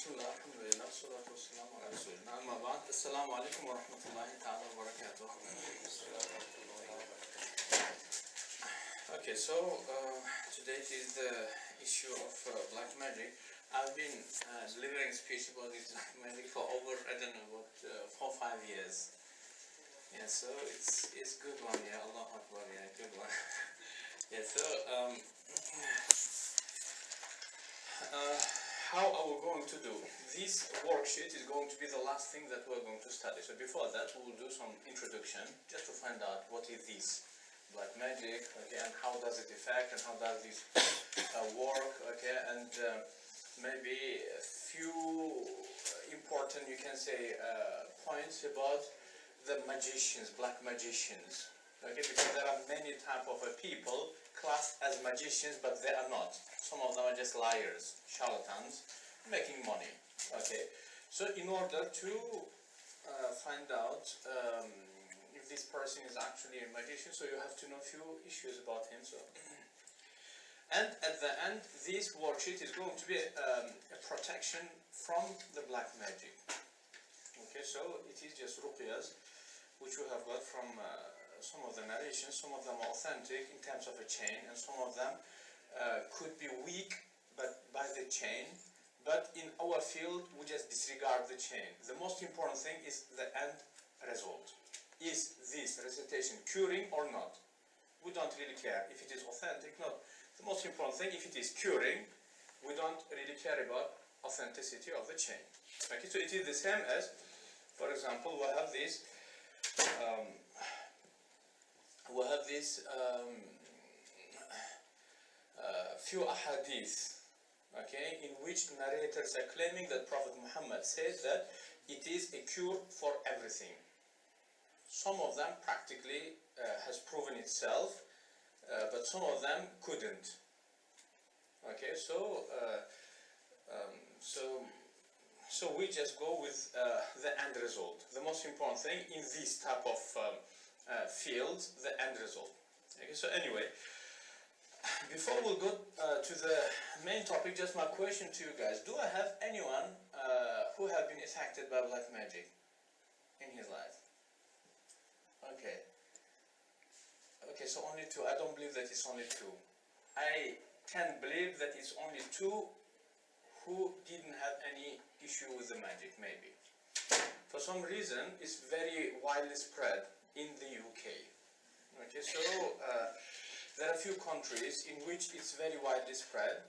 بسم الله الحمد لله والصلاة والسلام على رسول الله أما بعد السلام عليكم ورحمة الله تعالى وبركاته. Okay, so today is the issue of black magic. I've been delivering speech about this black magic for over, I don't know, about 4 or 5 years. Yeah, so it's good one, yeah, Allah Akbar, yeah, good one. Yeah, so how are we going to do? This worksheet is going to be the last thing that we're going to study. So before that, we will do some introduction just to find out what is this black magic, okay, and how does it affect, and how does this work, okay, and maybe a few important, you can say, points about the magicians, black magicians, okay, because there are many type of people classed as magicians, but they are not. Some of them are just liars, charlatans, making money, okay. So in order to find out if this person is actually a magician, so you have to know a few issues about him. So, and at the end, this worksheet is going to be a protection from the black magic. Okay, so it is just Ruqyahs, which we have got from some of the narrations. Some of them are authentic in terms of a chain, and some of them could be weak but by the chain, but in our field we just disregard the chain. The most important thing is the end result. Is this recitation curing or not? We don't really care if it is authentic, not. The most important thing, if it is curing, we don't really care about authenticity of the chain. Okay, so it is the same as, for example, we have this few ahadith, okay, in which narrators are claiming that Prophet Muhammad said that it is a cure for everything. Some of them practically has proven itself, but some of them couldn't. Okay, so so we just go with the end result. The most important thing in this type of fields, the end result. Okay, so anyway, before we go to the main topic, just my question to you guys: do I have anyone who have been affected by black magic in his life? Okay. Okay, so only 2. I don't believe that it's only 2. I can believe that it's only 2 who didn't have any issue with the magic, maybe. For some reason, it's very widely spread in the UK. Okay, so there are a few countries in which it's very widely spread,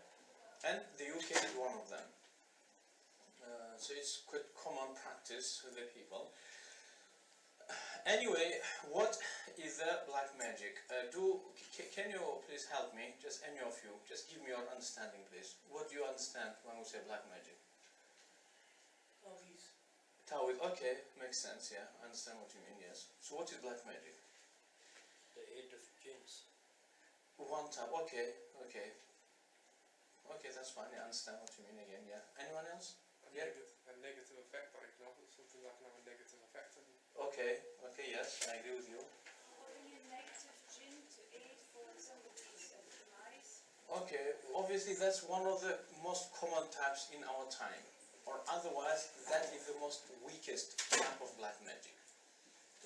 and the UK is one of them. So it's quite common practice with the people. Anyway, what is the black magic? Can you please help me? Just any of you, just give me your understanding, please. What do you understand when we say black magic? Taoiz. Taoiz, okay, makes sense, yeah, I understand what you mean, yes. So what is black magic? The aid of jinns. One type, okay. Okay, that's fine, I understand what you mean again, yeah. Anyone else? A negative effect, for example, something like a negative effect. Okay, yes, I agree with you. Calling a negative jinn to aid for somebody's demise. Okay, obviously that's one of the most common types in our time, or otherwise that is the most weakest type of black magic.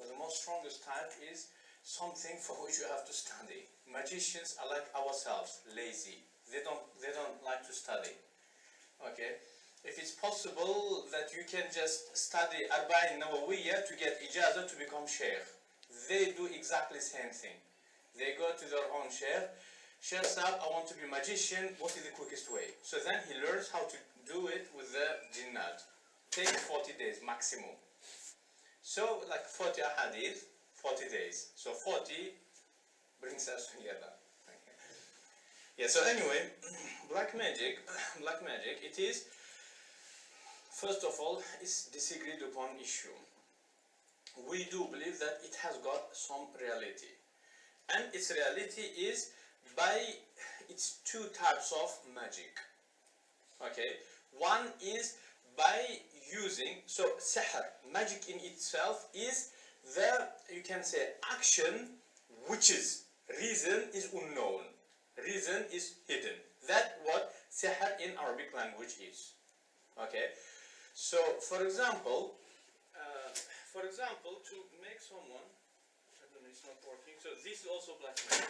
So the most strongest type is something for which you have to study. Magicians are like ourselves, lazy. They don't like to study. Okay, if it's possible that you can just study Arba'in Nawawiyya to get ijazah to become Shaykh, they do exactly the same thing. They go to their own Shaykh. Shaykh Sahab, I want to be magician, what is the quickest way? So then he learns how to do it with the jinnat. Takes 40 days maximum. So like 40 ahadith, 40 days. So 40 brings us together. Okay. Yeah, so anyway, black magic, it is, first of all, it's disagreed upon issue. We do believe that it has got some reality. And its reality is by its 2 types of magic. Okay, one is by using, so sihr, magic in itself is the, you can say, action which is, reason is unknown, reason is hidden. That's what sihr in Arabic language is. Okay, so for example, to make someone, I don't know, it's not working. So this is also black magic.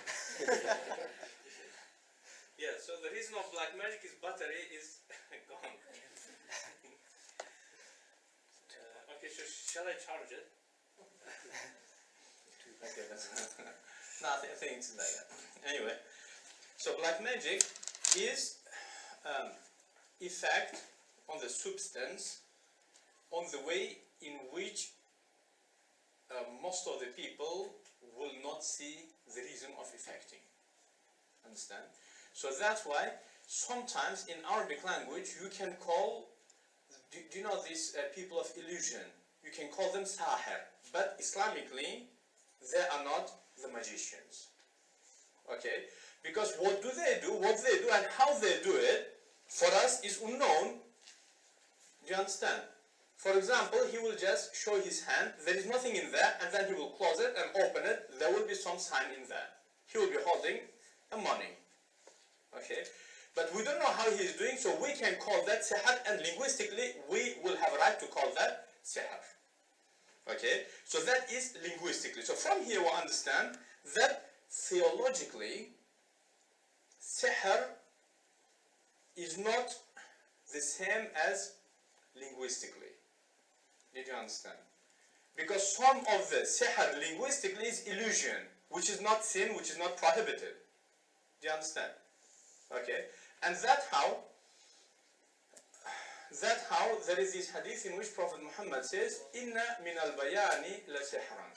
Yeah. So the reason of black magic is battery is gone. Okay, so shall I charge it? Okay, no, I think it's like that. Anyway, so black magic is effect on the substance, on the way in which most of the people will not see the reason of effecting. Understand? So that's why sometimes in Arabic language you can call, do you know these people of illusion? You can call them sahir, but Islamically they are not the magicians. Okay? Because what do, and how they do it, for us is unknown. Do you understand? For example, he will just show his hand, there is nothing in there, and then he will close it and open it, there will be some sign in there. He will be holding a money. Okay? But we don't know how he is doing, so we can call that sihr, and linguistically we will have a right to call that sihr. Okay? So that is linguistically. So from here we understand that theologically, sihr is not the same as linguistically. Did you understand? Because some of the sihr linguistically is illusion, which is not sin, which is not prohibited. Do you understand? Okay? And that's how there is this hadith in which Prophet Muhammad says, Inna min al-bayani la sihran.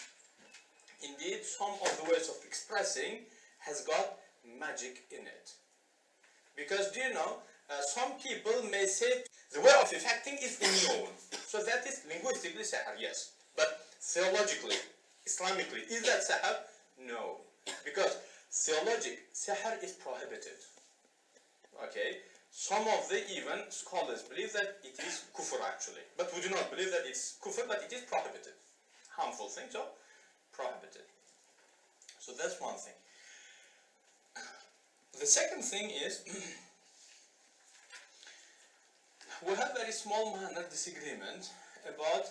Indeed, some of the ways of expressing has got magic in it. Because, do you know, some people may say the way of effecting is unknown. So that is linguistically sihr, yes. But theologically, Islamically, is that sihr? No. Because theologic sihr is prohibited. Okay? Some of the even scholars believe that it is kufr actually. But we do not believe that it's kufr, but it is prohibited. Harmful thing, so prohibited. So that's one thing. The second thing is, we have very small minor disagreement about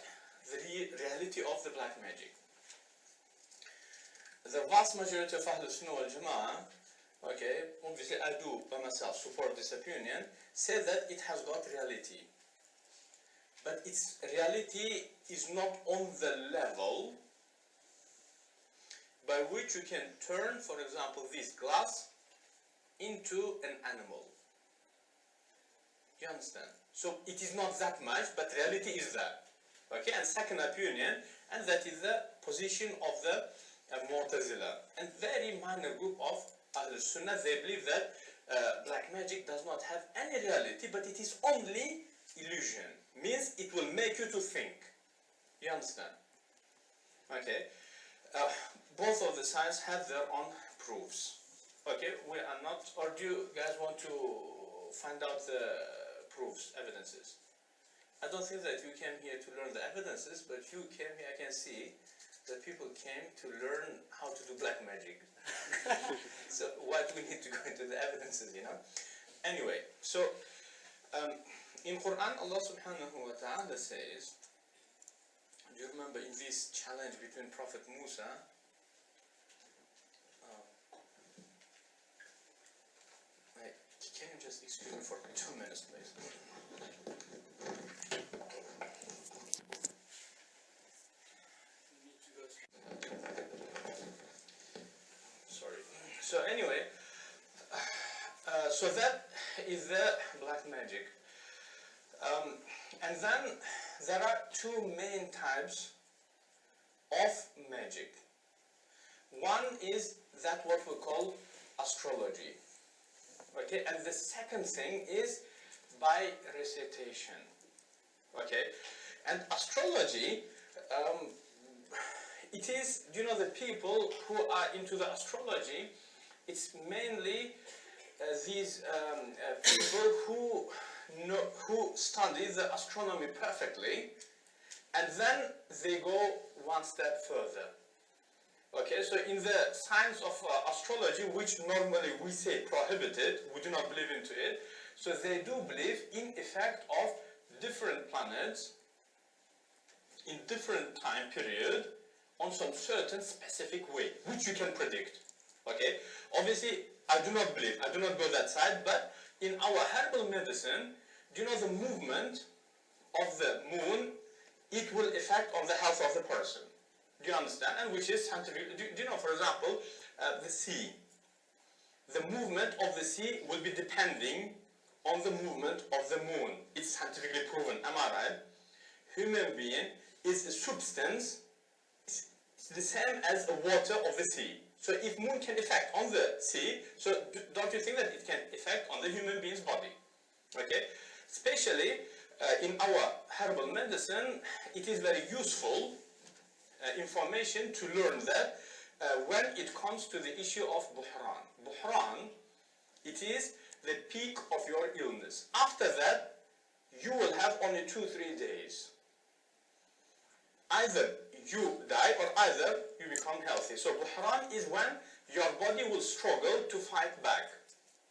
the reality of the black magic. The vast majority of Ahlul Sunnah wal Jama'ah, okay, obviously I do by myself support this opinion, say that it has got reality. But its reality is not on the level by which you can turn, for example, this glass into an animal. You understand? So it is not that much, but reality is that. Okay, and second opinion, and that is the position of the Mu'tazila, and very minor group of Ahlul Sunnah. They believe that black magic does not have any reality, but it is only illusion. Means it will make you to think. You understand? Okay. Both of the sides have their own proofs. Okay, we are not, or do you guys want to find out the proofs, evidences? I don't think that you came here to learn the evidences, but you came here, I can see that people came to learn how to do black magic. So why do we need to go into the evidences, you know? Anyway, so in Quran, Allah subhanahu wa ta'ala says, do you remember in this challenge between Prophet Musa, can you just excuse me for 2 minutes, please? Sorry. So anyway, so that is the black magic. And then there are two main types of magic. One is that what we call astrology. Okay, and the second thing is by recitation. Okay, and astrology, it is, you know, the people who are into the astrology, it's mainly these people who study the astronomy perfectly, and then they go one step further. Okay, so in the science of astrology, which normally we say prohibited, we do not believe into it, so they do believe in effect of different planets in different time period on some certain specific way, which you can predict. Okay? Obviously, I do not go that side, but in our herbal medicine, do you know the movement of the moon, it will affect on the health of the person. Do you understand? And which is scientific. Do you know, for example, the sea. The movement of the sea will be depending on the movement of the moon. It's scientifically proven. Am I right? Human being is a substance. It's the same as the water of the sea. So if moon can affect on the sea, so don't you think that it can affect on the human being's body? Okay? Especially in our herbal medicine, it is very useful information to learn that when it comes to the issue of buhran. Buhran, it is the peak of your illness. After that, you will have only 2-3 days. Either you die or either you become healthy. So buhran is when your body will struggle to fight back.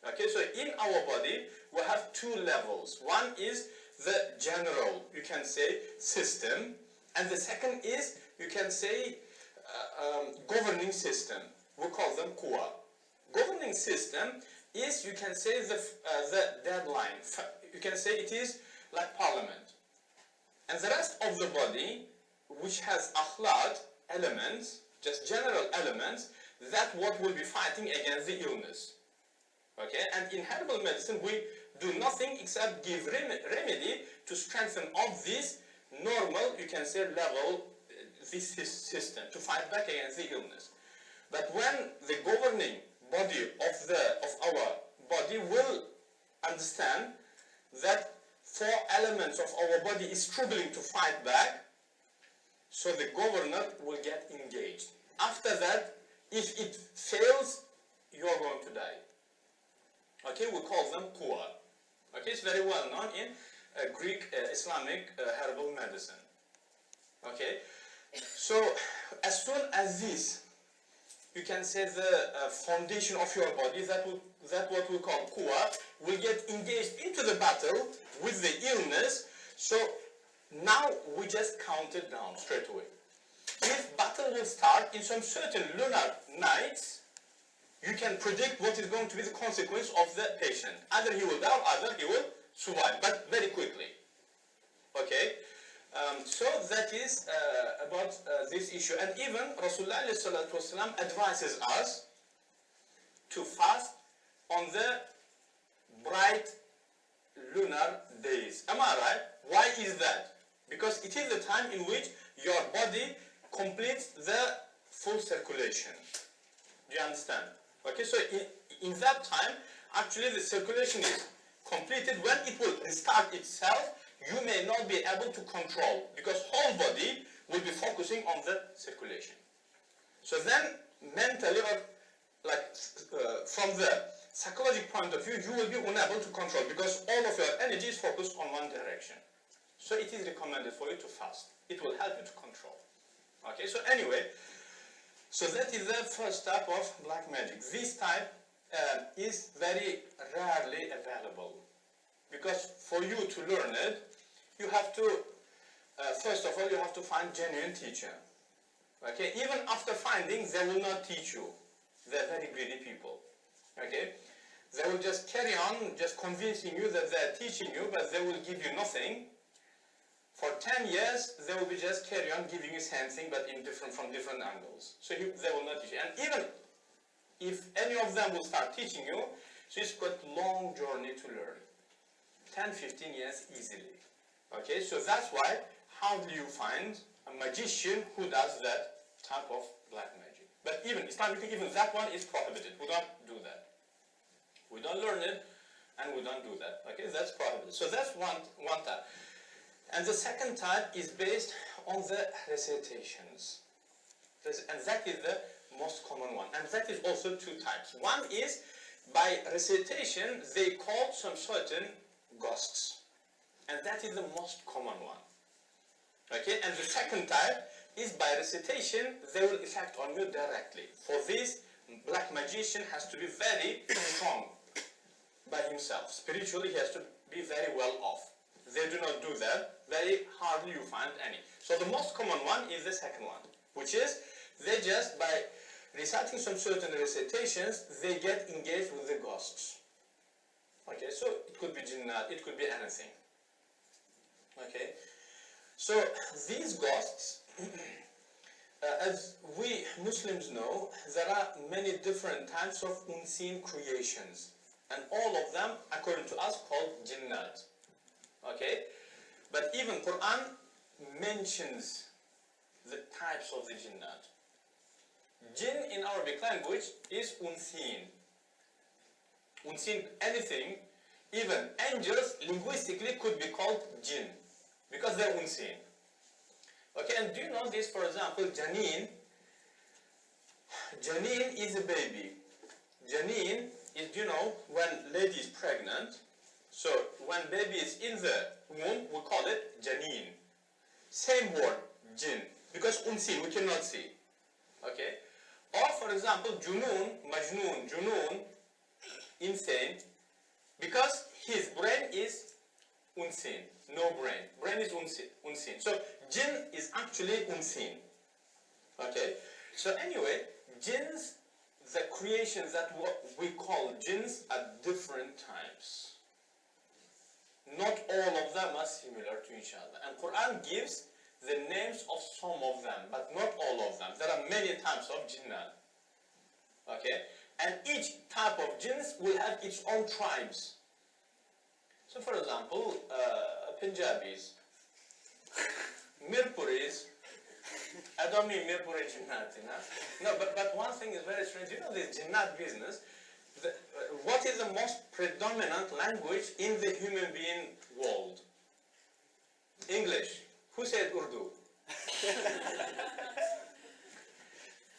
Okay, so in our body, we have two levels. One is the general, you can say, system, and the second is, you can say, governing system. We call them quwa. Governing system is, you can say, the deadline. You can say it is like parliament. And the rest of the body, which has akhlaq elements, just general elements, that what will be fighting against the illness. Okay, and in herbal medicine, we do nothing except give remedy to strengthen of this normal, you can say, level, this system, to fight back against the illness. But when the governing body of our body will understand that 4 elements of our body is struggling to fight back, so the governor will get engaged. After that, if it fails, you are going to die. Okay, we call them quwa. Okay, it's very well known in Greek Islamic herbal medicine. Okay, so as soon as this, you can say the foundation of your body, that what we call quwa, will get engaged into the battle with the illness. So now we just count it down straight away. If battle will start in some certain lunar nights, you can predict what is going to be the consequence of the patient. Either he will die or either he will survive, but very quickly. Okay? So that is about this issue. And even Rasulullah ﷺ advises us to fast on the bright lunar days. Am I right? Why is that? Because it is the time in which your body completes the full circulation. Do you understand? Okay, so in that time, actually the circulation is completed. When it will restart itself, you may not be able to control, because whole body will be focusing on the circulation. So then, mentally or like from the psychological point of view, you will be unable to control, because all of your energy is focused on one direction. So it is recommended for you to fast. It will help you to control. Okay, so anyway, so that is the first type of black magic. This type is very rarely available, because for you to learn it, you have to, first of all, you have to find genuine teacher. Okay, even after finding, they will not teach you. They're very greedy people. Okay, they will just carry on, just convincing you that they're teaching you, but they will give you nothing. For 10 years, they will be just carry on giving you same thing, but from different angles. So they will not teach you. And even if any of them will start teaching you, so it's quite a long journey to learn. 10-15 years easily. Okay, so that's why, how do you find a magician who does that type of black magic? But even Islamically, even that one is prohibited. We don't do that. We don't learn it, and we don't do that. Okay, that's prohibited. So that's one type. And the second type is based on the recitations. And that is the most common one. And that is also 2 types. One is, by recitation, they call some certain ghosts. And that is the most common one. Okay, and the second type is by recitation, they will affect on you directly. For this, black magician has to be very strong by himself. Spiritually, he has to be very well off. They do not do that, very hardly you find any. So the most common one is the second one, which is they just, by reciting some certain recitations, they get engaged with the ghosts. Okay, so it could be jinnat, it could be anything. Okay, so these ghosts, as we Muslims know, there are many different types of unseen creations, and all of them, according to us, called jinnat. Okay, but even Quran mentions the types of the jinnat. Jinn in Arabic language is unseen. Unseen, anything, even angels linguistically could be called jinn because they're unseen. Okay, and do you know this? For example, Janeen. Janeen is a baby. Janeen is, do you know, when lady is pregnant, so when baby is in the womb, we call it Janeen. Same word, jinn, because unseen, we cannot see. Okay? Or for example, Junoon, Majnoon, Junoon, insane, because his brain is unseen, no brain. Brain is unseen. So jinn is actually unseen. Okay? So anyway, jinns, the creations that what we call jinns are different types. Not all of them are similar to each other. And Quran gives the names of some of them, but not all of them. There are many types of jinnat. Okay? And each type of jinns will have its own tribes. So for example, Punjabis, Mirpuris, I don't mean Mirpuri jinnat, you know? No, but one thing is very strange. You know this jinnat business, what is the most predominant language in the human being world? English. Who said Urdu?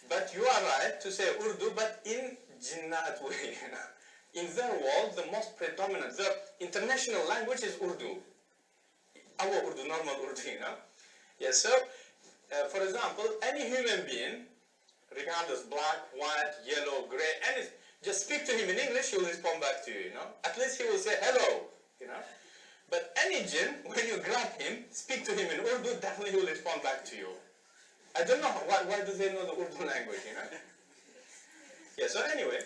But you are right to say Urdu, but in jinnat way. In their world, the most predominant, the international language is Urdu. Our Urdu, normal Urdu, you know? Yes, so, for example, any human being, regardless black, white, yellow, gray, and just speak to him in English, he will respond back to you, you know? At least he will say hello, you know? But any jinn, when you grab him, speak to him in Urdu, definitely he will respond back to you. I don't know why do they know the Urdu language, you know? Yeah, so anyway,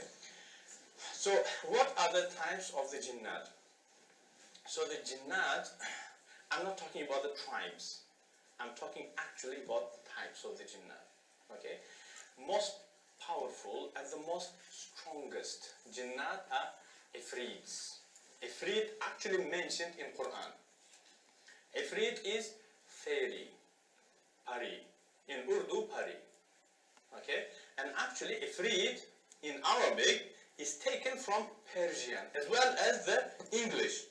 so what are the types of the jinnat? So the jinnat, I'm not talking about the tribes. I'm talking actually about the types of the jinnat. Okay? Most powerful and the most strongest jinnat are ifrits. Ifrit actually mentioned in Quran. Ifrit is fairy, pari. In Urdu, pari. Okay? And actually ifrit in Arabic is taken from Persian as well as the English.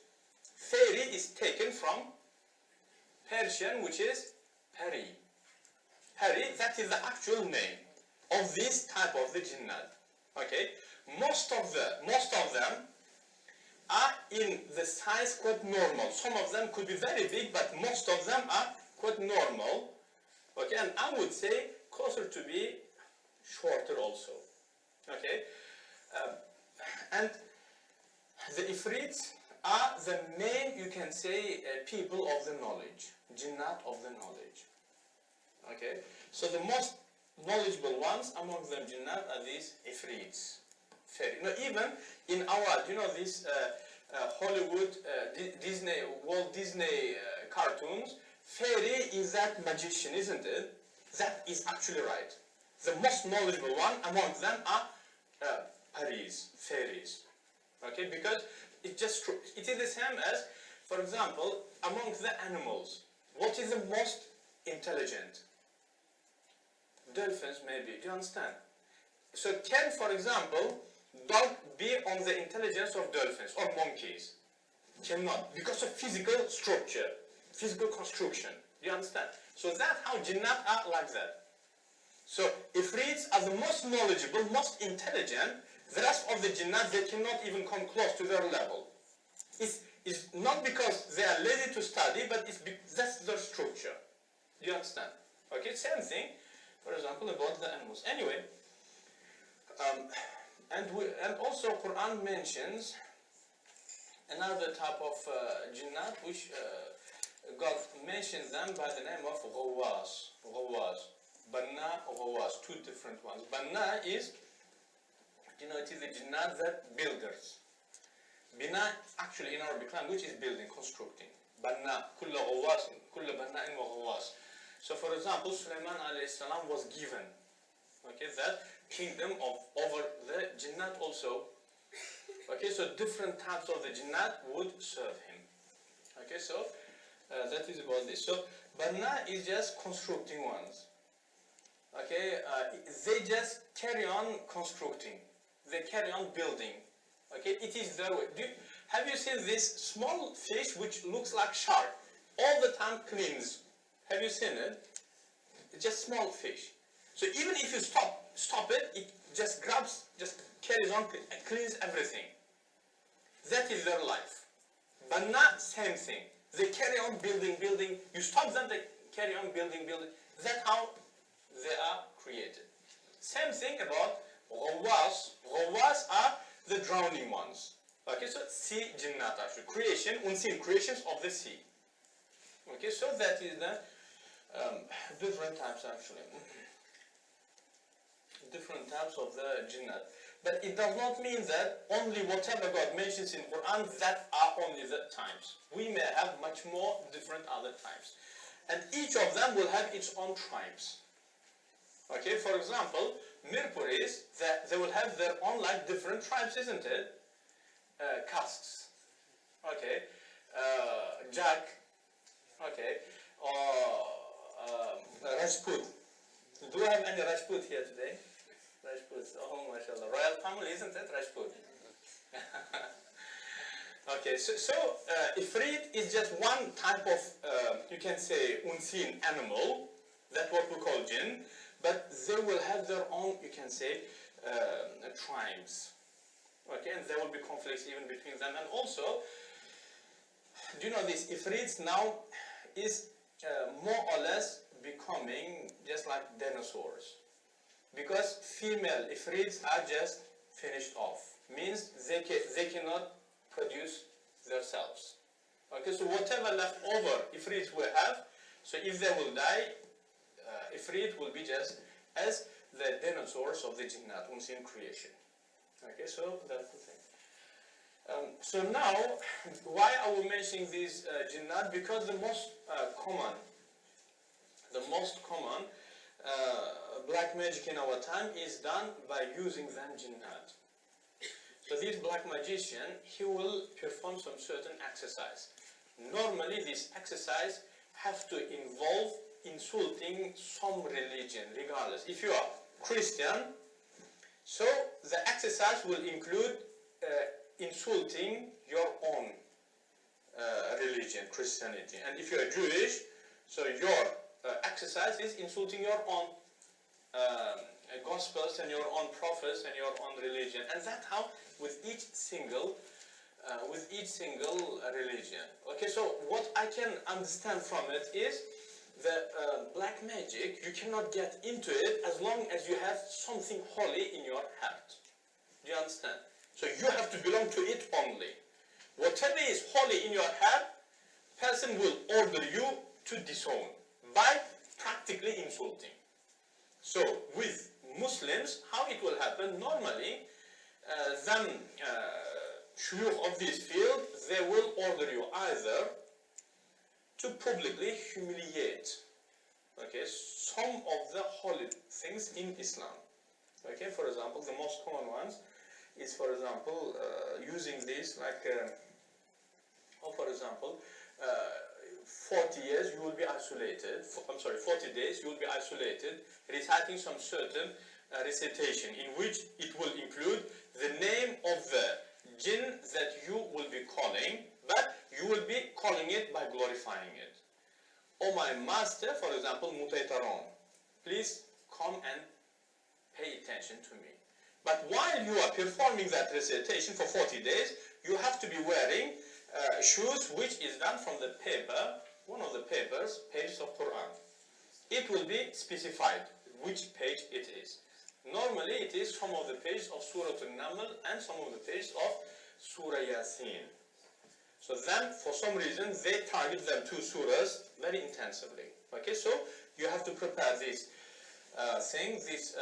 Fairy is taken from Persian, which is pari. Pari, that is the actual name of this type of the jinnat. Okay? Most of them are in the size quite normal. Some of them could be very big, but most of them are quite normal. Okay, and I would say closer to be shorter also. Okay, and the ifrits are the main, you can say, people of the knowledge, jinnat of the knowledge. Okay, so the most knowledgeable ones among them jinnat are these ifrits. Fairy. You know, even in our, you know, these Hollywood, Disney, Walt Disney cartoons, fairy is that magician, isn't it? That is actually right. The most knowledgeable one among them are paris, fairies. Okay, because it is the same as, for example, among the animals, what is the most intelligent? Dolphins, maybe. Do you understand? So can, for example, dog be on the intelligence of dolphins or monkeys? Cannot, because of physical structure, physical construction. Do you understand? So that's how jinnat are like that. So ifrits are the most knowledgeable, most intelligent. The rest of the jinnat, they cannot even come close to their level. It's not because they are lazy to study, but that's their structure. Do you understand? Okay, same thing, for example, about the animals. Anyway, and also Quran mentions another type of jinnat, which God mentions them by the name of Ghawas. Banna, Ghawas, two different ones. Banna is, it is the jinnat that builders. Bina, actually in Arabic language, is building, constructing. Banna, kulla Ghawas, kulla banna'in wa Ghawas. So for example, Sulaiman alayhi salam was given, that kingdom over the jinnat also. So different types of the jinnat would serve him. So that is about this. So Banna is just constructing ones. They just carry on constructing. They carry on building. It is their way. Have you seen this small fish which looks like shark? All the time cleans. Have you seen it? It's just small fish. So even if you stop it, it just grabs, just carries on and cleans everything. That is their life. Banna, same thing. They carry on building. You stop them, they carry on building. That's how they are created. Same thing about Ghawas. Ghawas are the drowning ones. So sea jinnat actually. Creation, unseen creations of the sea. So that is the different types actually. Different types of the jinnat. But it does not mean that only whatever God mentions in Quran, that are only the types. We may have much more different other types. And each of them will have its own tribes. For example, Mirpuris, they will have their own different tribes, isn't it? Castes. Jack. Rajput. Do we have any Rajput here today? Rajput. Oh, mashallah. Royal family, isn't it? Rajput. So Ifrit is just one type of, you can say, unseen animal. That's what we call jinn. But they will have their own, you can say, tribes. And there will be conflicts even between them. And also, do you know this? Ifrits now is more or less becoming just like dinosaurs. Because female Ifrits are just finished off. Means they cannot produce themselves. So whatever left over Ifrits will have, so if they will die, Ifrit will be just as the dinosaurs of the jinnat, unseen creation. So that's the thing. So now, why are we mentioning these jinnat? Because the most common black magic in our time is done by using them jinnat. So this black magician, he will perform some certain exercise. Normally this exercise have to involve insulting some religion, regardless. If you are Christian, so the exercise will include insulting your own religion, Christianity. And if you are Jewish, so your exercise is insulting your own gospels and your own prophets and your own religion. And that's how with each single religion. So what I can understand from it is the black magic, you cannot get into it as long as you have something holy in your heart. Do you understand? So you have to belong to it only. Whatever is holy in your heart, person will order you to disown by practically insulting. So with Muslims, how it will happen, normally, shuyukh of this field, they will order you either to publicly humiliate, some of the holy things in Islam. For example, the most common ones is, for example, using this for example, 40 years you will be isolated, 40 days you will be isolated, reciting some certain recitation in which it will include the name of the jinn that you will be calling, but you will be calling it by glorifying it. Oh my master, for example, Mutaytaron, please come and pay attention to me. But while you are performing that recitation for 40 days, you have to be wearing shoes which is done from the paper, one of the papers, pages of Quran. It will be specified which page it is. Normally it is some of the pages of Surah Al-Naml and some of the pages of Surah Yasin. So then, for some reason, they target them two surahs very intensively. Okay, so you have to prepare this thing, these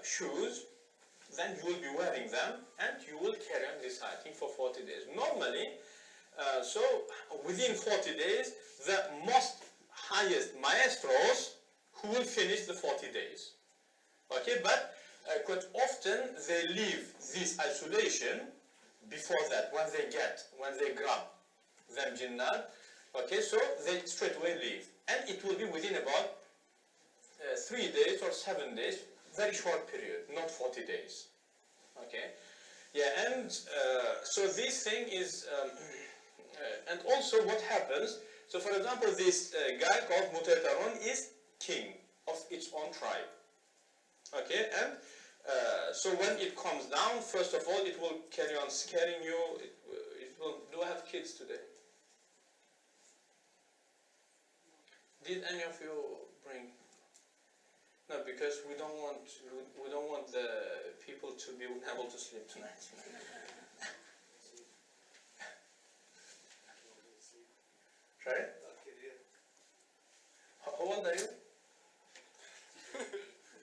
shoes, then you will be wearing them, and you will carry on reciting for 40 days. Normally, so within 40 days, the most highest maestros who will finish the 40 days. Okay, but quite often they leave this isolation before that, when they grab them jinnat. Okay, so they straight away leave, and it will be within about 3 days or 7 days, very short period, not 40 days. Okay, yeah, and so this thing is, and also what happens. So, for example, this guy called Mutaytaron is king of its own tribe. Okay, and so when it comes down, first of all, it will carry on scaring you. It will. Do I have kids today? Did any of you bring? No, because we don't want the people to be unable to sleep tonight. Right? How old are you?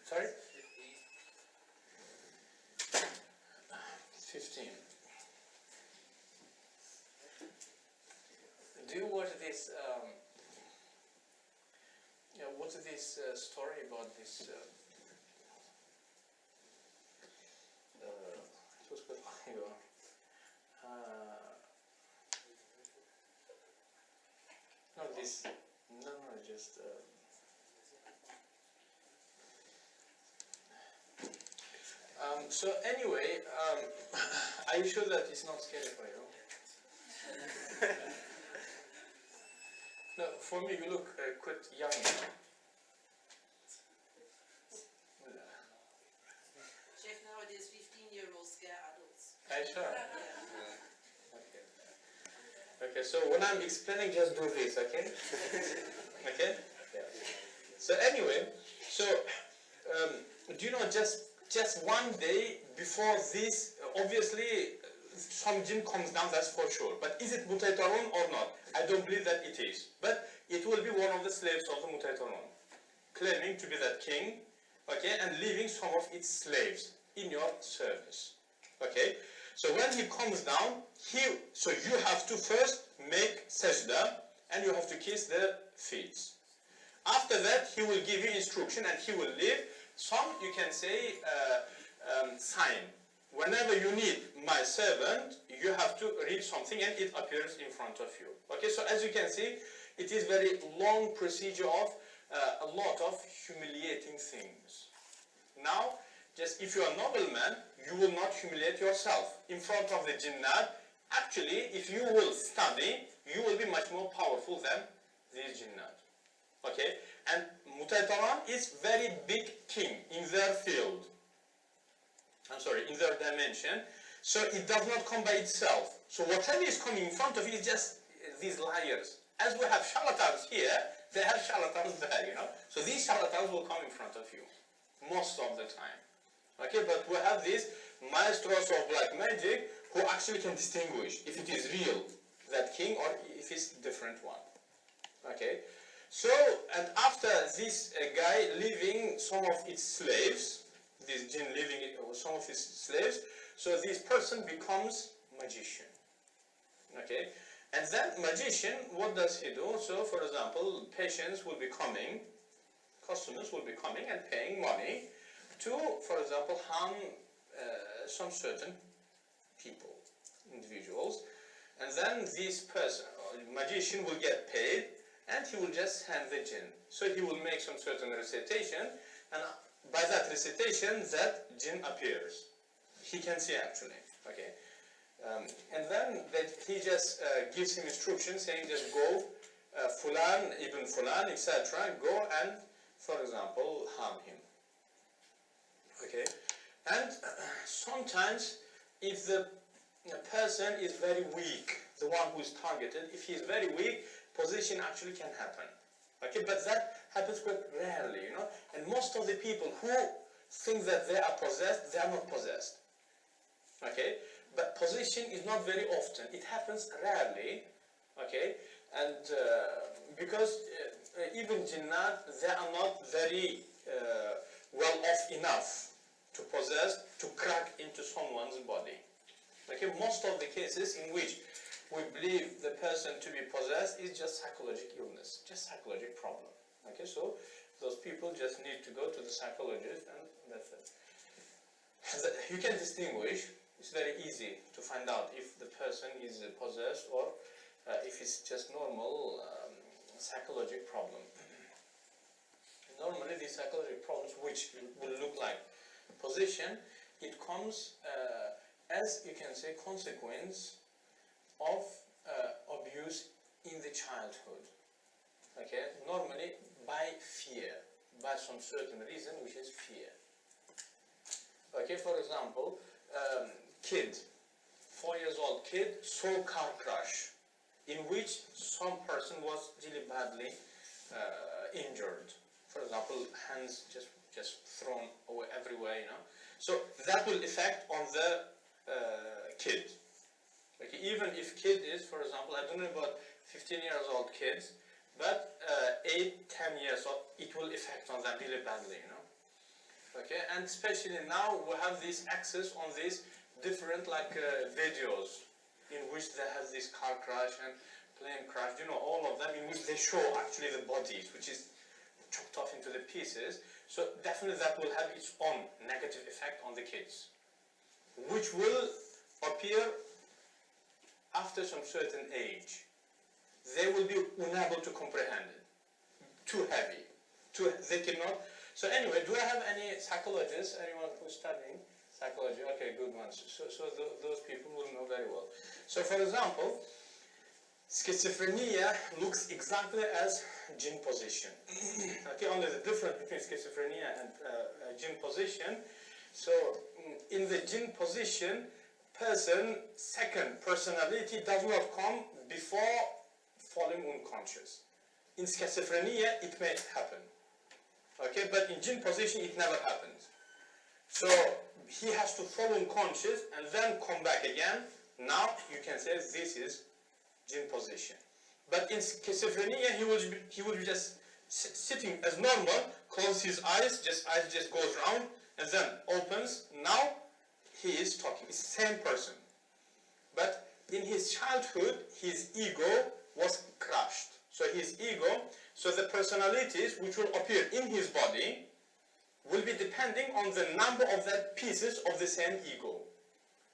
Sorry? 15. Do you watch this? What's this story about this? It was quite long ago. Not this. No, just. So anyway, are you sure that it's not scary for you? No, for me you look quite young now. Shaykh, nowadays 15-year-olds scare adults. Are you sure? Okay. Okay, so when I'm explaining, just do this, okay? Okay? Yeah. So anyway, so do you know, just one day before this, obviously some jinn comes down, that's for sure. But is it Mutaytaron or not? I don't believe that it is. But it will be one of the slaves of the Mutaytaron, claiming to be that king, okay, and leaving some of its slaves in your service. Okay? So when he comes down, so you have to first make sajda, and you have to kiss the feet. After that, he will give you instruction, and he will leave some, you can say, sign. Whenever you need my servant, you have to read something and it appears in front of you. Okay, so as you can see, it is very long procedure of a lot of humiliating things. Now, just if you are a nobleman, you will not humiliate yourself in front of the jinnat. Actually, if you will study, you will be much more powerful than these jinnat. Okay, and Mutaytaran is very big king in their field. In their dimension. So it does not come by itself. So whatever is coming in front of you is just these liars. As we have charlatans here, they have charlatans there, you know. So these charlatans will come in front of you most of the time. Okay, but we have these maestros of black magic who actually can distinguish if it is real, that king, or if it's a different one. Okay, so, and after this guy leaving some of its slaves, this jinn leaving some of his slaves, so this person becomes magician. Okay, and that magician, what does he do? So, for example, patients will be coming, customers will be coming and paying money to, for example, harm some certain people, individuals, and then this person, magician, will get paid, and he will just hand the jinn. So he will make some certain recitation, and by that recitation, that jinn appears. He can see actually. Okay, and then he just gives him instructions, saying just go, Fulan, Ibn Fulan, etc. Go and, for example, harm him. Okay, and sometimes if the person is very weak, the one who is targeted, if he is very weak, possession actually can happen. Okay, but that happens quite rarely, you know. And most of the people who think that they are possessed, they are not possessed. Okay, but possession is not very often. It happens rarely, okay? And because even jinnat, they are not very well off enough to possess, to crack into someone's body. Okay, most of the cases in which we believe the person to be possessed is just psychological illness, just psychological problem. Okay, so those people just need to go to the psychologist, and that's it. You can distinguish. It's very easy to find out if the person is possessed or if it's just normal psychological problem. Normally, these psychological problems, which will look like possession, it comes as, you can say, consequence of abuse in the childhood. Okay, normally by fear, by some certain reason, which is fear. Okay, for example, kid, 4 years old kid, saw car crash, in which some person was really badly injured. For example, hands just thrown away everywhere, you know. So that will affect on the kid. Okay, even if kid is, for example, I don't know about 15 years old kids, but 8, 10 years old, it will affect on them really badly, you know. Okay, and especially now we have this access on these different videos in which they have this car crash and plane crash, you know, all of them in which they show actually the bodies, which is chopped off into the pieces. So definitely that will have its own negative effect on the kids, which will appear after some certain age. They will be unable to comprehend it. Too heavy. They cannot. So anyway, do I have any psychologists? Anyone who's studying psychology? Okay, good ones. So those people will know very well. So for example, schizophrenia looks exactly as Jinn possession. Okay, only the difference between schizophrenia and Jinn possession. So in the Jinn possession, person, second personality does not come before falling unconscious. In schizophrenia, it may happen. Okay, but in Jinn possession, it never happens. So he has to fall unconscious and then come back again. Now you can say this is Jinn possession. But in schizophrenia, he will be just sitting as normal, close his eyes just goes round and then opens. Now he is talking. It's the same person. But in his childhood, his ego was crushed. So his ego, so the personalities which will appear in his body will be depending on the number of the pieces of the same ego.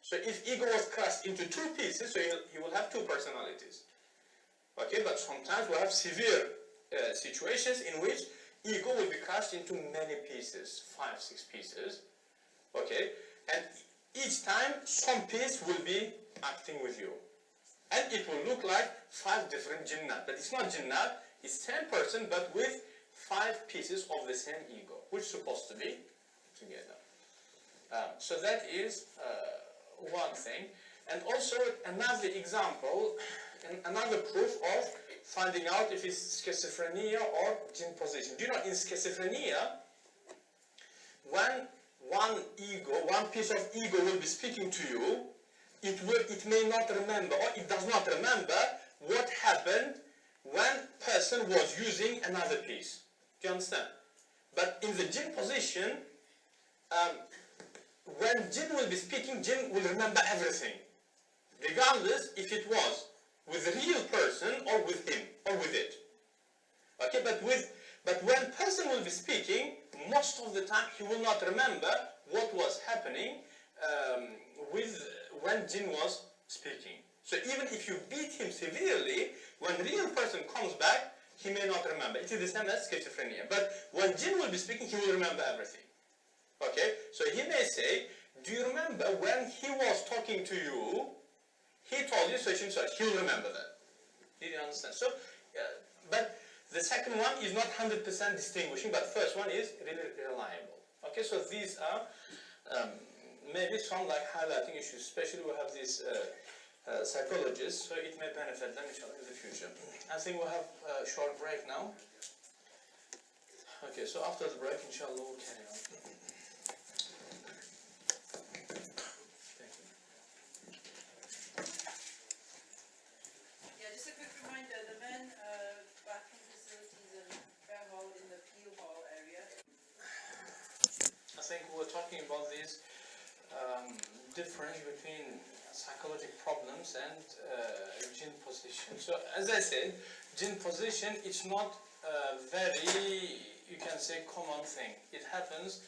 So if ego was crushed into 2 pieces, so he will have 2 personalities. Okay, but sometimes we have severe situations in which ego will be crushed into many pieces, 5, 6 pieces. Okay, and each time some piece will be acting with you. And it will look like 5 different jinnat. But it's not jinnat, it's the same person but with 5 pieces of the same ego, which is supposed to be together. So that is one thing. And also another example, another proof of finding out if it's schizophrenia or Jinn possession. Do you know, in schizophrenia, when one piece of ego will be speaking to you, it may not remember, or it does not remember what happened when person was using another piece. Do you understand? But in the Jinn position, when Jinn will be speaking, Jinn will remember everything, regardless if it was with a real person or with him or with it. Okay, but when person will be speaking, most of the time he will not remember what was happening when Jinn was speaking. So even if you beat him severely, when real person comes back, he may not remember. It is the same as schizophrenia. But when Jinn will be speaking, he will remember everything. Okay? So he may say, do you remember when he was talking to you, he told you such and such. He will remember that. Did you understand? So, but the second one is not 100% distinguishing, but first one is really reliable. Okay, so these are maybe some highlighting issues, especially we have these psychologists, so it may benefit them in the future. I think we'll have a short break now. Okay, so after the break, inshallah, we'll carry on. Thank you. difference between psychological problems and Jinn position. So as I said, Jinn position, it's not a very, you can say, common thing. It happens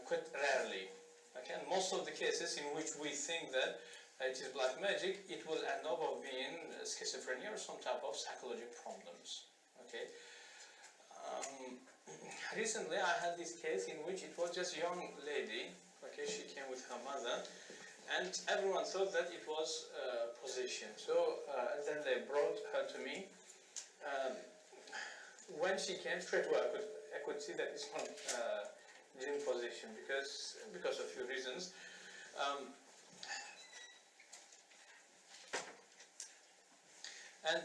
quite rarely. Okay? And most of the cases in which we think that it is black magic, it will end up of being schizophrenia or some type of psychological problems. Okay. Recently, I had this case in which it was just a young lady. Okay, she came with her mother, and everyone thought that it was possession. So then they brought her to me. When she came straight away, I could see that it's not Jinn possession because of a few reasons. And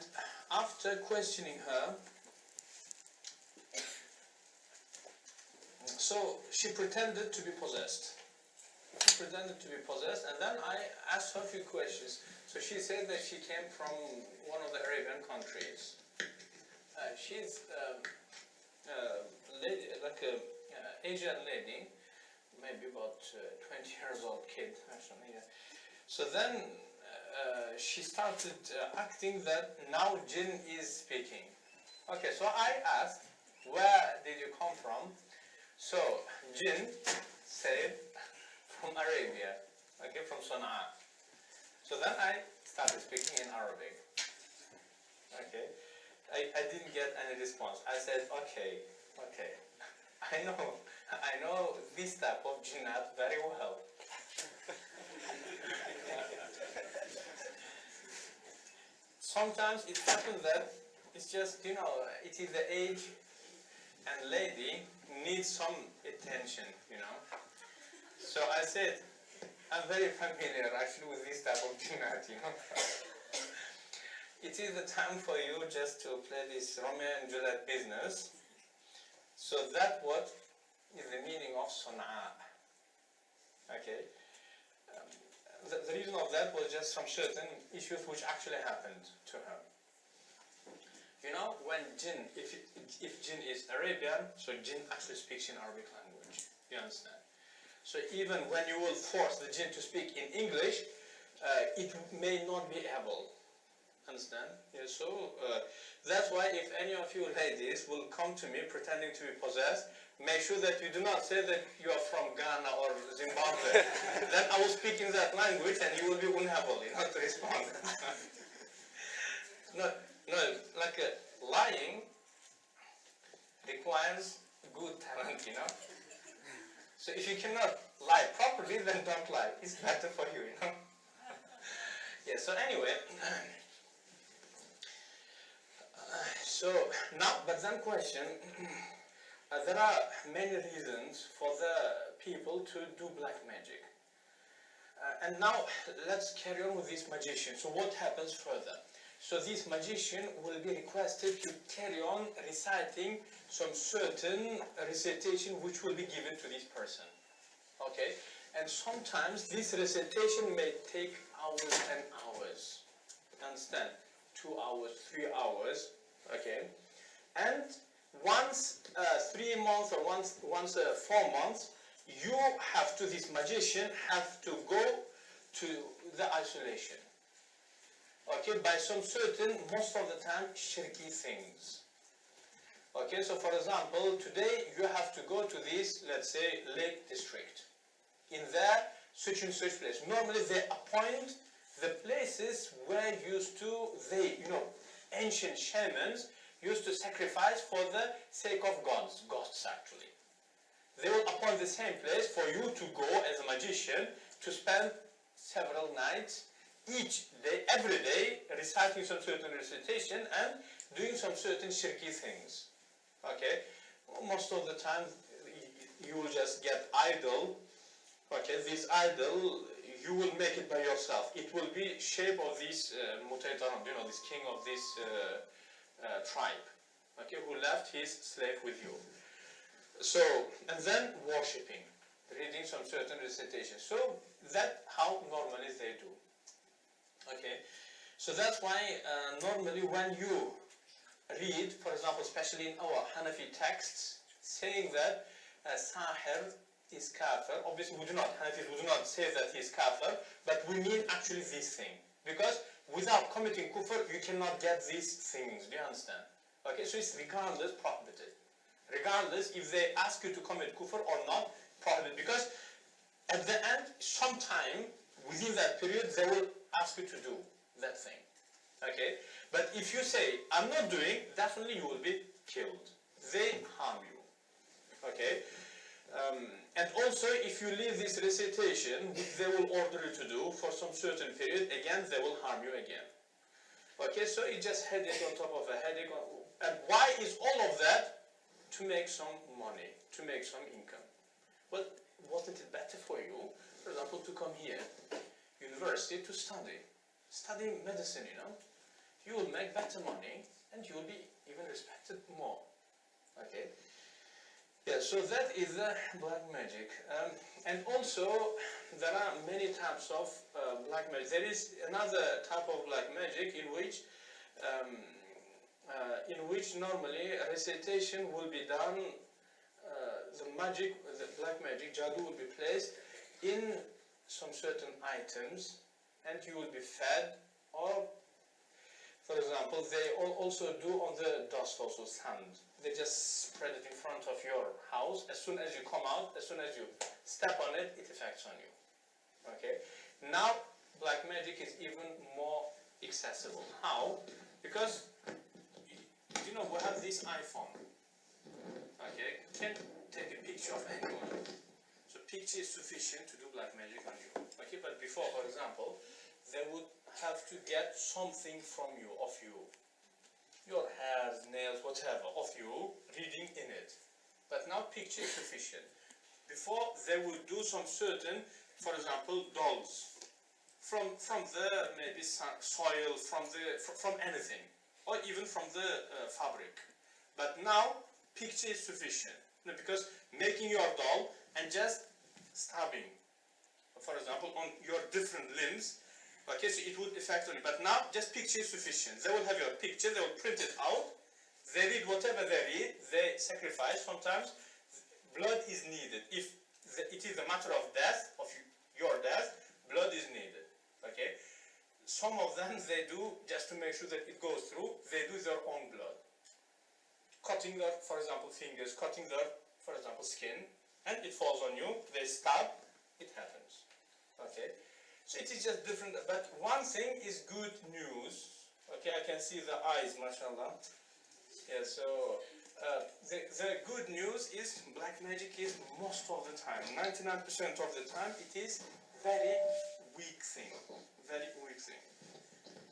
after questioning her, so she pretended to be possessed. She pretended to be possessed, and then I asked her a few questions. So she said that she came from one of the Arabian countries. She's lady, like a Asian lady, maybe about 20 years old kid or something. Yeah. So then she started acting that now Jinn is speaking. Okay, so I asked, where did you come from? So Jinn said, from Arabia, okay, from Sana'a. So then I started speaking in Arabic. Okay, I didn't get any response. I said, okay, I know this type of jinnat very well. Sometimes it happens that it's just, it is the age and lady needs some attention, So I said, I'm very familiar actually with this type of jinnat, It is the time for you just to play this Romeo and Juliet business. So that what is the meaning of Sana'a. Okay. The reason of that was just some certain issues which actually happened to her. When Jinn, if Jinn is Arabian, so Jinn actually speaks in Arabic language. You understand? So even when you will force the Jinn to speak in English, it may not be able. Understand? Yeah, so that's why if any of you ladies will come to me pretending to be possessed, make sure that you do not say that you are from Ghana or Zimbabwe. Then I will speak in that language and you will be unable to respond. No, like lying requires good talent, So if you cannot lie properly, then don't lie. It's better for you, Yeah, so anyway, so now, but then question, there are many reasons for the people to do black magic. And now, let's carry on with this magician. So what happens further? So this magician will be requested to carry on reciting some certain recitation which will be given to this person. Okay? And sometimes this recitation may take hours and hours. You understand? 2 hours, 3 hours. Okay? And once 3 months or once 4 months, you have to, this magician, have to go to the isolation. Okay, by some certain, most of the time, shirky things. Okay, so for example, today you have to go to this, let's say, Lake District. In there, such and such place. Normally they appoint the places where ancient shamans used to sacrifice for the sake of gods actually. They will appoint the same place for you to go as a magician to spend several nights, each day, every day, reciting some certain recitation and doing some certain shirky things. Okay? Most of the time, you will just get idol. Okay, this idol, you will make it by yourself. It will be shape of this Mutaytaram, this king of this tribe. Okay, who left his slave with you. So, and then worshipping, reading some certain recitation. So, that's how normally they do. Okay, so that's why normally when you read, for example, especially in our Hanafi texts, saying that Sahir is kafir. Obviously, we do not say that he is kafir, but we mean actually this thing. Because without committing kufr, you cannot get these things. Do you understand? Okay, so it's regardless prohibited. Regardless if they ask you to commit kufr or not, prohibited. Because at the end, sometime within that period, they will ask you to do that thing. Okay? But if you say, I'm not doing, definitely you will be killed. They harm you. Okay? And also, if you leave this recitation, which they will order you to do for some certain period, again, they will harm you again. Okay, so it's just headache on top of a headache. And why is all of that? To make some money, to make some income. Well, wasn't it better for you, for example, to come here, university, to study? Studying medicine, you will make better money, and you will be even respected more. Okay? Yeah, so that is black magic. And also, there are many types of black magic. There is another type of black magic in which normally a recitation will be done, the black magic, jadoo, will be placed in some certain items, and you will be fed, or, for example, they also do on the dust, also sand. They just spread it in front of your house. As soon as you come out, as soon as you step on it, it affects on you. Okay? Now, black magic is even more accessible. How? Because, we have this iPhone. Okay? You can take a picture of anyone. So picture is sufficient to do black magic on you. Okay? But before, for example, they would have to get something from you, of you. Your hairs, nails, whatever, of you, reading in it. But now picture is sufficient. Before, they would do some certain, for example, dolls. From the, maybe soil, from anything. Or even from the fabric. But now, picture is sufficient. Because making your doll and just stabbing, for example, on your different limbs, okay, so it would affect on you. But now, just picture is sufficient. They will have your picture, they will print it out, they read whatever they read, they sacrifice. Sometimes blood is needed. If it is a matter of death, of your death, blood is needed. Okay? Some of them, they do, just to make sure that it goes through, they do their own blood. Cutting their, for example, fingers, cutting their, for example, skin, and it falls on you, they stab, it happens. Okay? So it is just different, but one thing is good news. Okay, I can see the eyes, mashallah. Yeah, so the good news is black magic is most of the time, 99% of the time, it is very weak thing. Very weak thing.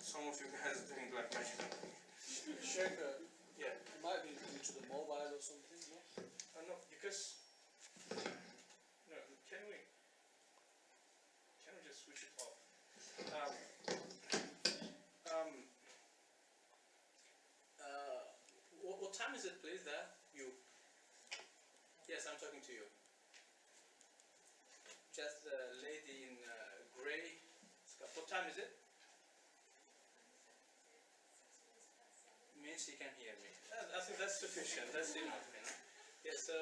Some of you guys doing black magic. Shaykh, Yeah. it might be due to the mobile or something, no? No, because no, can we just switch it off? What time is it, please? There, you. Yes, I'm talking to you. Just the lady in grey. What time is it? Means she can hear me. I think that's sufficient. That's enough. Yeah. So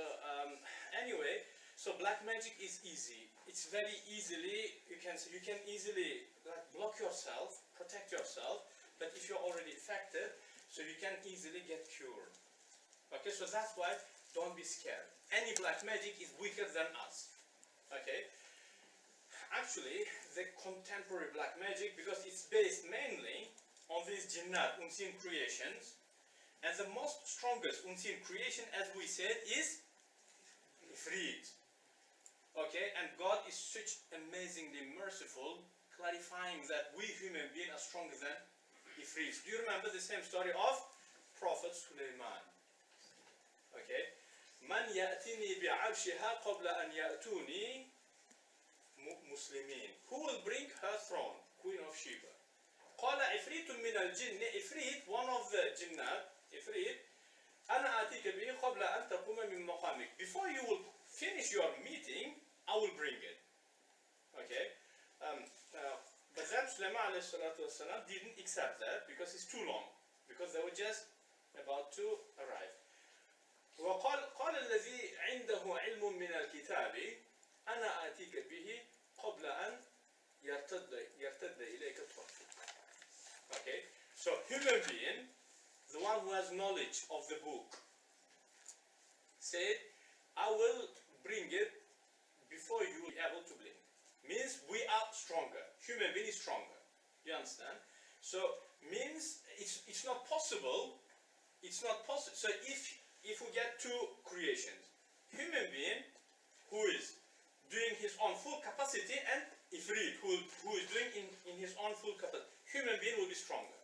anyway, so black magic is easy. It's very easily you can easily block yourself, protect yourself. But if you're already affected, so you can easily get cured. Okay, so that's why don't be scared. Any black magic is weaker than us. Okay. Actually, the contemporary black magic, because it's based mainly on these jinnat, unseen creations, and the most strongest unseen creation, as we said, is ifrit. Okay, and God is such amazingly merciful, clarifying that we human beings are stronger than ifrit. Do you remember the same story of Prophet Sulaiman? Okay, Man ya'tini bi'arshiha qabla an ya'tuni Muslimin. Who will bring her throne? Queen of Sheba. قال عفريت من الجن. Ifrit, one of the jinnat, Ifrit, أنا آتيك به قبل أن تقوم من مقامك. Before you will finish your meeting, I will bring it. Okay. But then Sulaiman alayhi salatu wasalam didn't accept that because it's too long. Because they were just about to arrive. وقال الذي عنده علم من الكتاب أنا آتيك به قبل أن يرتد إليك طرفك. Okay, so human being, the one who has knowledge of the book, said, I will bring it before you will be able to blink. Means we are stronger. Human being is stronger. You understand? So means it's not possible. It's not possible. So if we get two creations, human being who is doing his own full capacity and Ifrit who is doing in his own full capacity, human being will be stronger.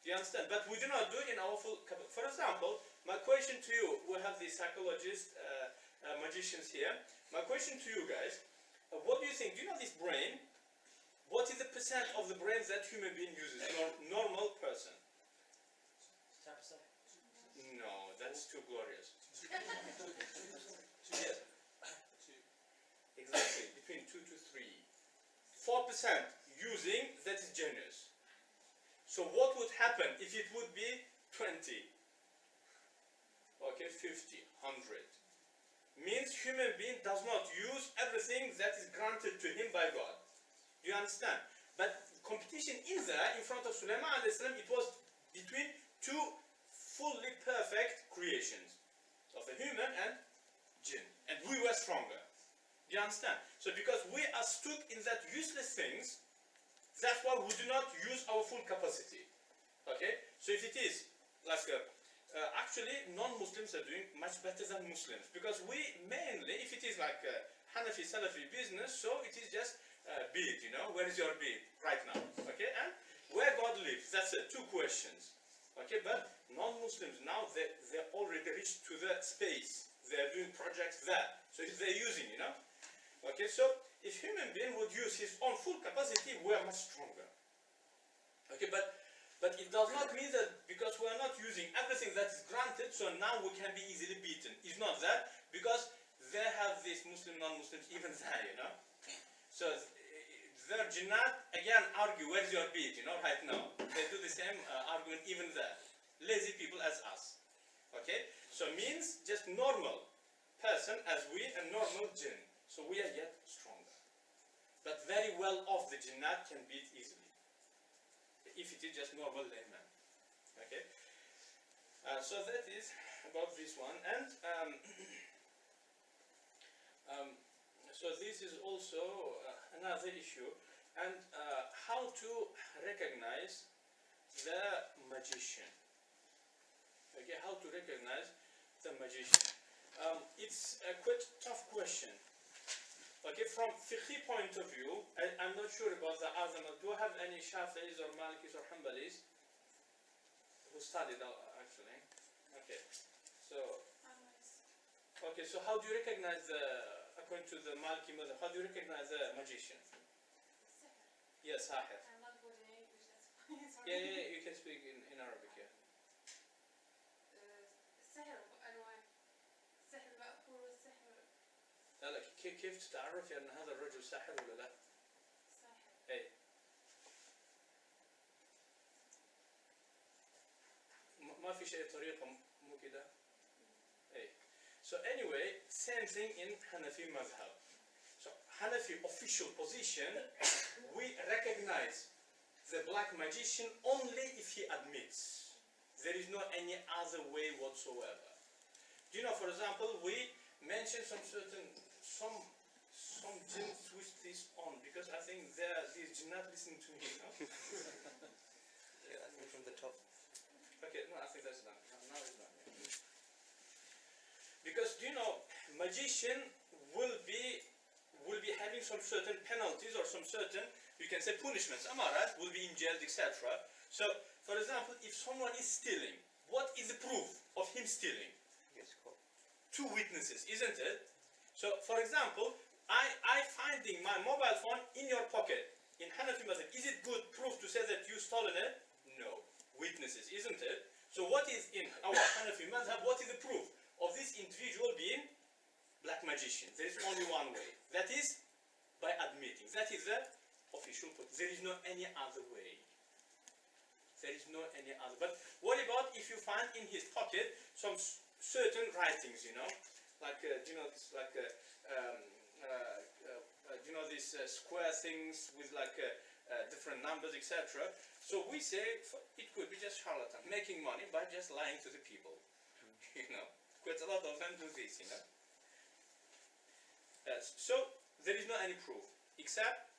Do you understand? But we do not do it in our full capacity. For example, my question to you, we have the psychologists, magicians here. My question to you guys, what do you think? Do you know this brain? What is the percent of the brains that human being uses? Normal person. 10%. No, that's too glorious. Yes. Exactly, between 2 to 3. 4% using, that is generous. So what would happen if it would be 20? Okay, 50, 100. Means human being does not use everything that is granted to him by God. Do you understand? But competition in there, in front of Sulaiman alayhi salam, it was between two fully perfect creations of a human and jinn. And we were stronger. Do you understand? So because we are stuck in that useless things, that's why we do not use our full capacity. Okay? So if it is like actually non-Muslims are doing much better than Muslims, because we mainly, if it is like Hanafi Salafi business, so it is just bead, you know, where is your bead right now? Okay? And where God lives, that's two questions. Okay? But non-Muslims now, they already reached to the space. They are doing projects there. So they're using, you know. Okay, so if human being would use his own full capacity, we are much stronger. Okay, but it does not mean that because we are not using everything that is granted, so now we can be easily beaten. It's not that, because they have this Muslim, non-Muslims even there, you know. So their jinnat again argue, where's your beat, you know, right now. They do the same argument even there. Lazy people as us. Okay, so means just normal person as we, and normal jinn. So we are yet stronger. But very well off the jinnat can beat easily. If it is just normal layman. Okay? So that is about this one. And so this is also another issue. And how to recognize the magician. Okay, how to recognize the magician. It's a quite tough question. Okay, from fiqhi point of view, I'm not sure about the other. Do I have any Shafi'is or Malikis or Hanbalis who studied actually? Okay, so how do you recognize according to the Maliki mother, how do you recognize the magician? Yes, sahir. I'm not good in English, that's why. Yeah, you can speak in Arabic, yeah. السحر أنواع السحر المأثور والسحر لا كيف تتعرفي أن هذا الرجل ساحر ولا لا؟ ساحر. إيه. ما في شيء طريقة مو كده؟ إيه. So anyway, same thing in Hanafi madhab. So Hanafi official position, we recognize the black magician only if he admits. There is no any other way whatsoever. Do you know, for example, we mentioned some jinn switch this on because I think these jinn not listening to me. No? Yeah, I think from the top. Okay, no, I think that's done. Now it's done. Yeah. Because do you know, magician will be having some certain penalties or some certain, you can say, punishments. Am I right? Will be in jail, etc. So, for example, if someone is stealing, what is the proof of him stealing? Yes, cool. 2 witnesses, isn't it? So, for example, I finding my mobile phone in your pocket in Hanafi Madhab, is it good proof to say that you stolen it? No. Witnesses, isn't it? So what is in our Hanafi Madhab, what is the proof of this individual being black magician? There is only one way. That is by admitting. That is the official proof. There is no any other way. There is no any other. But what about if you find in his pocket some certain writings, you know? Like, you know, it's like you know, these square things with like different numbers, etc. So we say it could be just charlatan, making money by just lying to the people. You know, quite a lot of them do this, you know. So there is no any proof except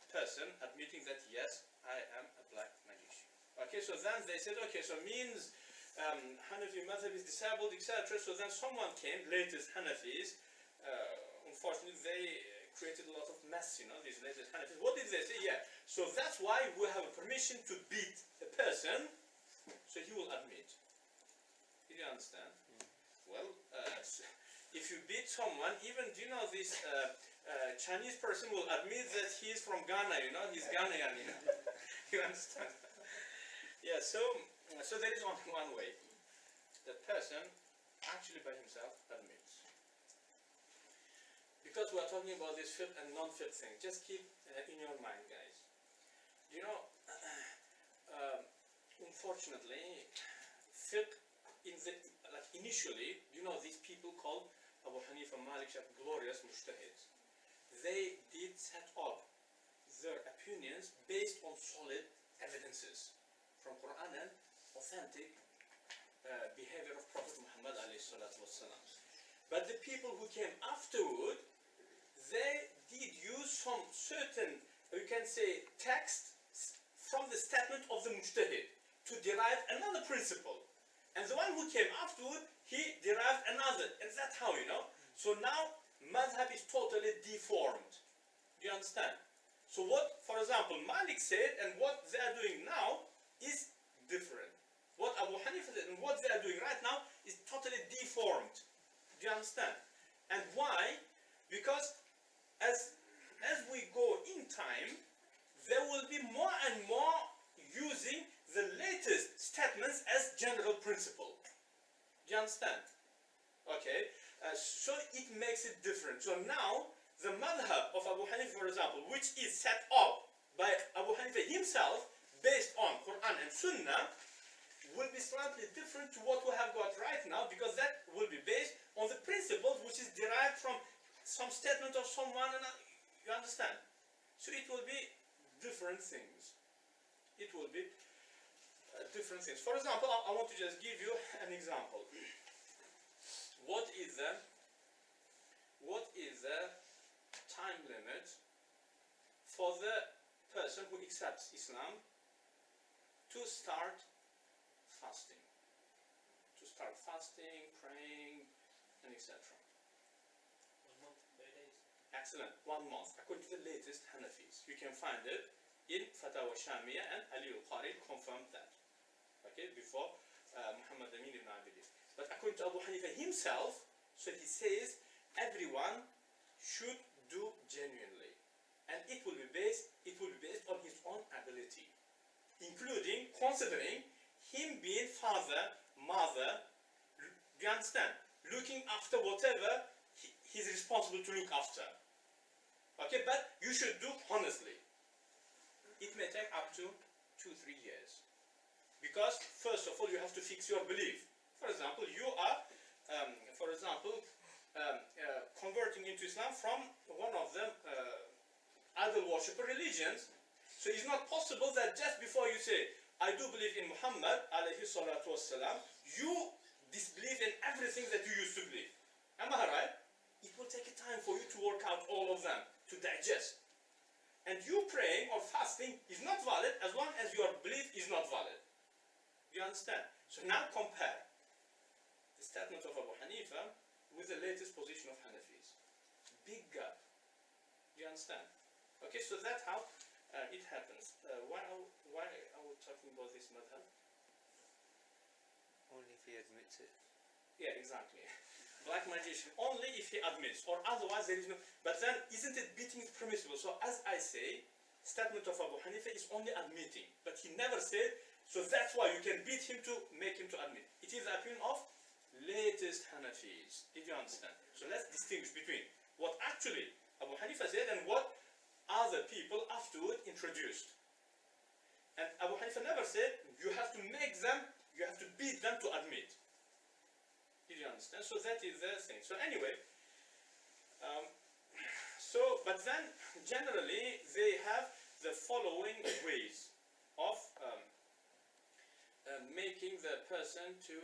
person admitting that yes, I am a black magician. Okay, so then they said, okay, so means Hanafi madhab is disabled, etc. So then someone came, latest Hanafis, unfortunately they created a lot of mess, you know, these latest Hanafis. What did they say? Yeah, so that's why we have a permission to beat a person, so he will admit. Did you understand? Well, if you beat someone, even, do you know, this Chinese person will admit that he is from Ghana, you know, he's Ghanaian, you know. You understand? Yeah, so there is only one way. The person actually by himself admits. Because we are talking about this fiqh and non-fiqh thing, just keep in your mind, guys. You know, unfortunately, fiqh initially, you know, these people called Abu Hanifa, Malik, Shaykh, glorious mujtahids. They did set up their opinions based on solid evidences from Quran and authentic behavior of Prophet Muhammad alayhi salatu wassalam. But the people who came afterward, they did use some certain, you can say, text from the statement of the mujtahid to derive another principle. And the one who came afterward, he derived another. And that's how, you know. So now, madhab is totally deformed. Do you understand? So what, for example, Malik said and what they are doing now is different. What Abu Hanifa said and what they are doing right now is totally deformed. Do you understand? And why? Because as we go in time, there will be more and more using the latest statements as general principle. Do you understand? Okay, so it makes it different. So now, the madhab of Abu Hanifa, for example, which is set up by Abu Hanifa himself, based on Quran and Sunnah, will be slightly different to what we have got right now, because that will be based on the principles which is derived from some statement of someone, and you understand? So it will be different things. It will be different things. For example, I want to just give you an example. What is the time limit for the person who accepts Islam to start fasting? To start fasting, praying, and etc. 1 month, 30 days. Excellent. 1 month, according to the latest Hanafis. You can find it in Fatawa Shamia, and Ali al-Qari confirmed that. Okay, before Muhammad Amin ibn Abidin. But according to Abu Hanifa himself, so he says everyone should do genuinely, and it will be based on his own ability, including considering him being father, mother. Do you understand? Looking after whatever he's responsible to look after. Okay, but you should do honestly. It may take up to 2-3 years, because first of all you have to fix your belief. For example, you are, converting into Islam from one of the idol worshipper religions. So it's not possible that just before you say, I do believe in Muhammad alayhi salatu wassalam, you disbelieve in everything that you used to believe. Am I right? It will take a time for you to work out all of them, to digest. And you praying or fasting is not valid as long as your belief is not valid. You understand? So now compare the statement of Abu Hanifa with the latest position of Hanafis. Big gap. Do you understand? Okay, so that's how it happens. Why are we talking about this madhab? Only if he admits it. Yeah, exactly. Black magician only if he admits, or otherwise there is no. But then, isn't it beating is permissible? So as I say, statement of Abu Hanifa is only admitting, but he never said. So that's why you can beat him to make him to admit. It is the opinion of latest Hanafis. Did you understand? So let's distinguish between what actually Abu Hanifa said and what other people afterward introduced. And Abu Hanifa never said you have to make them, you have to beat them to admit. Did you understand? So that is the thing. So anyway, So, but then generally they have the following ways of making the person to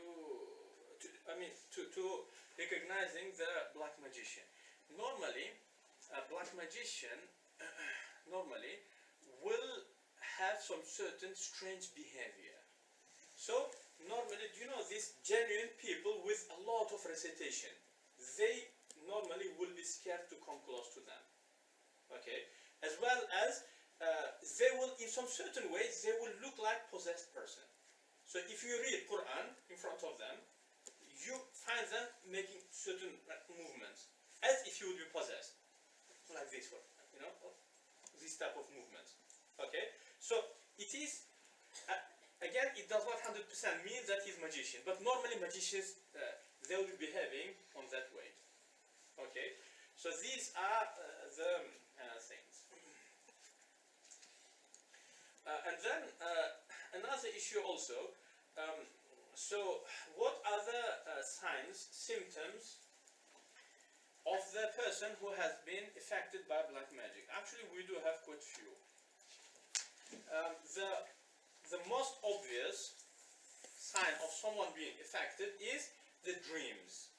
recognizing the black magician. Normally, a black magician normally will have some certain strange behavior. So normally, do you know these genuine people with a lot of recitation? They normally will be scared to come close to them. Okay, as well as they will, in some certain ways, they will look like possessed person. So if you read Quran in front of them, you find them making certain movements as if you would be possessed, like this one, you know, this type of movements. Okay, so it is again, it does not 100% mean that he's magician, but normally magicians they will be behaving on that way. Okay, so these are the things. And then another issue also. So, what are the signs, symptoms of the person who has been affected by black magic? Actually, we do have quite few. The most obvious sign of someone being affected is the dreams.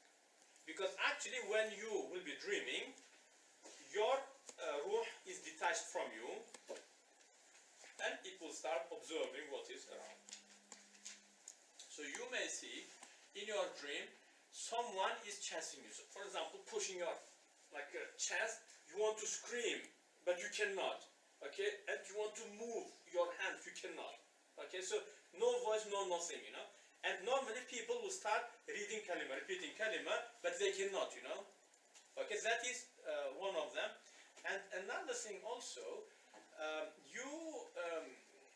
Because actually when you will be dreaming, your ruh is detached from you and it will start observing what is around. So you may see in your dream someone is chasing you. So for example, pushing your chest, you want to scream, but you cannot. Okay, and you want to move your hands, you cannot. Okay, so no voice, no nothing, you know. And normally people will start reading kalima, repeating kalima, but they cannot, you know. Okay, that is one of them. And another thing also,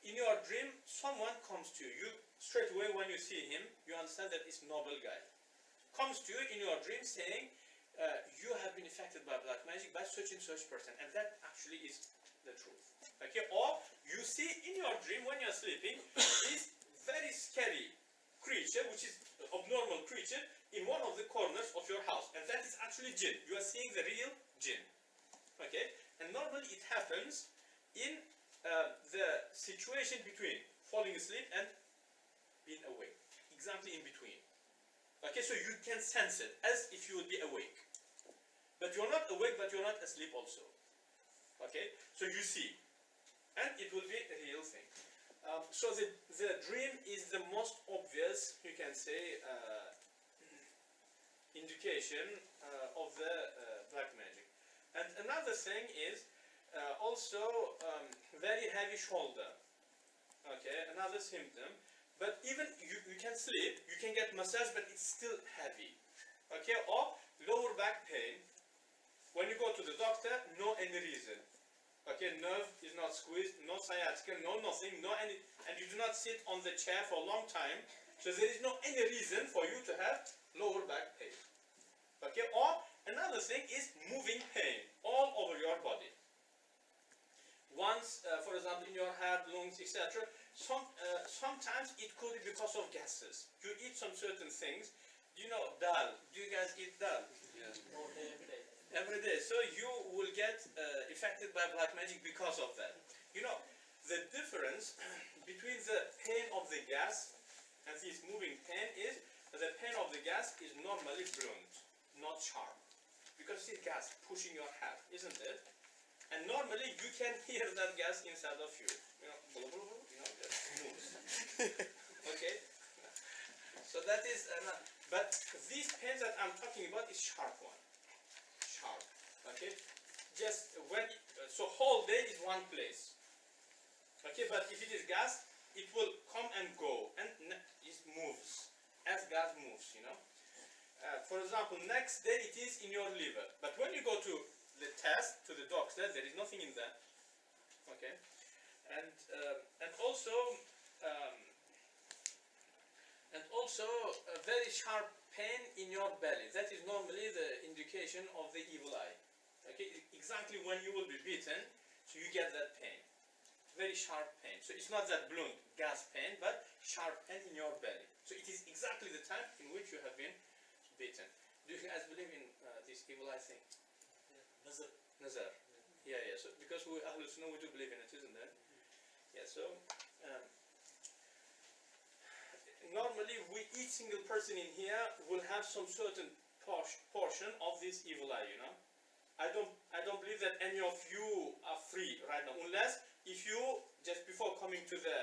in your dream, someone comes to you. Straight away when you see him, you understand that it's noble guy. Comes to you in your dream saying, you have been affected by black magic by such and such person. And that actually is the truth. Okay, or you see in your dream when you're sleeping, this very scary creature, which is abnormal creature, in one of the corners of your house, and that is actually Jinn. You are seeing the real Jinn. Okay, and normally it happens in the situation between falling asleep and being awake, exactly in between. Okay, so you can sense it as if you would be awake, but you're not awake, but you're not asleep also. Okay, so you see, and it will be a real thing. So the dream is the most obvious, you can say, indication of the black magic. And another thing is also very heavy shoulder. Okay, another symptom. But even you can sleep, you can get massage, but it's still heavy. Okay, or lower back pain. When you go to the doctor, no any reason. Okay, nerve is not squeezed, no sciatica, no nothing, no any, and you do not sit on the chair for a long time, so there is no any reason for you to have lower back pain. Okay, or another thing is moving pain all over your body. Once, for example, in your head, lungs, etc. Sometimes it could be because of gases. You eat some certain things. Do you know dal? Do you guys eat dal? Yeah. All day, every day. Every day. So you will get affected by black magic because of that. You know, the difference between the pain of the gas and this moving pain is that the pain of the gas is normally blunt, not sharp. Because it's gas pushing your head, isn't it? And normally you can hear that gas inside of you. You know, blah, blah, blah, you know, that moves. Okay? So that is, but this pain that I'm talking about is sharp one. Sharp. Okay? Just when, so whole day is one place. Okay, but if it is gas, it will come and go, and it moves, as gas moves, you know. For example, next day it is in your liver, but when you go to the test, to the doctor, there is nothing in that. Okay, and also a very sharp pain in your belly. That is normally the indication of the evil eye. Okay, exactly when you will be beaten, so you get that pain. Very sharp pain. So it's not that blunt gas pain, but sharp pain in your belly. So it is exactly the time in which you have been beaten. Do you guys believe in this evil eye thing? Visit. Nazar. Yeah, yeah. So because we Ahlul Sunnah, we do believe in it, isn't it? Yeah. So normally, each single person in here will have some certain portion of this evil eye. You know, I don't believe that any of you are free right now, unless if you just before coming to the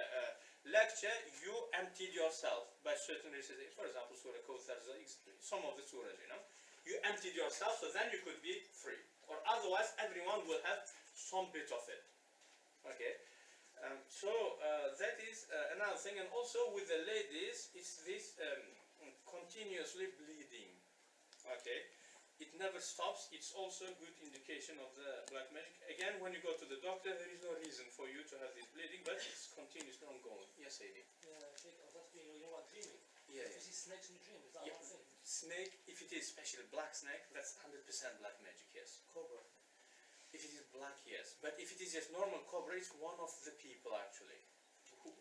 lecture, you emptied yourself by certain recitations. For example, Surah Kawthar, some of the surahs, you know, you emptied yourself, so then you could be free. Or otherwise, everyone will have some bit of it. Okay. So that is another thing, and also with the ladies, it's this continuously bleeding. Okay, it never stops. It's also a good indication of the black magic. Again, when you go to the doctor, there is no reason for you to have this bleeding, but it's continuously ongoing. Yes, Adi. Yeah, Shaykh, I was asking you, what dreaming? Yeah. If you see snakes in dream, is that Yeah. one thing? Snake, if it is especially black snake, that's 100% black magic. Yes. Cobra. If it is black, yes. But if it is just normal cobra, it's one of the people actually,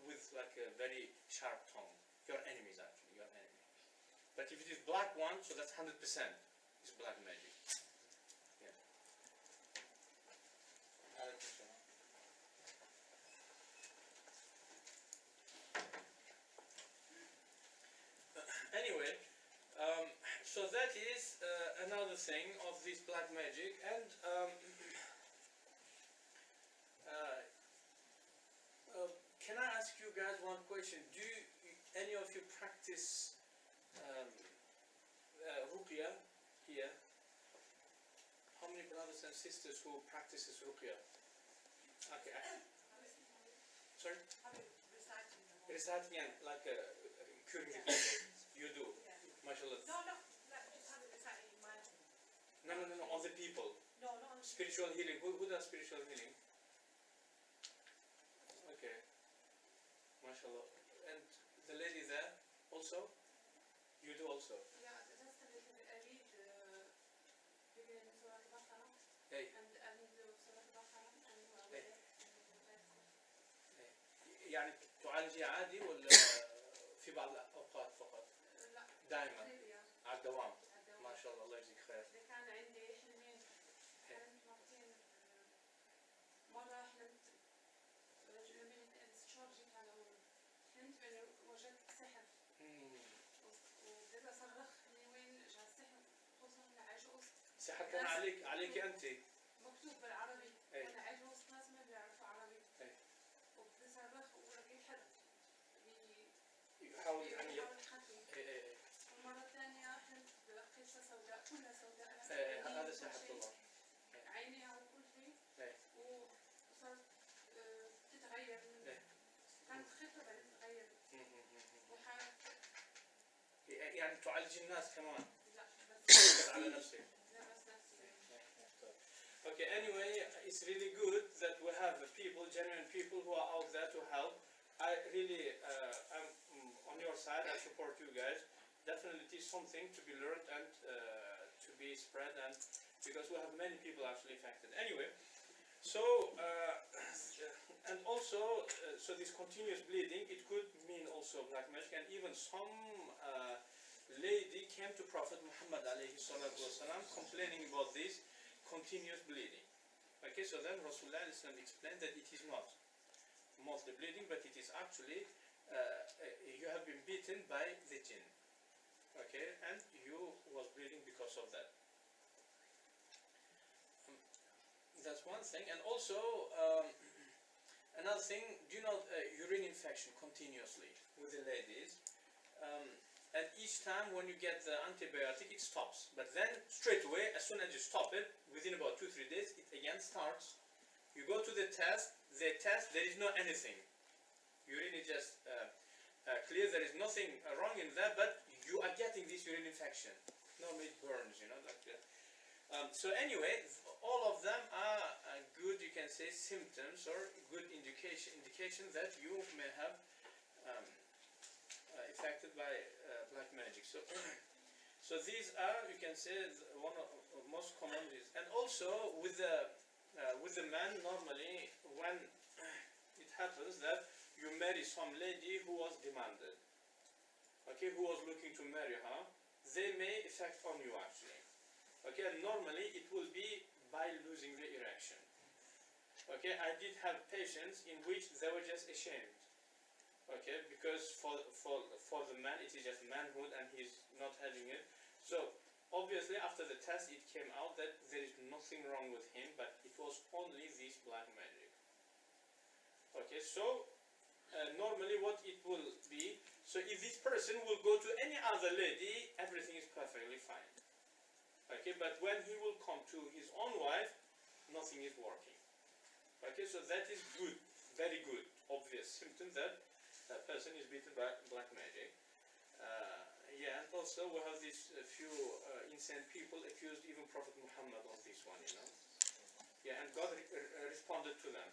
with like a very sharp tongue. Your enemies actually, your enemy. But if it is black one, so that's 100%. It's black magic. Yeah. Anyway, so that is another thing of this black magic, and can I ask you guys one question? Do any of you practice Ruqyah here? How many brothers and sisters who practices Ruqyah? Okay. Sorry? Reciting and like curing the people. You do. MashaAllah. No, on the people. Spiritual healing. Who does spiritual healing? Okay. MashaAllah. And the lady there also? You do also? Hey. يعني تعالجي عادي ولا في بعض الأوقات فقط؟ دائما على الدوام. ما شاء الله الله يجزيك خير. كان عندي حلمين، حلمت مرتين. مرة حلمت من الاستشارجي كان حلمت اني وجدت سحر وبدأت اصرخ من وين جاء السحر، خصوصا لعجوز. سحر كان عليك أنت؟ مكتوب بالعربي وانا عجوز، ناس ما بيعرفوا عربي. وبدأت اصرخ ولقيت حد يحاول يعني يقتلني. والمرة الثانية حلمت بقصة سوداء كلها سوداء. هذا سحر طبعا. عينيها وكل شيء. وصارت تتغير كانت خفة بعدين تتغير. يعني تعالج الناس كمان. لا بس على نفسك. لا بس نفسي. Okay, anyway, it's really good that we have people, genuine people who are out there to help. I really am on your side. I support you guys. Definitely it is something to be learned and to be spread, and because we have many people actually affected. Anyway, so and also so this continuous bleeding, it could mean also black magic, and even some lady came to Prophet Muhammad alayhi salatu wasalam complaining about this continuous bleeding. Okay, so then Rasulullah explained that it is not mostly bleeding, but it is actually you have been beaten by the Jinn. Okay, and you was bleeding because of that. That's one thing, and also another thing. Do you know urine infection continuously with the ladies? And each time when you get the antibiotic, it stops. But then straight away, as soon as you stop it, within about 2-3 days, it again starts. You go to the test. They test. There is no anything. Urine is just clear. There is nothing wrong in that, but you are getting this urine infection. Normally it burns, you know, like that. So anyway, all of them are good, you can say, symptoms or good indication that you may have affected by black magic. So, so these are, you can say, one of most common reasons. And also with the man, normally when it happens that you marry some lady who was demanded, okay, who was looking to marry her, they may affect on you actually. Okay, and normally it will be by losing the erection. Okay, I did have patients in which they were just ashamed. Okay, because for the man it is just manhood and he's not having it. So obviously after the test it came out that there is nothing wrong with him, but it was only this black magic. Okay, so normally what it will be, so if this person will go to any other lady, everything is perfectly fine. Okay, but when he will come to his own wife, nothing is working. Okay, so that is good, very good, obvious symptom that that person is beaten by black magic. Yeah, and also we have these few insane people accused even Prophet Muhammad of this one, you know. Yeah, and God responded to them.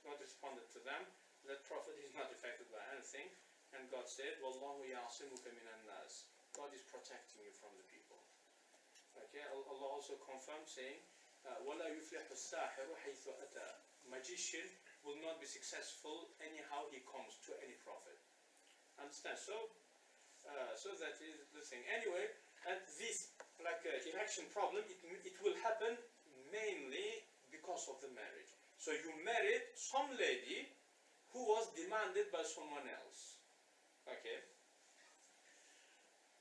God responded to them that Prophet is not affected by anything, and God said, "Wallahu ya'asimuka minan nas." God is protecting you from the people. Okay, Allah also confirmed saying, وَلَا يُفْلِحُ السَّاحِرُ حَيْثُ أَتَى. Magician will not be successful anyhow he comes to any prophet. Understand? So that is the thing. Anyway, and this erection problem, it will happen mainly because of the marriage. So you married some lady who was demanded by someone else. Okay.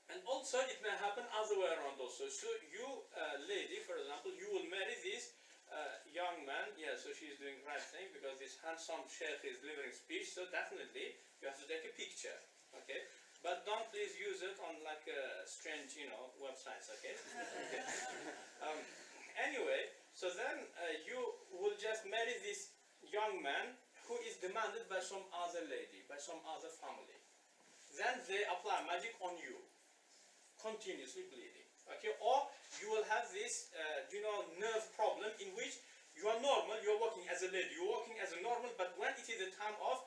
And also it may happen other way around also. So you, lady, for example, you will marry this young man. Yeah, so she's doing the right thing because this handsome Shaykh is delivering speech. So definitely you have to take a picture. Okay, but don't please use it on like strange, you know, websites. Okay. Anyway, so then you will just marry this young man who is demanded by some other lady, by some other family. Then they apply magic on you, continuously bleeding. Okay, or you will have this, nerve problem in which you are normal, you are walking as a lady, you are walking as a normal, but when it is a time of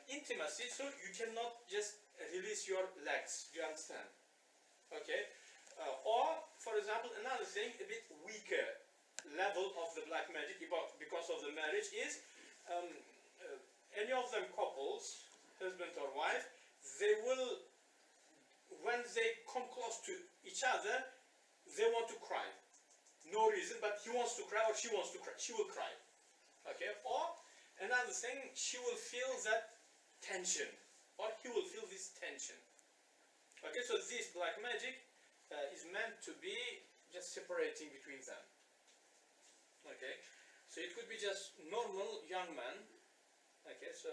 intimacy, so you cannot just release your legs. Do you understand? Okay, or for example, another thing, a bit weaker level of the black magic because of the marriage is any of them couples, husband or wife, they will, when they come close to each other, they want to cry. No reason, but he wants to cry or she wants to cry. She will cry. Okay? Or another thing, she will feel that tension. Or he will feel this tension. Okay, so this black magic is meant to be just separating between them. Okay? So it could be just normal young man. Okay, so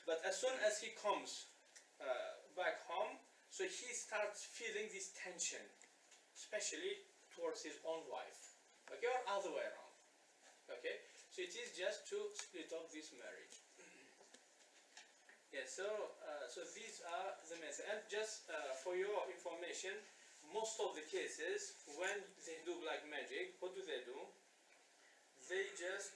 but as soon as he comes back home, so he starts feeling this tension, especially towards his own wife, okay, or other way around. Okay, so it is just to split up this marriage. Yeah, so these are the methods. And just for your information, most of the cases when they do black magic, what do? They just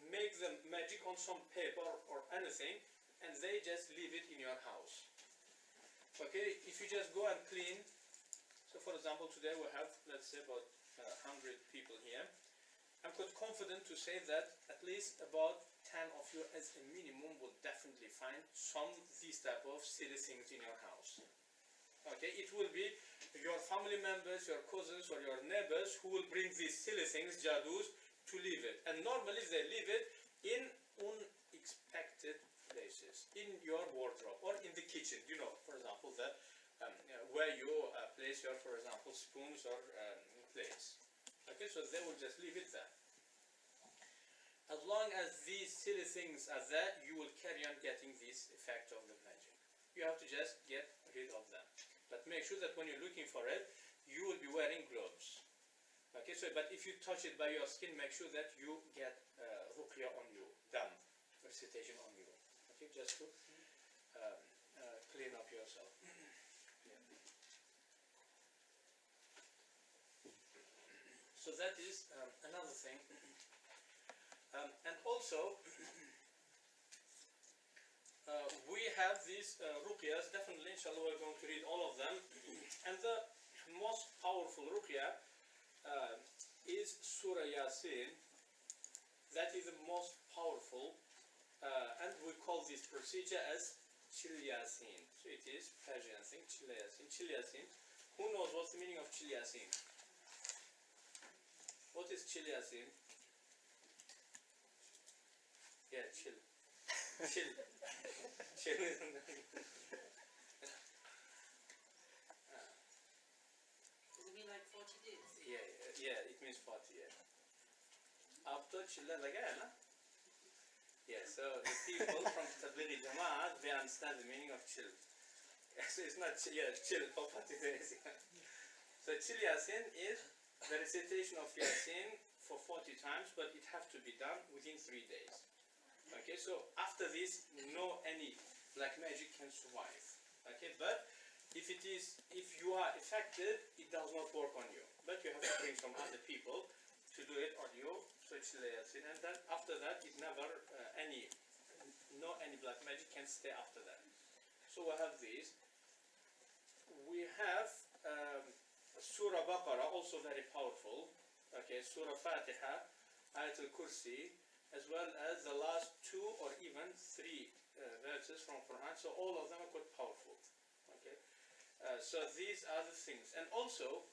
make the magic on some paper or anything, and they just leave it in your house. Okay, if you just go and clean, so for example today we have, let's say, about 100 people here. I'm quite confident to say that at least about 10 of you as a minimum will definitely find these type of silly things in your house. Okay, it will be your family members, your cousins or your neighbors who will bring these silly things, jadus, to leave it. And normally they leave it in unexpected places, in your wardrobe or in the kitchen. You know, for example, where you place your, for example, spoons or plates. Okay, so they will just leave it there. As long as these silly things are there, you will carry on getting this effect of the magic. You have to just get rid of them. But make sure that when you're looking for it, you will be wearing gloves. Okay, so but if you touch it by your skin, make sure that you get Ruqyah on you, done, recitation on you. Okay, just to clean up yourself. Yeah. So that is another thing. And also, we have these Ruqyahs, definitely, inshallah, we're going to read all of them. And the most powerful Ruqyah is Surah Yasin. That is the most powerful, and we call this procedure as Chil Yasin. So it is Persian thing, Chil Yasin. Chil Yasin Who knows what's the meaning of Chill Yasin? What is Chill Yasin? Yeah, chill. Chill. Chill. Does it mean like 40 days? Yeah, it means 40, yeah. After chilla lagaya, yeah, so the people from Tablighi Jama'at, they understand the meaning of chill. So it's not chill for 40 days. So Chill Yasin is the recitation of Yasin for 40 times, but it has to be done within 3 days. Okay, so after this, no any black magic can survive. Okay, but if you are affected, it does not work on you. But you have to bring some other people to do it on you. So it's Yasin, and then after that, it never any black magic can stay after that. So we have these. We have Surah Baqarah, also very powerful. Okay, Surah Fatiha, Ayat al-Kursi, as well as the last 2 or even 3 verses from Quran. So all of them are quite powerful. Okay, so these are the things, and also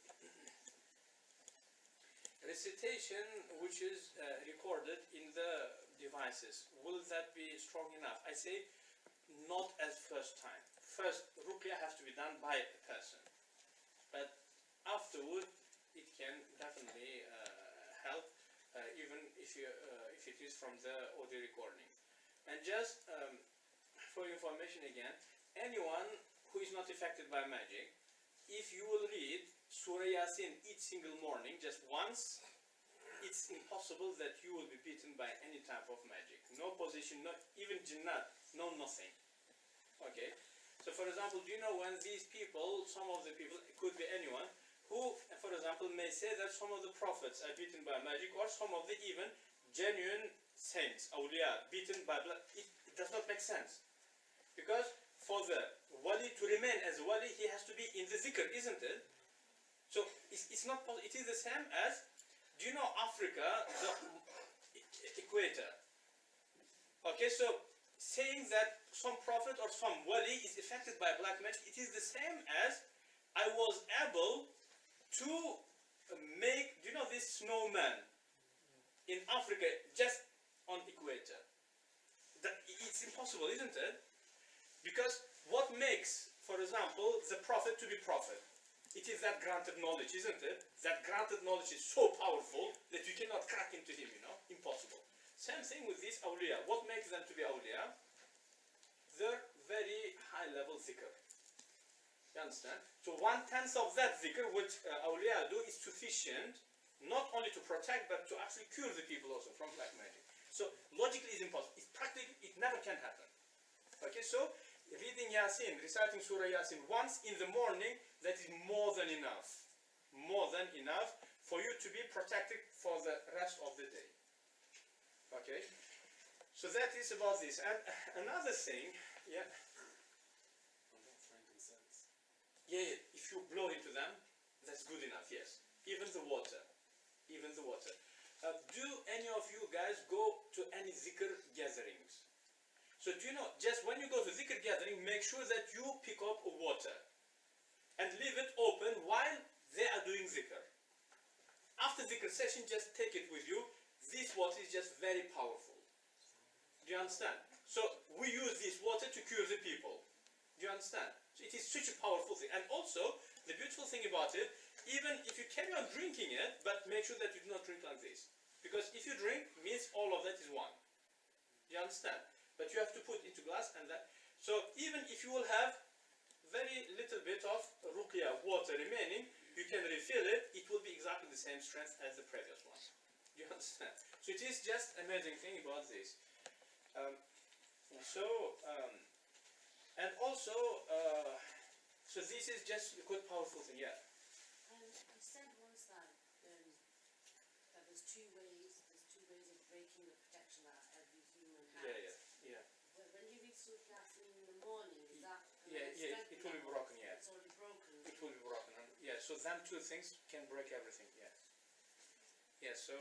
recitation which is recorded in the devices. Will that be strong enough? I say not as first time. First, Ruqyah has to be done by a person, but afterward it can definitely help, even if it is from the audio recording. And just for information again, anyone who is not affected by magic, if you will read Surah Yasin each single morning, just once, it's impossible that you will be beaten by any type of magic. No position, not even jinnat, no nothing. Okay? So for example, do you know when these people, some of the people, it could be anyone, who, for example, may say that some of the prophets are beaten by magic, or some of the even genuine saints, awliya, beaten by blood, it does not make sense. Because for the wali to remain as wali, he has to be in the zikr, isn't it? So it's not possible. It is the same as, do you know Africa, the equator? Okay, so saying that some prophet or some wali is affected by black magic, it is the same as I was able to make, do you know this snowman in Africa, just on equator? It's impossible, isn't it? Because what makes, for example, the prophet to be prophet? It is that granted knowledge, isn't it? That granted knowledge is so powerful that you cannot crack into him, impossible. Same thing with these awliya. What makes them to be awliya? Their very high level zikr. You understand? So 1/10 of that zikr, which awliya do, is sufficient not only to protect, but to actually cure the people also from black magic. So logically it's impossible. It's practically, it never can happen. Okay, so reading Yasin, reciting Surah Yasin once in the morning, that is more than enough. More than enough for you to be protected for the rest of the day. Okay? So that is about this. And another thing, yeah. Yeah, if you blow into them, that's good enough, yes. Even the water. Even the water. Do any of you guys go to any zikr gatherings? So do you know, just when you go to zikr gathering, make sure that you pick up water and leave it open while they are doing zikr. After zikr session, just take it with you. This water is just very powerful. Do you understand? So we use this water to cure the people. Do you understand? So it is such a powerful thing. And also, the beautiful thing about it, even if you carry on drinking it, but make sure that you do not drink like this. Because if you drink, means all of that is one. Do you understand? But you have to put into glass and that. So even if you will have very little bit of Ruqyah water remaining, you can refill it. It will be exactly the same strength as the previous one. Do you understand? So it is just amazing thing about this. And also, so this is just a quite powerful thing, yeah. You said once that there's two ways of breaking the protection that every human has. Yeah. When you read Surah Yasin in the morning, is that It will be broken, yeah. It's already broken. It will be broken, yeah. So them two things can break everything, yeah. Yeah, so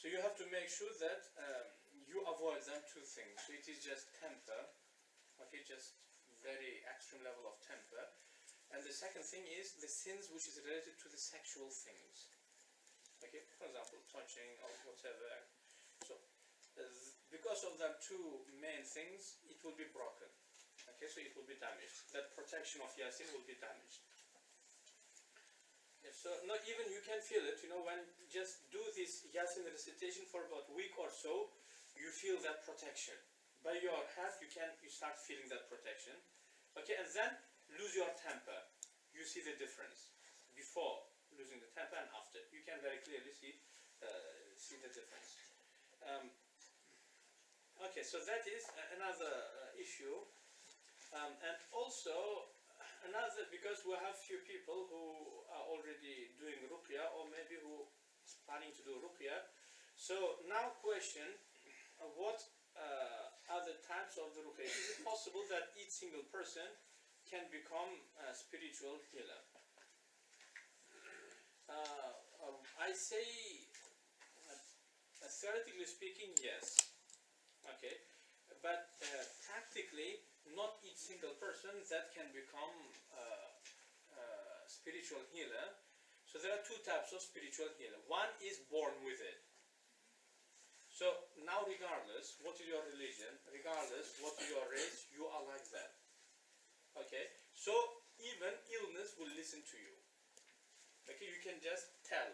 you have to make sure that you avoid them two things. So it is just temper, okay, just very extreme level of temper. And the second thing is the sins which is related to the sexual things. Okay, for example, touching or whatever. So, because of the two main things, it will be broken. Okay, so it will be damaged. That protection of Yasin will be damaged. Yeah, so not even you can feel it, when just do this Yasin recitation for about a week or so, you feel that protection. By your heart, you start feeling that protection. Okay, and then lose your temper. You see the difference before losing the temper and after. You can very clearly see the difference. Okay, so that is another issue. And also another, because we have few people who are already doing Ruqyah or maybe who is planning to do Ruqyah. So now question, what other types of the Ruqyah? Is it possible that each single person can become a spiritual healer? I say, theoretically speaking, yes. Okay, but practically, not each single person that can become a spiritual healer. So there are two types of spiritual healer. One is born with it. So now, regardless what is your religion, regardless what is your race, you are like that. Okay, so even illness will listen to you. Okay, you can just tell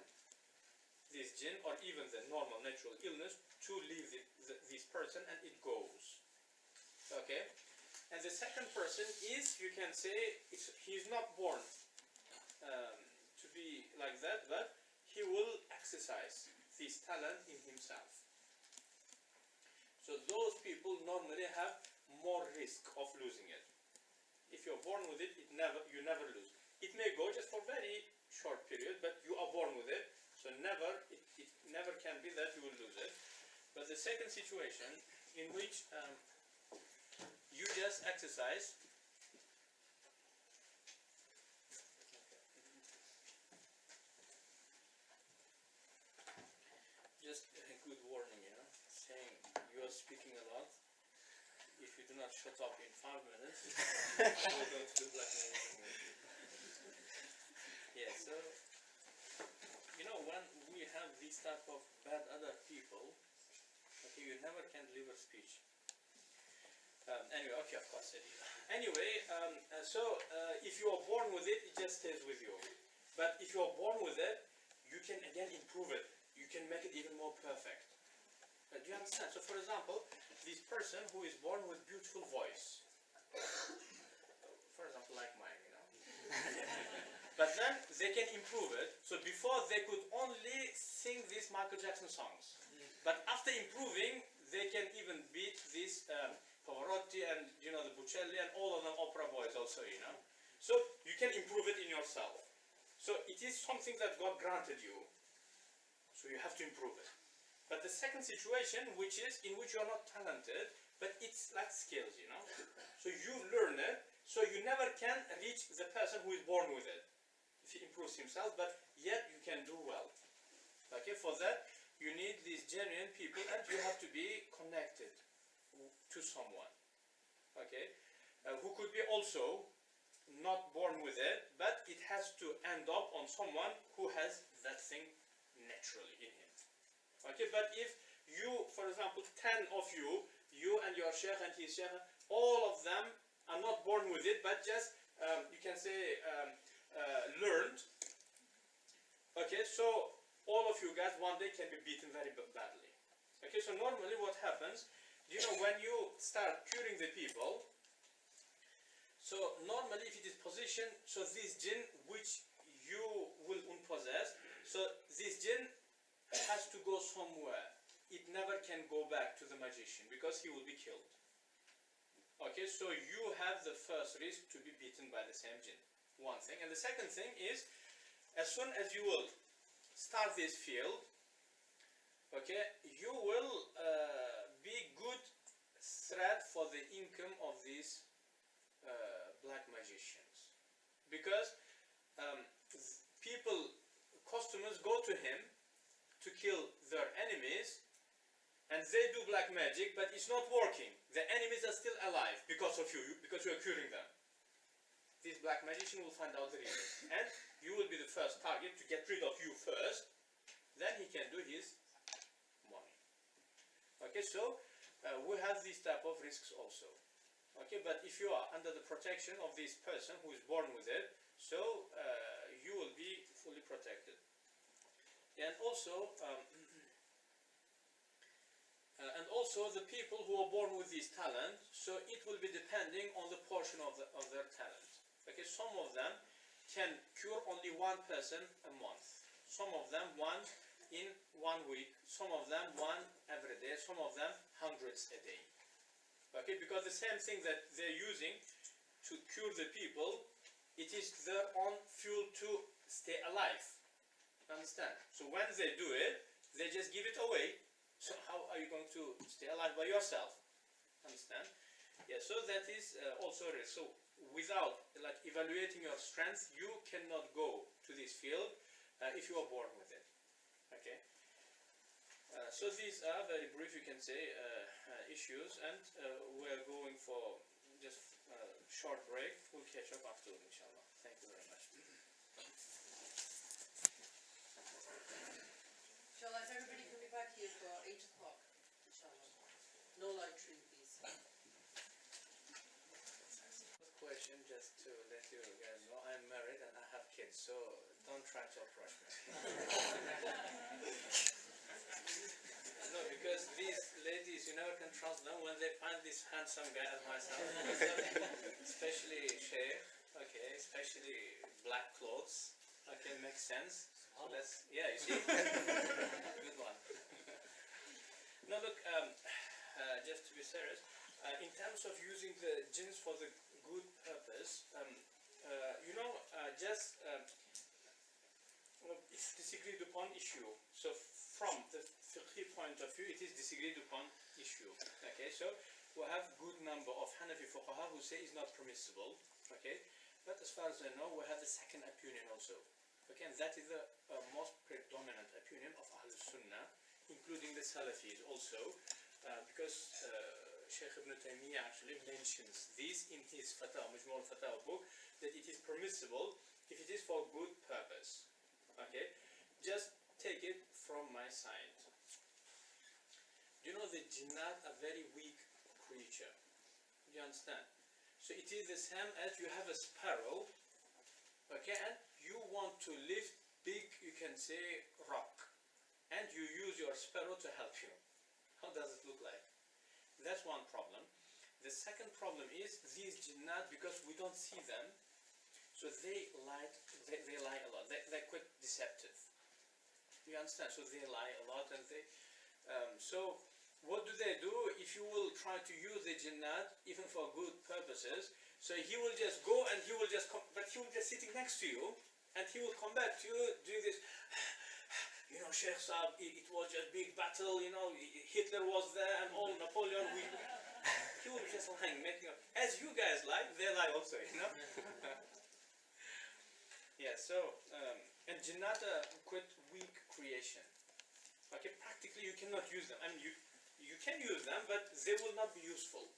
this jinn or even the normal natural illness to leave this person and it goes. Okay, and the second person is, you can say, he's not born to be like that, but he will exercise this talent in himself. So those people normally have more risk of losing it. If you're born with it, you never lose. It may go just for very short period, but you are born with it, so it never can be that you will lose it. But the second situation in which you just exercise, just a good warning, saying you are speaking a lot. If you do not shut up in 5 minutes, we're going to do black magic. Yeah, so when we have this type of bad other people, okay, you never can deliver speech. Anyway, okay, of course. Anyway, if you are born with it, it just stays with you. But if you are born with it, you can again improve it. You can make it even more perfect. Do you understand? So, for example, this person who is born with beautiful voice, for example, like mine, but then they can improve it. So before they could only sing these Michael Jackson songs, but after improving, they can even beat this Pavarotti and the Bocelli and all of them opera boys also, So you can improve it in yourself. So it is something that God granted you. So you have to improve it. But the second situation, in which you are not talented, but it's like skills, So you learn it, so you never can reach the person who is born with it. If he improves himself, but yet you can do well. Okay, for that you need these genuine people, and you have to be connected to someone. Okay, who could be also not born with it, but it has to end up on someone who has that thing naturally in him. Okay, but if you, for example, 10 of you and your Shaykh and his Shaykh, all of them are not born with it, but just, you can say, learned. Okay, so all of you guys one day can be beaten very badly. Okay, so normally what happens, when you start curing the people, so normally if it is position, so this jinn which you will unpossess, so this jinn has to go somewhere. It never can go back to the magician because he will be killed. Okay, so you have the first risk to be beaten by the same jinn. One thing. And the second thing is, as soon as you will start this field, okay, you will be good threat for the income of these black magicians. Because customers go to him to kill their enemies, and they do black magic, but it's not working. The enemies are still alive because of you, because you are curing them. this black magician will find out the reason, and you will be the first target to get rid of you first. Then he can do his money. Okay, so we have these type of risks also. Okay, but if you are under the protection of this person who is born with it, so you will be fully protected. And also the people who are born with this talent, so it will be depending on the portion of their talent. Okay, some of them can cure only one person a month, some of them one in 1 week, some of them one every day, some of them hundreds a day. Okay, because the same thing that they're using to cure the people, it is their own fuel to stay alive. Understand? So when they do it, they just give it away. So how are you going to stay alive by yourself? Understand? Yeah, so that is also a risk. So without like evaluating your strength, you cannot go to this field if you are born with it. Okay. So these are very brief, you can say, issues, and we are going for just a short break. We'll catch up afterwards, inshallah. Thank you very much. Inshallah, if everybody can be back here for 8 o'clock, inshallah. No loitering, please. Question, just to let you guys know, I'm married and I have kids, so don't try to approach me. No, because these ladies, you never can trust them when they find this handsome guy as myself, especially Shaykh, okay, especially black clothes, okay, makes sense. So let's, yeah, you see, good one. No, look, just to be serious, in terms of using the jinns for the good purpose, it's disagreed upon issue. So from the fiqh point of view, it is disagreed upon issue. Okay, so we have good number of Hanafi fuqaha who say it's not permissible. Okay, but as far as I know, we have the second opinion also. Okay, and that is the most predominant opinion of Ahl Sunnah, including the Salafis also, because Shaykh Ibn Taymiyyah actually mentions this in his Fatawa, Majmu' al-Fatawa book, that it is permissible if it is for good purpose. Okay, just take it from my side. You know the jinnat are very weak creature. Do you understand? So it is the same as you have a sparrow, okay, and you want to lift big, you can say, rock, and you use your sparrow to help you. How does it look like? That's one problem. The second problem is these jinnat, because we don't see them, so they lie a lot. They're quite deceptive. You understand? So they lie a lot, and they. So what do? If you will try to use the jinnat even for good purposes, so he will just go and he will just come, but he will just sitting next to you, and he will come back to you doing this. You know, Sheikh Saab, it was just big battle. You know, Hitler was there and all Napoleon. He will just lying, making up. As you guys lie, they lie also. You know. Yeah, so, and jinnat are quite weak creation. Okay, practically you cannot use them. I mean, you can use them, but they will not be useful.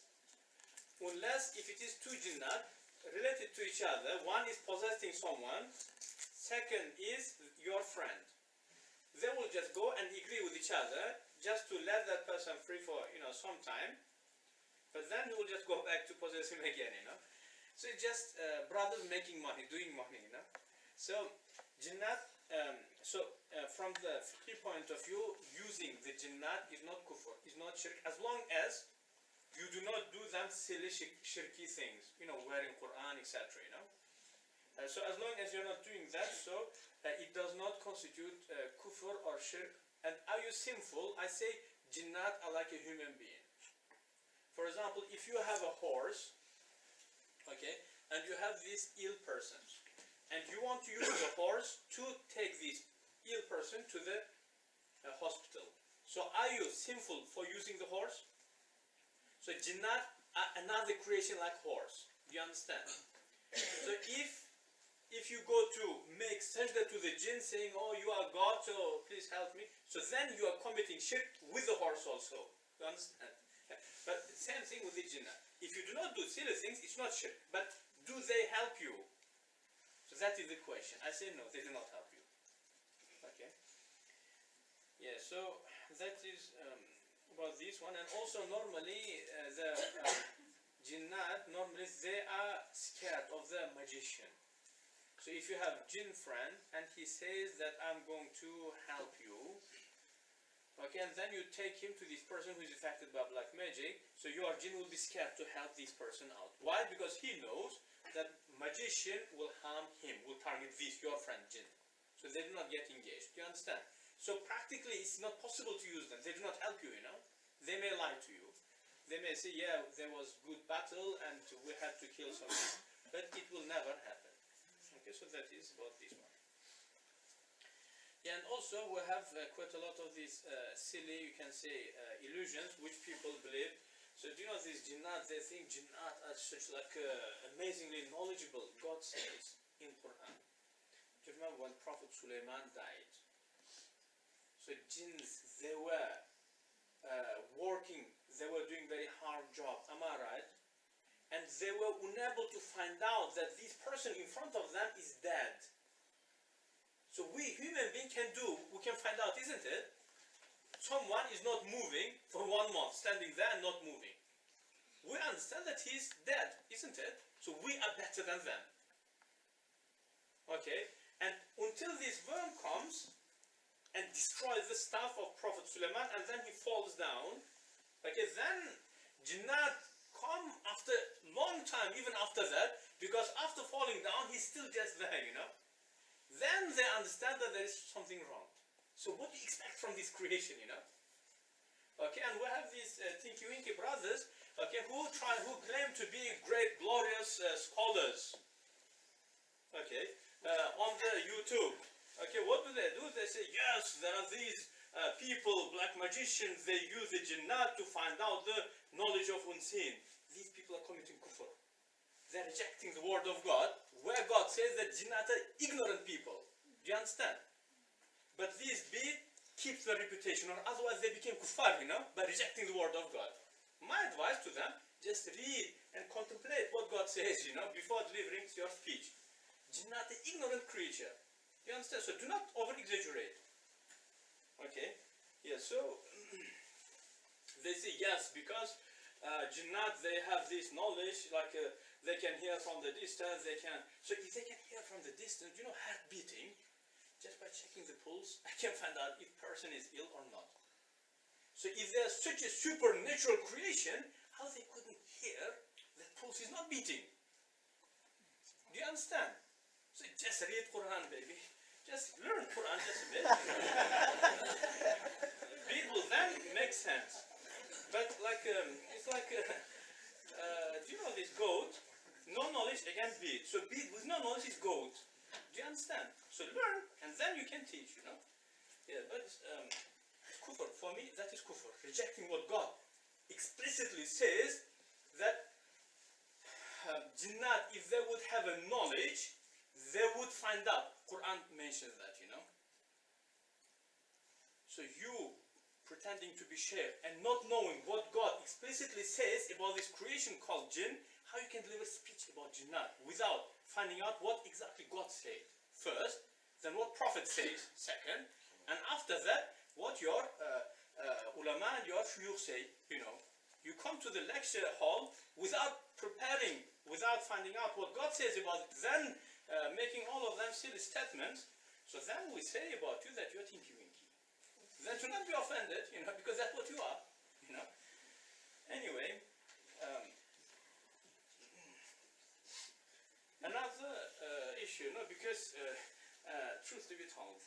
Unless if it is two jinnat related to each other, one is possessing someone, second is your friend. They will just go and agree with each other just to let that person free for, some time, but then he will just go back to possess him again, So it's just brothers making money, doing money, So, jinnat, from the fiqh point of view, using the jinnat is not kufr, is not shirk, as long as you do not do them silly shirky things, wearing Quran, etc., So as long as you're not doing that, so it does not constitute kufr or shirk. And are you sinful? I say jinnat are like a human being. For example, if you have a horse, okay, and you have this ill person, and you want to use the horse to take this ill person to the hospital. So are you sinful for using the horse? So jinnat are another creation like horse. Do you understand? So if you go to make sajda to the jinn saying, oh, you are God, so please help me, so then you are committing shirk with the horse also. Do you understand? But same thing with the jinnat. If you do not do silly things, it's not shirk. But do they help you? So that is the question. I say no, they do not help you. Okay. Yeah, so that is about this one. And also normally the jinnat, normally they are scared of the magician. So if you have jinn friend and he says that I'm going to help you, okay, and then you take him to this person who is affected by black magic, so your jinn will be scared to help this person out. Why? Because he knows that magician will harm him, will target this, your friend jinn. So they do not get engaged. Do you understand? So practically it's not possible to use them. They do not help you, you know. They may lie to you. They may say, yeah, there was good battle and we had to kill someone, but it will never happen. Okay, so that is about this one. Yeah, and also we have quite a lot of these silly, you can say, illusions which people believe. So do you know these jinnat? They think jinnat are such like amazingly knowledgeable. God says in Quran. Do you remember when Prophet Sulaiman died? So jinns, they were working, they were doing very hard job. Am I right? And they were unable to find out that this person in front of them is dead. So we human beings can do, we can find out, isn't it? Someone is not moving for 1 month, standing there and not moving. We understand that he is dead, isn't it? So we are better than them. Okay? And until this worm comes and destroys the staff of Prophet Sulaiman and then he falls down, okay, then jinnat come after long time, even after that, because after falling down, he's still just there, you know. Then they understand that there is something wrong. So what do you expect from this creation, you know? Okay, and we have these Tinky Winky brothers, okay, who claim to be great, glorious scholars, okay, on the YouTube. Okay, what do? They say, yes, there are these people, black magicians, they use the jinnat to find out the knowledge of unseen. These people are committing kufr. They're rejecting the word of God, where God says that jinnat are ignorant people. Do you understand? But these keep their reputation, or otherwise they became kuffar, you know, by rejecting the word of God. My advice to them, just read and contemplate what God says, you know, before delivering your speech. Jinnat are ignorant creature. You understand? So do not over-exaggerate. Okay? Yeah, so they say yes, because jinnat, they have this knowledge, like they can hear from the distance, so if they can hear from the distance, you know, heart beating, just by checking the pulse, I can find out if person is ill or not. So if there's such a supernatural creation, how they couldn't hear that pulse is not beating? Do you understand? So just read Quran, baby. Just learn Quran just a bit. It will then make sense. But like, it's like, do you know this goat? No knowledge again beat. So beat with no knowledge is goat. Do you understand? So learn, and then you can teach, you know. Yeah, but kufr, for me, that is kufr. Rejecting what God explicitly says, that jinnat, if they would have a knowledge, they would find out. Quran mentions that, you know. So you pretending to be shaykh and not knowing what God explicitly says about this creation called jinn, how you can deliver speech about jinnat without finding out what exactly God said first, then what Prophet says second, and after that what your ulama and your shuyukh say, you know. You come to the lecture hall without preparing, without finding out what God says about it, then making all of them silly statements, so then we say about you that you're tinky winky. Then do not be offended, you know, because that's what you are, you know. Anyway, another issue, no, because truth to be told,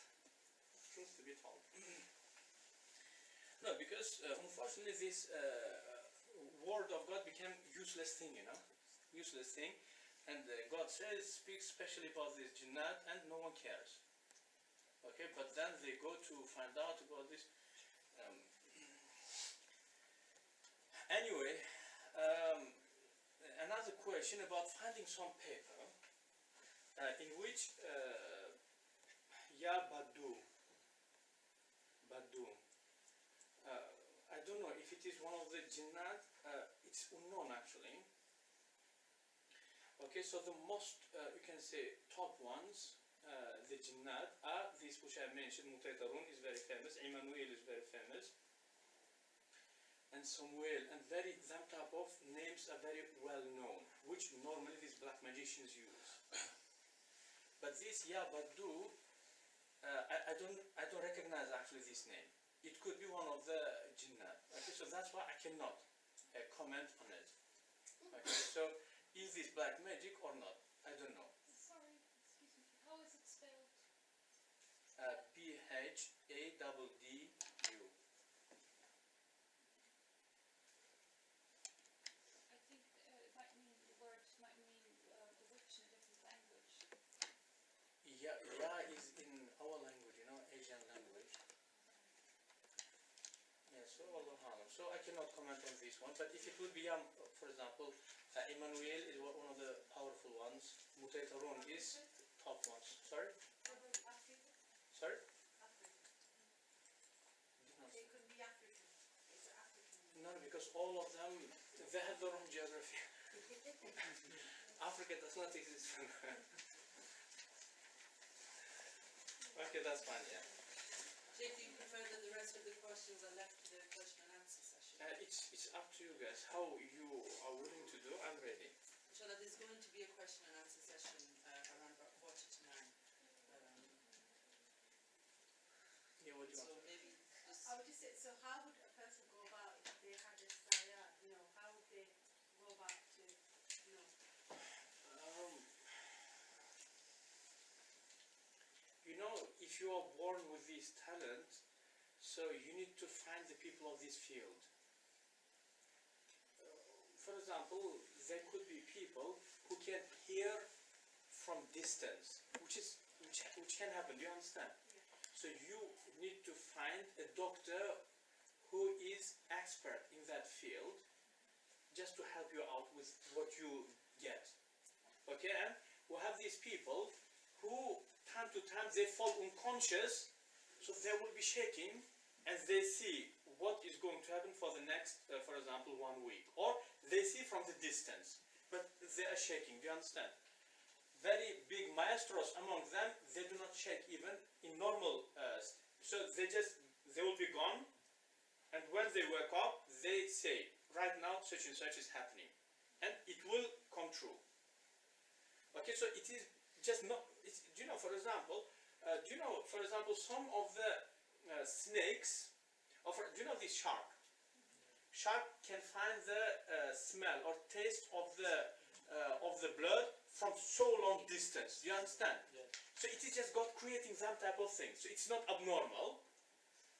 no, because unfortunately this word of God became useless thing, you know, useless thing. And God says, speaks specially about this jinnat, and no one cares. Okay, but then they go to find out about this. Anyway, another question about finding some paper in which Badu. I don't know if it is one of the jinnat. It's unknown actually. Okay, so the most, you can say, top ones, the Jinnat, are these which I mentioned. Mutaytarun is very famous, Immanuel is very famous, and Samuel, and them type of names are very well known, which normally these black magicians use. But this Yabadu, I don't recognize actually this name. It could be one of the Jinnat. Okay, so that's why I cannot comment on it. Okay, so is this black magic or not? I don't know. Sorry, excuse me. How is it spelled? Phaddu. I think it might mean the word might mean the witch in a different language. Ya is in our language, you know, Asian language. Yeah, so Allah Alam. So I cannot comment on this one, but if it would be, for example, Emmanuel is one of the powerful ones. Mutaytarun is top ones. Sorry? Sorry? It could be African. It's African. No, because all of them, they have their own geography. Africa does not exist. Okay, that's fine, yeah. Shaykh, do you prefer that the rest of the questions are left to the question and answer session? It's up to you guys. How you are willing to do, I'm ready. Inshallah, there's going to be a question and answer session around about 8:45. Yeah, what do you So want? maybe just... I would just say, so how would a person go about if they had this diet, you know, how would they go about to, you know? You know, if you are born with this talent, so you need to find the people of this field. For example, there could be people who can hear from distance, which can happen. Do you understand? So you need to find a doctor who is expert in that field, just to help you out with what you get. Okay, and we have these people who, time to time, they fall unconscious, so they will be shaking, and they see what is going to happen for the next, for example, 1 week, or they see from the distance, but they are shaking. Do you understand? Very big maestros among them, they do not shake even in normal, so they will be gone, and when they wake up, they say, right now such and such is happening, and it will come true. Okay, so it is just not, do you know, for example, some of the snakes, do you know this shark? Shark can find the smell or taste of the blood from so long distance. Do you understand? Yes. So it is just God creating some type of thing. So it's not abnormal,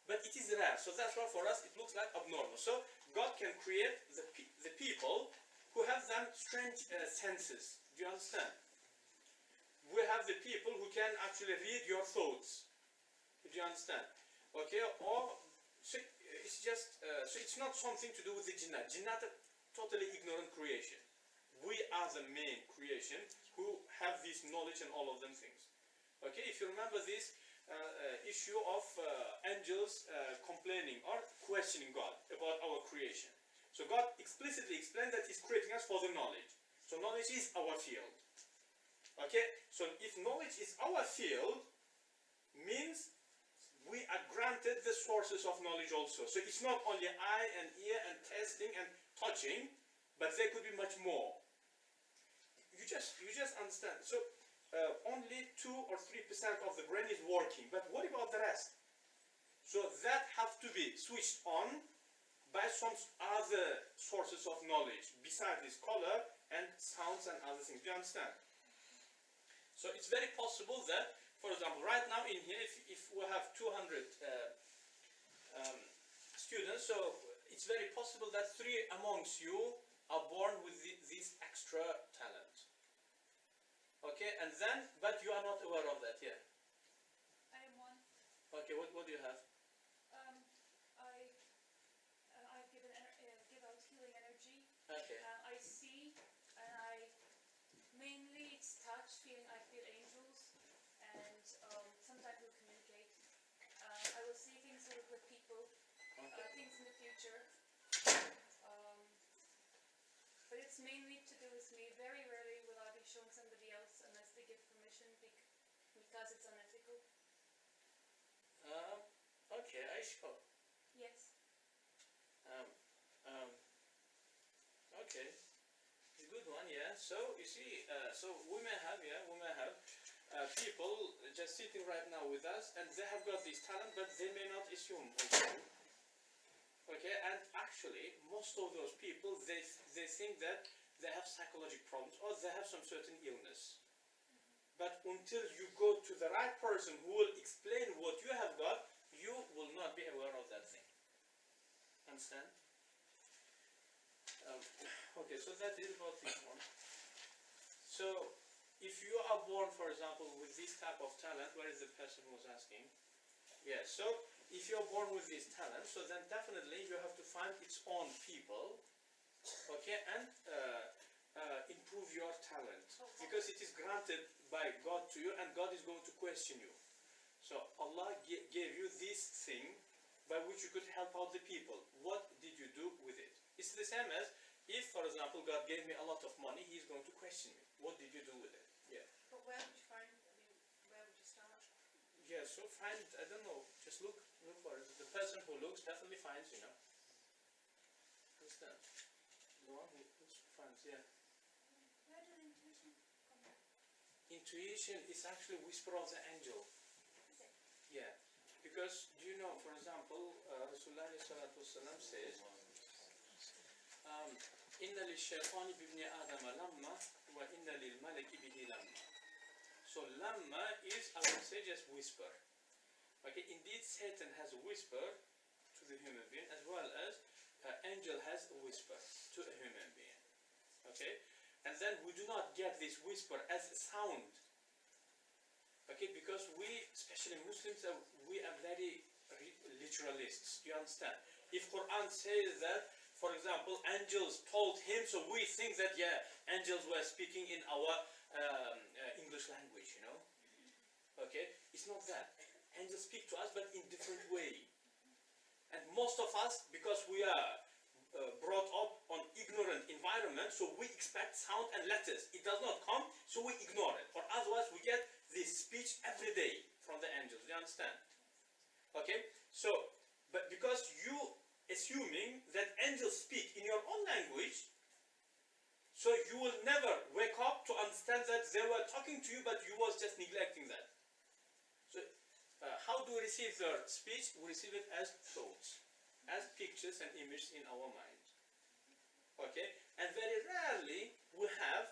but it is rare. So that's why for us it looks like abnormal. So God can create the people who have them strange senses. Do you understand? We have the people who can actually read your thoughts. Do you understand? Okay, or so it's just so it's not something to do with the Jinnat. Jinnat are totally ignorant creation. We are the main creation who have this knowledge and all of them things. Okay, if you remember this issue of angels complaining or questioning God about our creation. So God explicitly explained that He's creating us for the knowledge. So knowledge is our field. Okay, so if knowledge is our field, means we are granted the sources of knowledge also. So it's not only eye and ear and tasting and touching, but there could be much more. You just understand. So only 2 or 3% of the brain is working, but what about the rest? So that have to be switched on by some other sources of knowledge besides this color and sounds and other things. Do you understand? So it's very possible that, for example, right now in here, if we have 200 students, so it's very possible that 3 amongst you are born with this extra talent. Okay, and then, but you are not aware of that, yeah? I am one. Okay, what do you have? I give out healing energy. Okay. I see, and mainly it's touch, I feel angels, and sometimes we'll communicate. I will see things with people, things in the future. But it's mainly to do with me. Very rarely will I be showing somebody else unless they give permission because it's unethical? Okay, I show. Yes. Okay, it's a good one, yeah. So you see, so we may have people just sitting right now with us, and they have got this talent, but they may not assume also. Okay, and actually, most of those people, they think that they have psychological problems or they have some certain illness. But until you go to the right person who will explain what you have got, you will not be aware of that thing. Understand? Okay, so that is about this one. So, if you are born, for example, with this type of talent, where is the person who was asking? Yeah, so if you're born with this talent, so then definitely you have to find its own people, okay, and improve your talent, because it is granted by God to you, and God is going to question you. So Allah gave you this thing by which you could help out the people. What did you do with it? It's the same as if, for example, God gave me a lot of money, He's going to question me. What did you do with it? Yeah. But where would you find, I mean, where would you start? Yeah, so find, I don't know, just look for it. The person who looks definitely finds, you know. Understand? The one who finds, yeah. Where does intuition come from? Intuition is actually whisper of the angel. Is it? Yeah. Because, do you know, for example, Rasulullah says, إِنَّ لِلشَّيْطَانِ بِابْنِ آدَمَ لَمَّةً وَإِنَّ لِلْمَلَكِ بِهِ لَمَّةً. So lamma is, I would say, just whisper. Okay, indeed Satan has a whisper to the human being, as well as angel has a whisper to a human being. Okay, and then we do not get this whisper as a sound. Okay, because we, especially Muslims, we are very literalists. You understand? If Quran says that, for example, angels told him, so we think that, yeah, angels were speaking in our English language, you know. Okay, it's not that. Angels speak to us, but in different way. And most of us, because we are brought up on ignorant environment, so we expect sound and letters. It does not come, so we ignore it. Or otherwise, we get this speech every day from the angels. You understand? Okay, so, but because you assuming that angels speak in your own language, so you will never wake up to understand that they were talking to you, but you was just neglecting that. So, how do we receive their speech? We receive it as thoughts, as pictures and images in our mind. Okay, and very rarely we have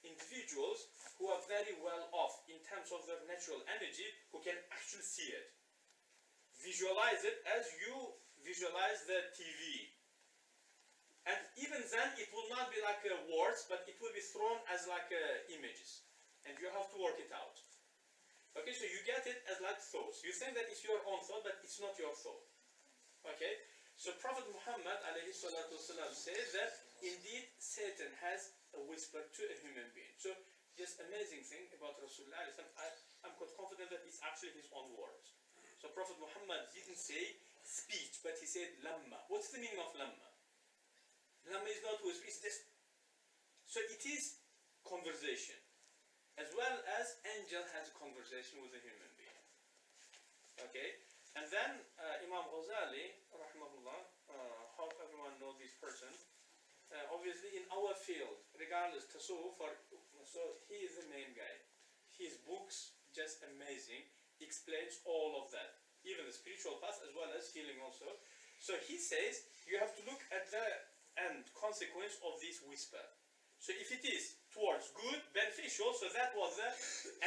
individuals who are very well off in terms of their natural energy, who can actually see it, visualize it as you visualize the TV. And even then, it will not be like words, but it will be thrown as like images. And you have to work it out. Okay, so you get it as like thoughts. You think that it's your own thought, but it's not your thought. Okay, so Prophet Muhammad alayhi salatu wasalam says that indeed Satan has a whisper to a human being. So just amazing thing about Rasulullah, I'm quite confident that it's actually his own words. So Prophet Muhammad didn't say speech, but he said lamma. What's the meaning of lamma? Lamma is not whisper, it's just. So it is conversation. As well as angel has a conversation with a human being. Okay? And then Imam Ghazali, rahimahullah, hope everyone knows this person. Obviously in our field, regardless tasawwuf, so he is the main guy. His books, just amazing, explains all of that. Even the spiritual path as well as healing also. So he says you have to look at the end consequence of this whisper. So if it is towards good, beneficial, so that was the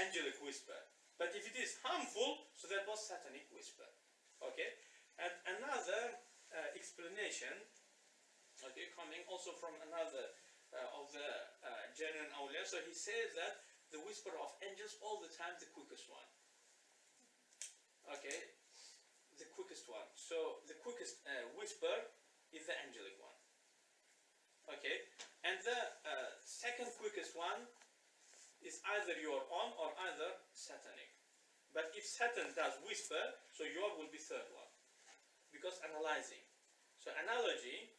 angelic whisper. But if it is harmful, so that was satanic whisper. Okay? And another explanation, okay, coming also from another of the genuine awliya, so he says that the whisper of angels all the time the quickest one. Okay? The quickest one. So the quickest whisper is the angelic one. Okay, and the second quickest one is either your own or either satanic. But if Satan does whisper, so your will be third one. Because analyzing. So analogy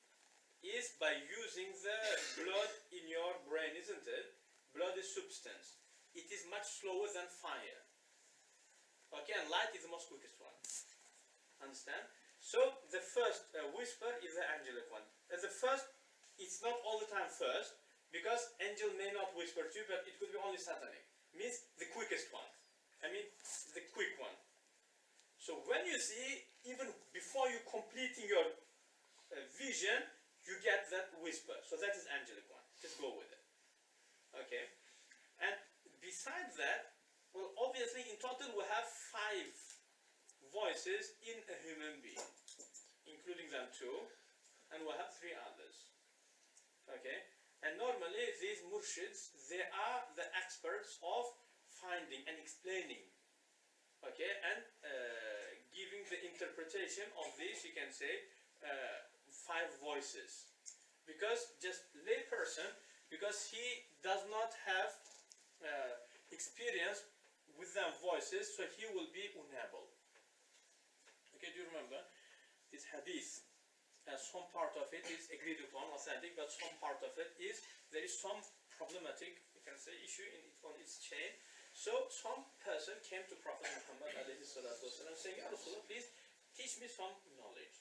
is by using the blood in your brain, isn't it? Blood is substance. It is much slower than fire. Okay, and light is the most quickest one. Understand? So the first whisper is the angelic one. The first, it's not all the time first, because angel may not whisper to you, but it could be only satanic. Means the quickest one. I mean, the quick one. So when you see, even before you completing your vision, you get that whisper. So that is angelic one. Just go with it. Okay? And besides that, well, obviously in total we have 5 voices in a human being, including them 2, and we have 3 others. Okay? And normally these murshids, they are the experts of finding and explaining, okay, and giving the interpretation of this, you can say, 5 voices. Because just lay person, because he does not have experience with them voices, so he will be unable. Okay, do you remember this hadith? Some part of it is agreed upon, authentic, but some part of it is, there is some problematic, you can say, issue on its chain. So some person came to Prophet Muhammad ﷺ saying, Ya Rasulullah, please teach me some knowledge.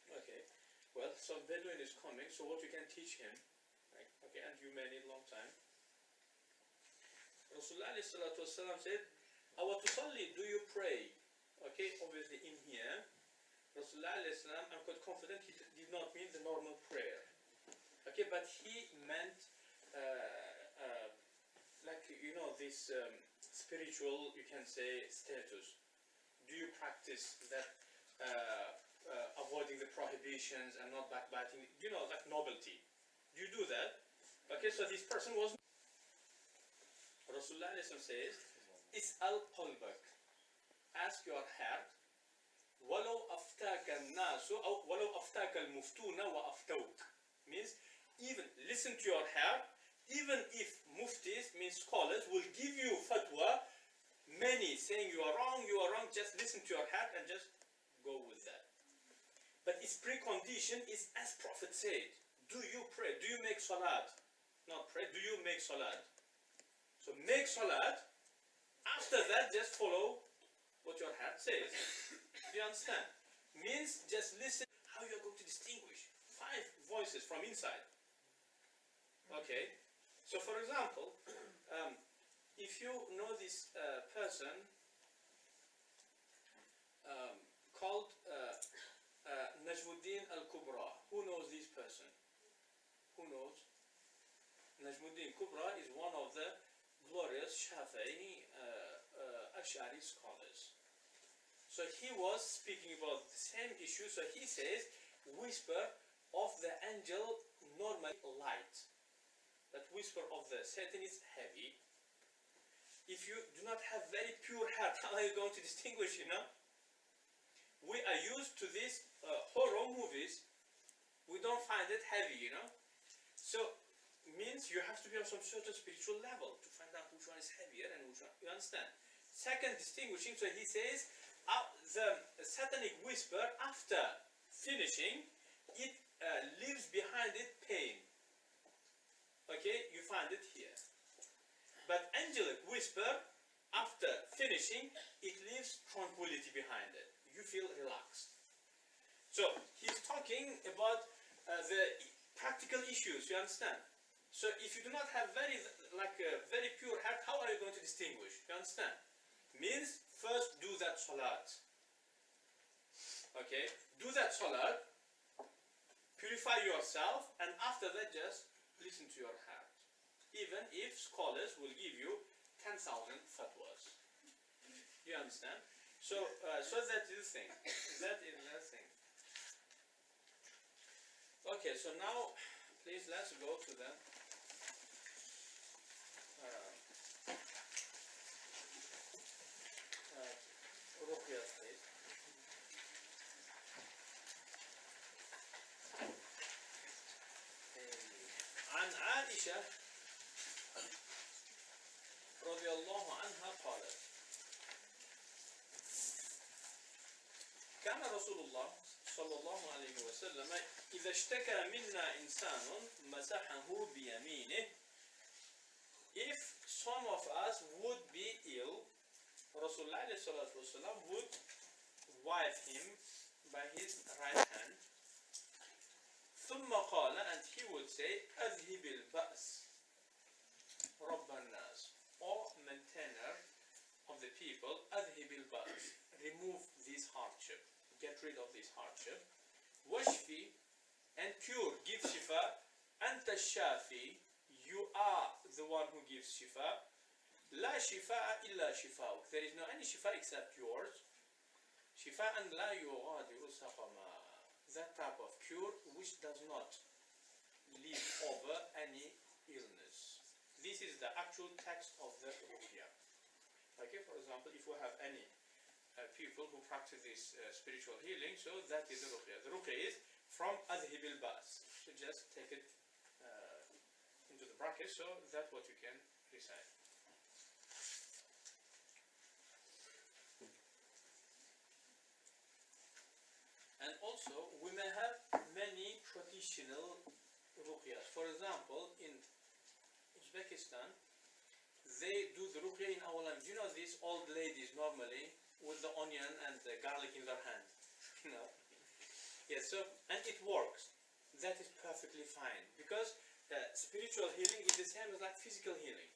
Okay, well, some Bedouin is coming, so what you can teach him, right? Okay, and you may need long time. Rasulullah ﷺ said, Awatusalli, do you pray? Okay, obviously in here, Rasulullah ﷺ, I'm quite confident he did not mean the normal prayer. Okay, but he meant like, you know, this spiritual, you can say, status. Do you practice that avoiding the prohibitions and not backbiting, you know, like novelty? Do you do that? Okay, so this person was, Rasulullah says, Is'al qalbak, ask your heart, walau aftaka al-nasu, walau aftaka al-muftuna wa aftawk, means even listen to your heart, even if muftis, means scholars, will give you fatwa, many saying you are wrong, just listen to your heart and just go with that. But its precondition is as Prophet said, do you pray? Do you make salat? Not pray, do you make salat? So make salat, after that just follow what your heart says. Do you understand? Means just listen how you are going to distinguish 5 voices from inside. Okay? So for example, if you know this person called Najmuddin al-Kubra, who knows this person? Who knows? Najmuddin Kubra is one of the glorious Shafi'i Ash'ari scholars. So he was speaking about the same issue. So he says, whisper of the angel normally light. That whisper of the Satan is heavy. If you do not have very pure heart, how are you going to distinguish, you know? We are used to these horror movies. We don't find it heavy, you know? So, means you have to be on some certain spiritual level to find out which one is heavier and which one, you understand? Second distinguishing, so he says, the satanic whisper, after finishing, it leaves behind it pain. Okay, you find it here. But angelic whisper, after finishing, it leaves tranquility behind it. You feel relaxed. So he's talking about the practical issues, you understand? So if you do not have very pure heart, how are you going to distinguish? You understand? Means first do that salat. Okay, do that salat, purify yourself, and after that just listen to your heart. Even if scholars will give you 10,000 fatwas. You understand? So that is the thing. That is the thing. Okay, so now please let's go to the Ruqyah, please. عن عائشة رضي الله عنها قالت كان رسول الله صلى الله عليه وسلم إذا اشتكى منا إنسان مسحه بيمينه if some of us would be ill, Rasulullah ﷺ would wipe him by his right hand. ثم قال, and he would say, أذهب البأس رب الناس, or maintainer of the people, أذهب البأس, remove this hardship, get rid of this hardship. واشفي, and cure, give shifa. أنت الشافي, you are the one who gives shifa. لا شفاء إلا شفاؤك, there is no any shifa except yours. شفاء لا يغادر سقما, that type of cure which does not leave over any illness. This is the actual text of the Ruqyah. Okay, for example, if we have any people who practice this spiritual healing, so that is the Ruqyah. The Ruqyah is from أذهب البأس. So just take it into the bracket, so that's what you can recite. And also, we may have many traditional ruqyahs. For example, in Uzbekistan, they do the ruqyah in our language. You know these old ladies normally with the onion and the garlic in their hand. You know? Yes, so, and it works. That is perfectly fine. Because spiritual healing is the same as like physical healing.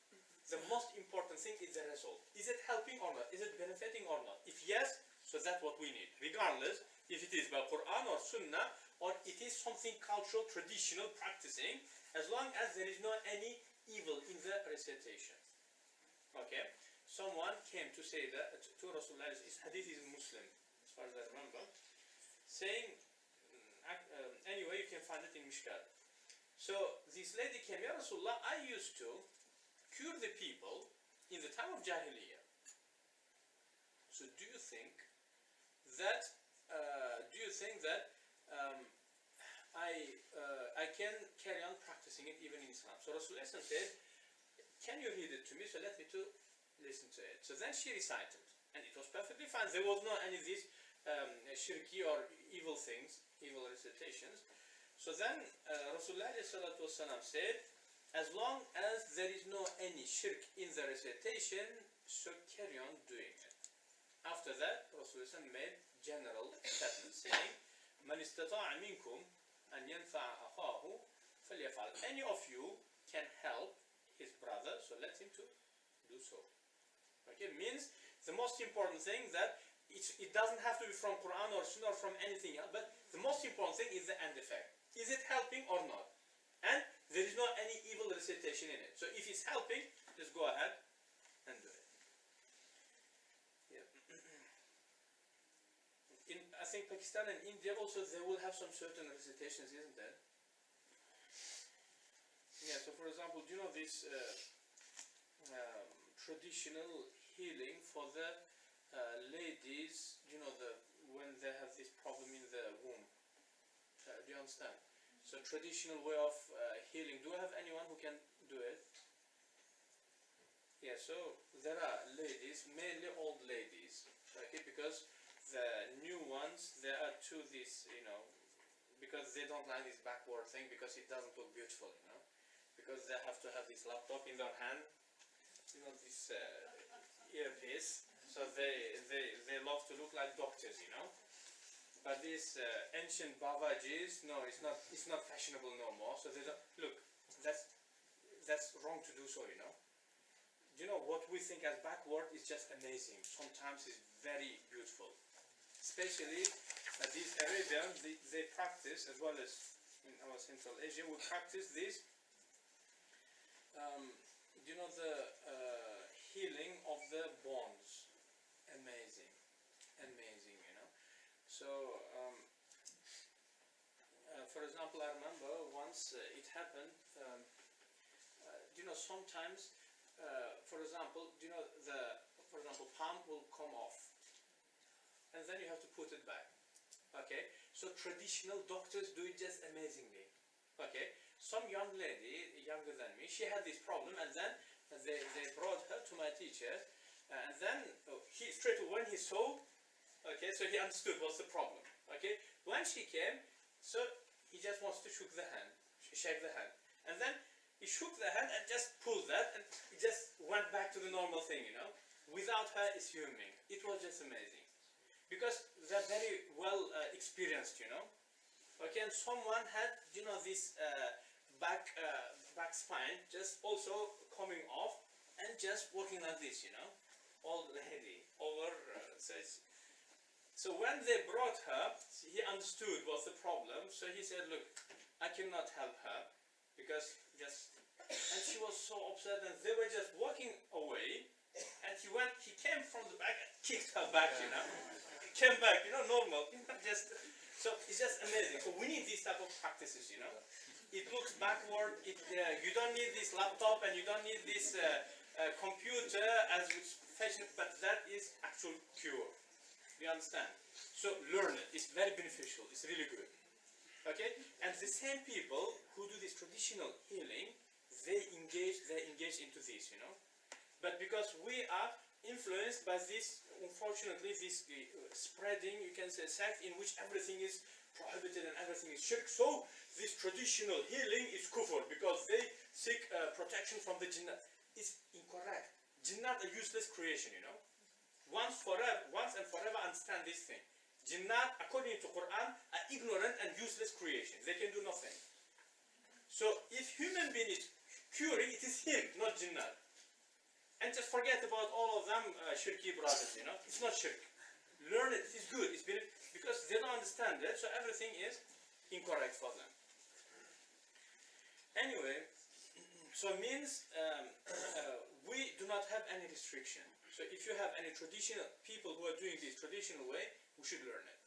The most important thing is the result. Is it helping or not? Is it benefiting or not? If yes, so that's what we need. Regardless if it is by Quran or Sunnah or it is something cultural, traditional, practicing, as long as there is not any evil in the recitation. Okay? Someone came to say that to Rasulullah, this hadith is Muslim, as far as I remember, saying, anyway, you can find it in Mishkat. So this lady came, Ya Rasulullah, I used to cure the people in the time of Jahiliyyah. So do you think that I can carry on practicing it even in Islam? So Rasulullah said, can you read it to me? So let me to listen to it. So then she recited, and it was perfectly fine. There was no any of these shirki or evil things, evil recitations. So then Rasulullah said, as long as there is no any shirk in the recitation, so carry on doing it. After that, Rasulullah made general statement saying, "Man istata'a minkum an yanfa'a akhahu falyaf'al." Any of you can help his brother, so let him to do so. Okay, means the most important thing that it doesn't have to be from Quran or Sunnah or from anything else, but the most important thing is the end effect. Is it helping or not? And there is not any evil recitation in it. So if it's helping, just go ahead and do it. Yeah. I think Pakistan and India also, they will have some certain recitations, isn't there? Yeah, so for example, do you know this traditional healing for the ladies, you know, when they have this problem in the womb? Do you understand? So traditional way of healing. Do I have anyone who can do it? Yeah, so there are ladies, mainly old ladies, okay, because the new ones, they are to this, you know, because they don't like this backward thing because it doesn't look beautiful, you know, because they have to have this laptop in their hand, you know, this earpiece, so they love to look like doctors, you know. But these ancient Babajis, no, it's not fashionable no more. So they don't look. That's wrong to do so, you know. You know what we think as backward is just amazing. Sometimes it's very beautiful. Especially these Arabians, they practice, as well as in our Central Asia, we practice this. You know, the healing of the bones. Amazing, amazing, you know. So, for example, I remember once it happened, you know, sometimes, for example, you know, for example, palm will come off, and then you have to put it back, okay? So traditional doctors do it just amazingly, okay? Some young lady, younger than me, she had this problem, and then they brought her to my teacher, and then when he saw, okay, so he understood what's the problem. Okay, when she came, so he just wants to shake the hand, and then He shook the hand and just pulled that, and it just went back to the normal thing, you know. Without her assuming, it was just amazing, because they're very well experienced, you know. Okay, and someone had, you know, this back spine just also coming off and just walking like this, you know, all heavy over. So when they brought her, he understood what's the problem. So he said, "Look, I cannot help her because just," and she was so upset, and they were just walking away. And he came from the back and kicked her back, you know. Came back, you know, normal. So it's just amazing. So we need these type of practices, you know. It looks backward. You don't need this laptop and you don't need this computer as fashion, but that is actual cure. You understand? So learn it. It's very beneficial. It's really good. Okay? And the same people who do this traditional healing, they engage into this, you know. But because we are influenced by this, unfortunately, this spreading, you can say, sect in which everything is prohibited and everything is shirk. So this traditional healing is kufr because they seek protection from the jinnat. It's incorrect. Jinnat are useless creation, you know. Once and forever understand this thing. Jinnat, according to Quran, are ignorant and useless creation. They can do nothing. So if human being is curing, it is him, not jinnat. And just forget about all of them shirky brothers, you know. It's not shirk. Learn it. It's good. It's because they don't understand it, so everything is incorrect for them. Anyway, so it means we do not have any restriction. So if you have any traditional people who are doing this traditional way, we should learn it.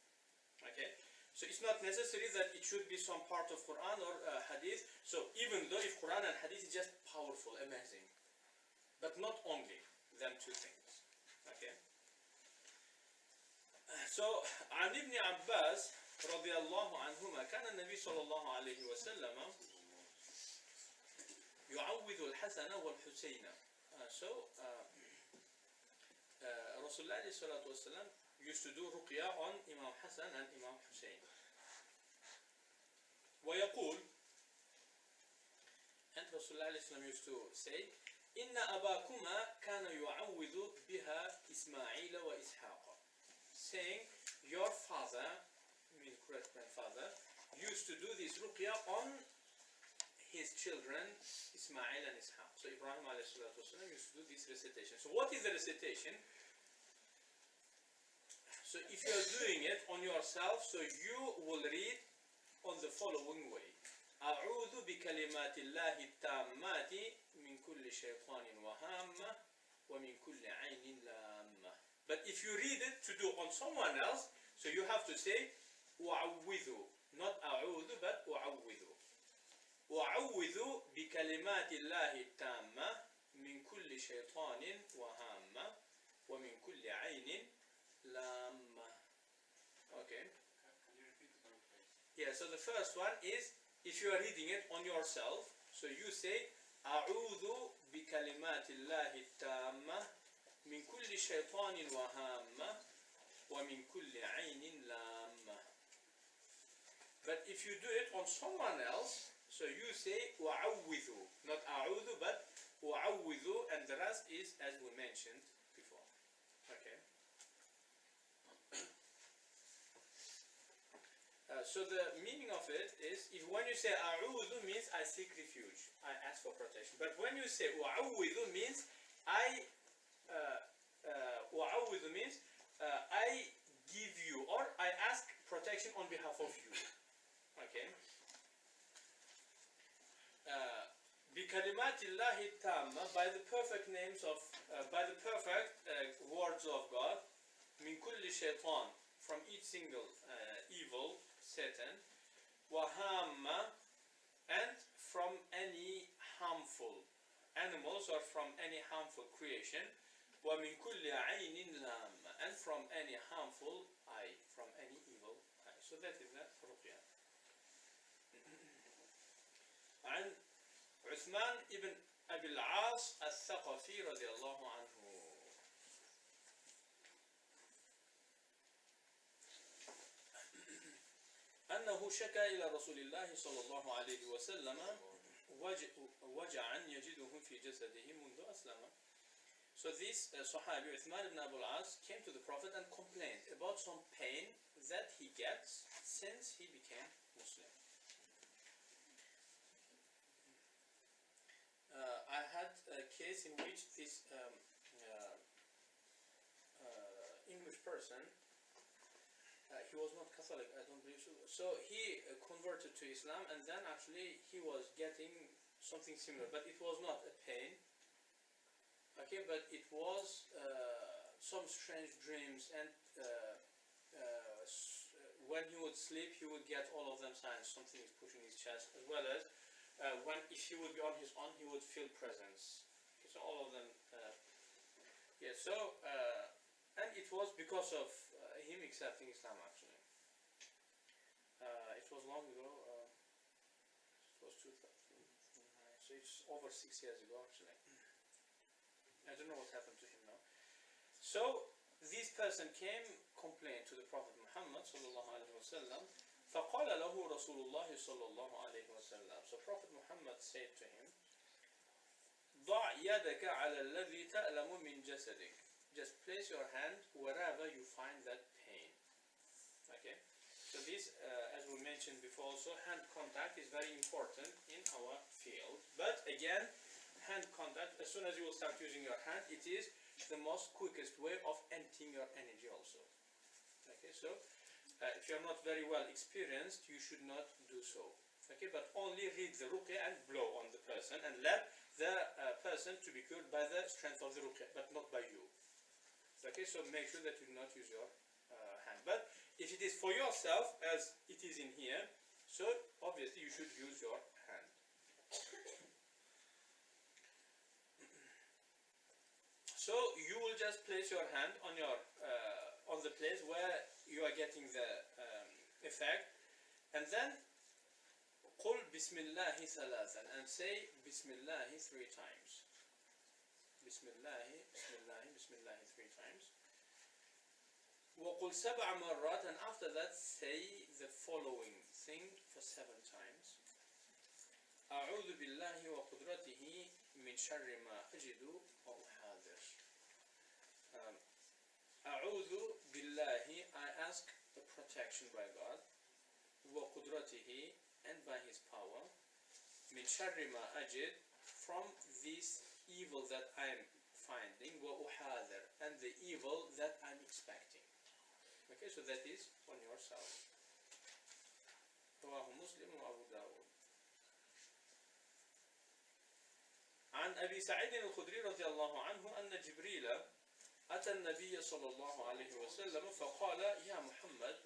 Okay. So it's not necessary that it should be some part of Quran or Hadith. So even though if Quran and Hadith is just powerful, amazing. But not only them two things. Okay. So عن ابن عباس رضي الله عنهما كان النبي صلى الله عليه وسلم يعوذ الحسن والحسين. So Rasulullah عليه الصلاة والسلام used to do Ruqyah on Imam Hassan and Imam Hussein. ويقول, and Rasulullah عليه السلام used to say, إن أباكما كان يعوذ بها إسماعيل وإسحاق, saying your father, mean great grandfather, used to do this ruqyah on his children Ismail and Ishaq. So Ibrahim alayhi salatu wasalam used to do this recitation. So what is the recitation? So if you are doing it on yourself, so you will read on the following way. أعوذ بكلمات الله التامات من كل شيطان وهامة ومن كل عين لامة. But if you read it to do on someone else, so you have to say أعوذ, not أعوذ but أعوذ. أعوذ بكلمات الله التامة من كل شيطان وهامة ومن كل عين لامة. Okay. Can you repeat the both, please? Yeah, so the first one is, if you are reading it on yourself, so you say أعوذ بكلمات الله التامة من كل شيطان وهامة ومن كل عين لامة. But if you do it on someone else, so you say أعوذ, not أعوذ but أعوذ, and the rest is as we mentioned before. Okay. So the meaning of it is, if when you say a'udhu means I seek refuge, I ask for protection. But when you say u'awwidhu means I give you, or I ask protection on behalf of you. Okay. بكلمات الله التامة, by the perfect names of, by the perfect words of God, من كل شيطان, from each single evil, Satan, wahama, and from any harmful animals or from any harmful creation, wa min kulli aynin lam, and from any harmful eye, from any evil eye. So that is that ruqyah. عن عثمان ibn أبي العاص الثقفي رضي الله عنه. أنه شكى إلى رسول الله صلى الله عليه وسلم وجعا يجده في جسده منذ أسلم. So this Sahabi Uthman ibn Abu al-As came to the Prophet and complained about some pain that he gets since he became Muslim. I had a case in which this English person, he was not Catholic, I don't believe so. So he converted to Islam, and then actually he was getting something similar, but it was not a pain. Okay, but it was some strange dreams, and when he would sleep, he would get all of them signs. Something is pushing his chest, as well as when if he would be on his own, he would feel presence. Okay, so all of them. Yeah. So and it was because of him accepting Islam. Actually, it was long ago. It was 2009, so it's over 6 years ago actually. I don't know what happened to him now. So this person came, complained to the Prophet Muhammad sallallahu alaihi wasallam. فقال له رسول الله صلى الله عليه وسلم. So Prophet Muhammad said to him, ضع يدك على الذي تألم من جسدك. Just place your hand wherever you find that pain. Okay. So this, as we mentioned before, also hand contact is very important in our field. But again, hand contact, as soon as you will start using your hand, it is the most quickest way of emptying your energy also. Okay, so if you are not very well experienced, you should not do so. Okay, but only read the Ruqyah and blow on the person and let the person to be cured by the strength of the Ruqyah, but not by you. Okay, so make sure that you do not use your hand. But if it is for yourself, as it is in here, so obviously you should use your hand. So you will just place your hand on your on the place where you are getting the effect, and then قل بسم الله ثلاثا, and say بسم الله 3 times. بسم الله بسم الله بسم الله 3 times. وقل 7 مرات, and after that say the following thing for 7 times. أعوذ بالله وقدرته من شر ما أجد وأحاذر. أعوذ بالله, I ask the protection by God, وقدرته, and by His power, من شر ما أجد, from this evil that I am finding, وأحاذر, and the evil that I am expecting. Okay, so that is on yourself. رواه مسلم وأبو داود. عن أبي سعيد الخدري رضي الله عنه أن جبريل أتى النبي صلى الله عليه وسلم فقال يا محمد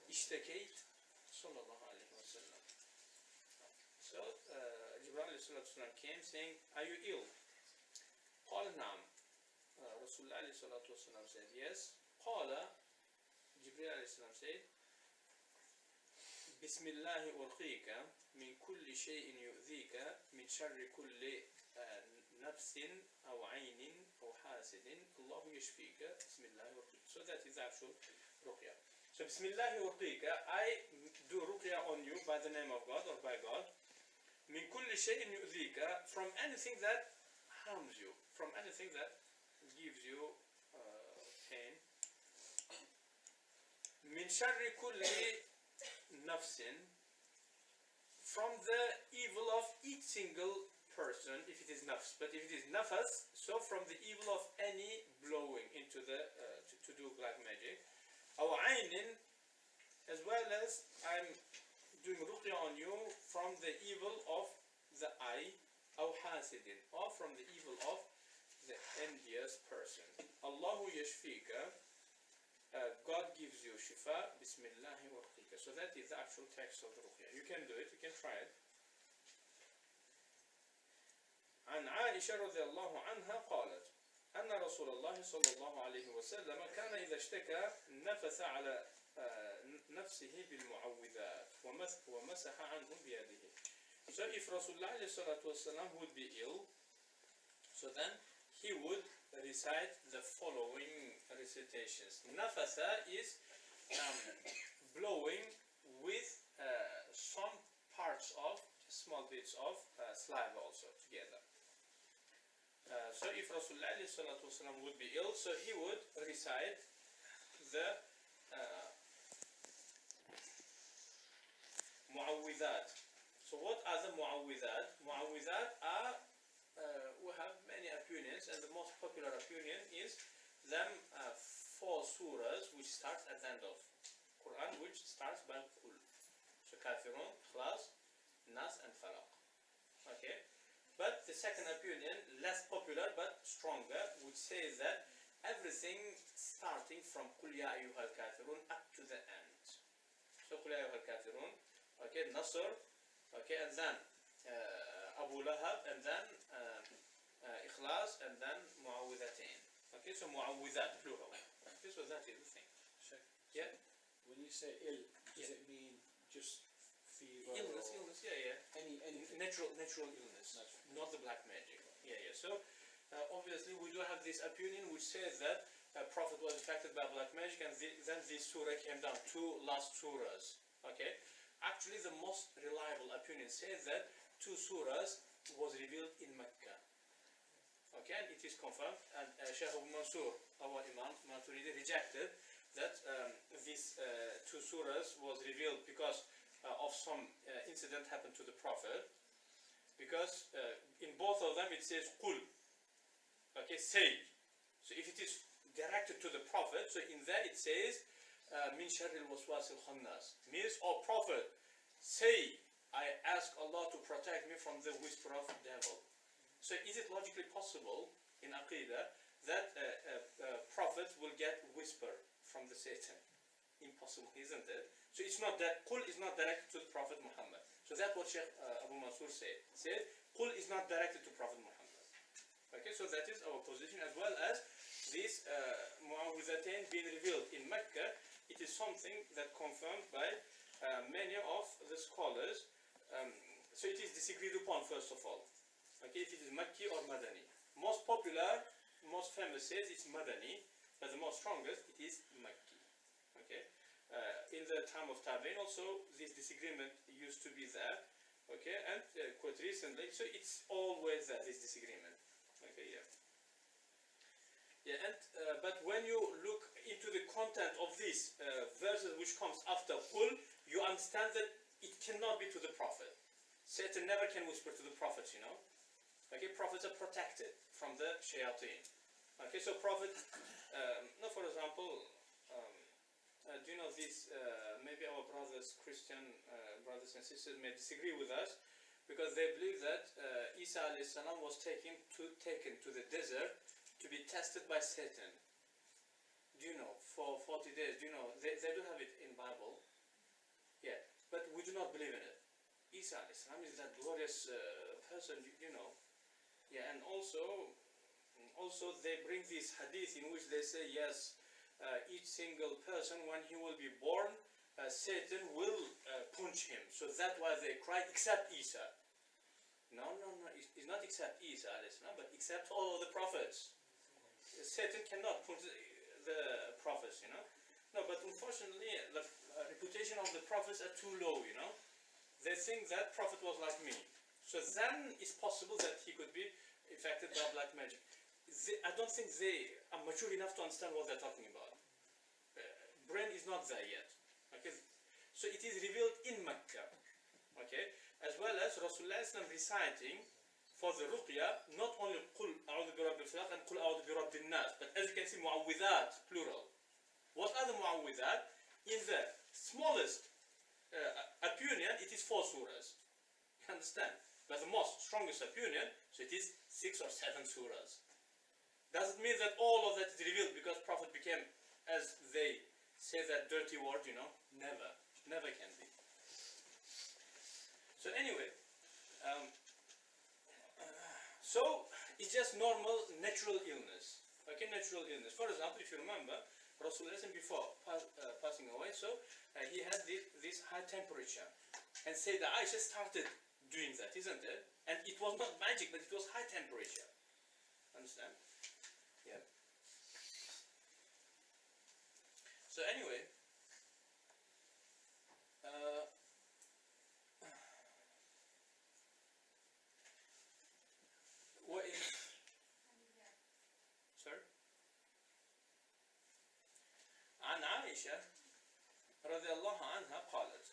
اشتكيت صلى الله عليه وسلم. So Jibril عليه الصلاة والسلام came saying, are you ill? قال نعم. رسول الله عليه الصلاة والسلام said, yes. قال, Jibril عليه السلام said, بسم الله أرقيك من كل شيء يؤذيك من شر كل نفس أو عين أو حاسد الله يشفيك بسم الله أرقيك. So that is the actual Ruqyah. So بسم الله أرقيك, I do Ruqyah on you by the name of God or by God. من كل شيء يؤذيك, from anything that harms you, from anything that gives you pain. من شر كل nafsin, from the evil of each single person, if it is nafs. But if it is nafas, so from the evil of any blowing into the to do black magic. Aw aynin, as well as I'm doing ruqyah on you from the evil of the eye. Aw hasidin, or from the evil of the envious person. Allahu yashfika, God gives you shifa, bismillahi wa ruqyah. So that is the actual text of the ruqyah. You can do it, you can try it. عن عائشة رضي الله عنها قالت أن رسول الله صلى الله عليه وسلم كان إذا اشتكى نفث على نفسه بالمعوذات ومسح عنه بيده. So if Rasulullah عليه الصلاة والسلام would be ill, so then he would recite the following recitations. Nafasa is blowing with some parts of, just small bits of saliva also together. So if Rasulullah ﷺ would be ill, so he would recite the mu'awwidhat. So what are the mu'awwidhat? Mu'awwidhat are, we have many opinions, and the most popular opinion is them 4 surahs which start at the end of Quran, which starts by Qul. So Kafirun, Ikhlas, Nas and Falaq. Okay? But the second opinion, less popular but stronger, which says that everything starting from Qul Ya Ayyuhal Kafirun up to the end. So Qul Ya Ayyuhal Kafirun, okay, Nasr, okay, and then Abu Lahab, and then Ikhlas, and then Mu'awwidhatain. Okay, so Mu'awwidhat, plural. Okay, so that is the thing. Shaykh, Yeah? when you say ill, does it mean just fever Illness, or yeah. anything? Natural illness, not the black magic. Yeah. So obviously we do have this opinion which says that Prophet was affected by black magic, and then this surah came down, 2 last surahs. Okay, actually the most reliable opinion says that 2 surahs was revealed in Mecca. Okay, and it is confirmed, and Shaykh Abu Mansur, our Imam Maturidi, rejected that these 2 surahs was revealed because of some incident happened to the Prophet, because in both of them it says Qul, okay, say. So if it is directed to the Prophet, so in there it says Min sharril waswasil khannas, means, oh Prophet, say, I ask Allah to protect me from the whisper of the devil. So is it logically possible in Aqidah that Prophet will get whisper from the Satan? Impossible, isn't it? So it's not that Qul is not directed to the Prophet Muhammad. So that's what Shaykh Abu Mansur said. Qul is not directed to Prophet Muhammad. Okay, so that is our position, as well as this Mu'awwidhatain being revealed in Mecca. It is something that confirmed by many of the scholars. So it is disagreed upon, first of all. Okay, if it is Makki or Madani. Most popular, most famous says it's Madani, but the most strongest it is Makki. Okay, in the time of Tabi'in also this disagreement used to be there. Okay, and quite recently, so it's always there, this disagreement. Okay, yeah, and but when you look into the content of these verses which comes after Qul, you understand that it cannot be to the Prophet. Satan never can whisper to the prophets, you know. Okay, prophets are protected from the shayateen. Okay, so prophet, no, for example, do you know this, maybe our brothers, Christian brothers and sisters may disagree with us, because they believe that Isa alayhi salam was taken to the desert to be tested by Satan. Do you know, for 40 days, do you know, they do have it in Bible. Yeah, but we do not believe in it. Isa alayhi salam is that glorious person, you know. Yeah, and also they bring this hadith in which they say, yes, each single person, when he will be born, Satan will punch him. So that's why they cry, except Isa. No, it's not except Isa, but except all of the prophets. Satan cannot punch the prophets, you know. No, but unfortunately, the reputation of the prophets are too low, you know. They think that prophet was like me. So then it's possible that he could be affected by black magic. I don't think they are mature enough to understand what they're talking about. Brain is not there yet. Okay, so it is revealed in Mecca. Okay, as well as Rasulullah reciting for the Ruqyah not only Qul a'udhu bi rabbil falaq and Qul a'udhu bi rabbin nas, but as you can see, mu'awwidhat, plural. What are the mu'awwidhat? In the smallest opinion, it is 4 surahs. You understand? But the most strongest opinion, so it is 6 or 7 surahs. Does it mean that all of that is revealed because Prophet became, as they say that dirty word, you know? Never can be. So anyway, so it's just normal natural illness. Okay, natural illness. For example, if you remember, Rasulullah before passing away, so he had this high temperature, and Sayyidah Aisha started doing that, isn't it? And it was not magic, but it was high temperature. Understand? Yeah. So anyway, عائشة رضي الله عنها قالت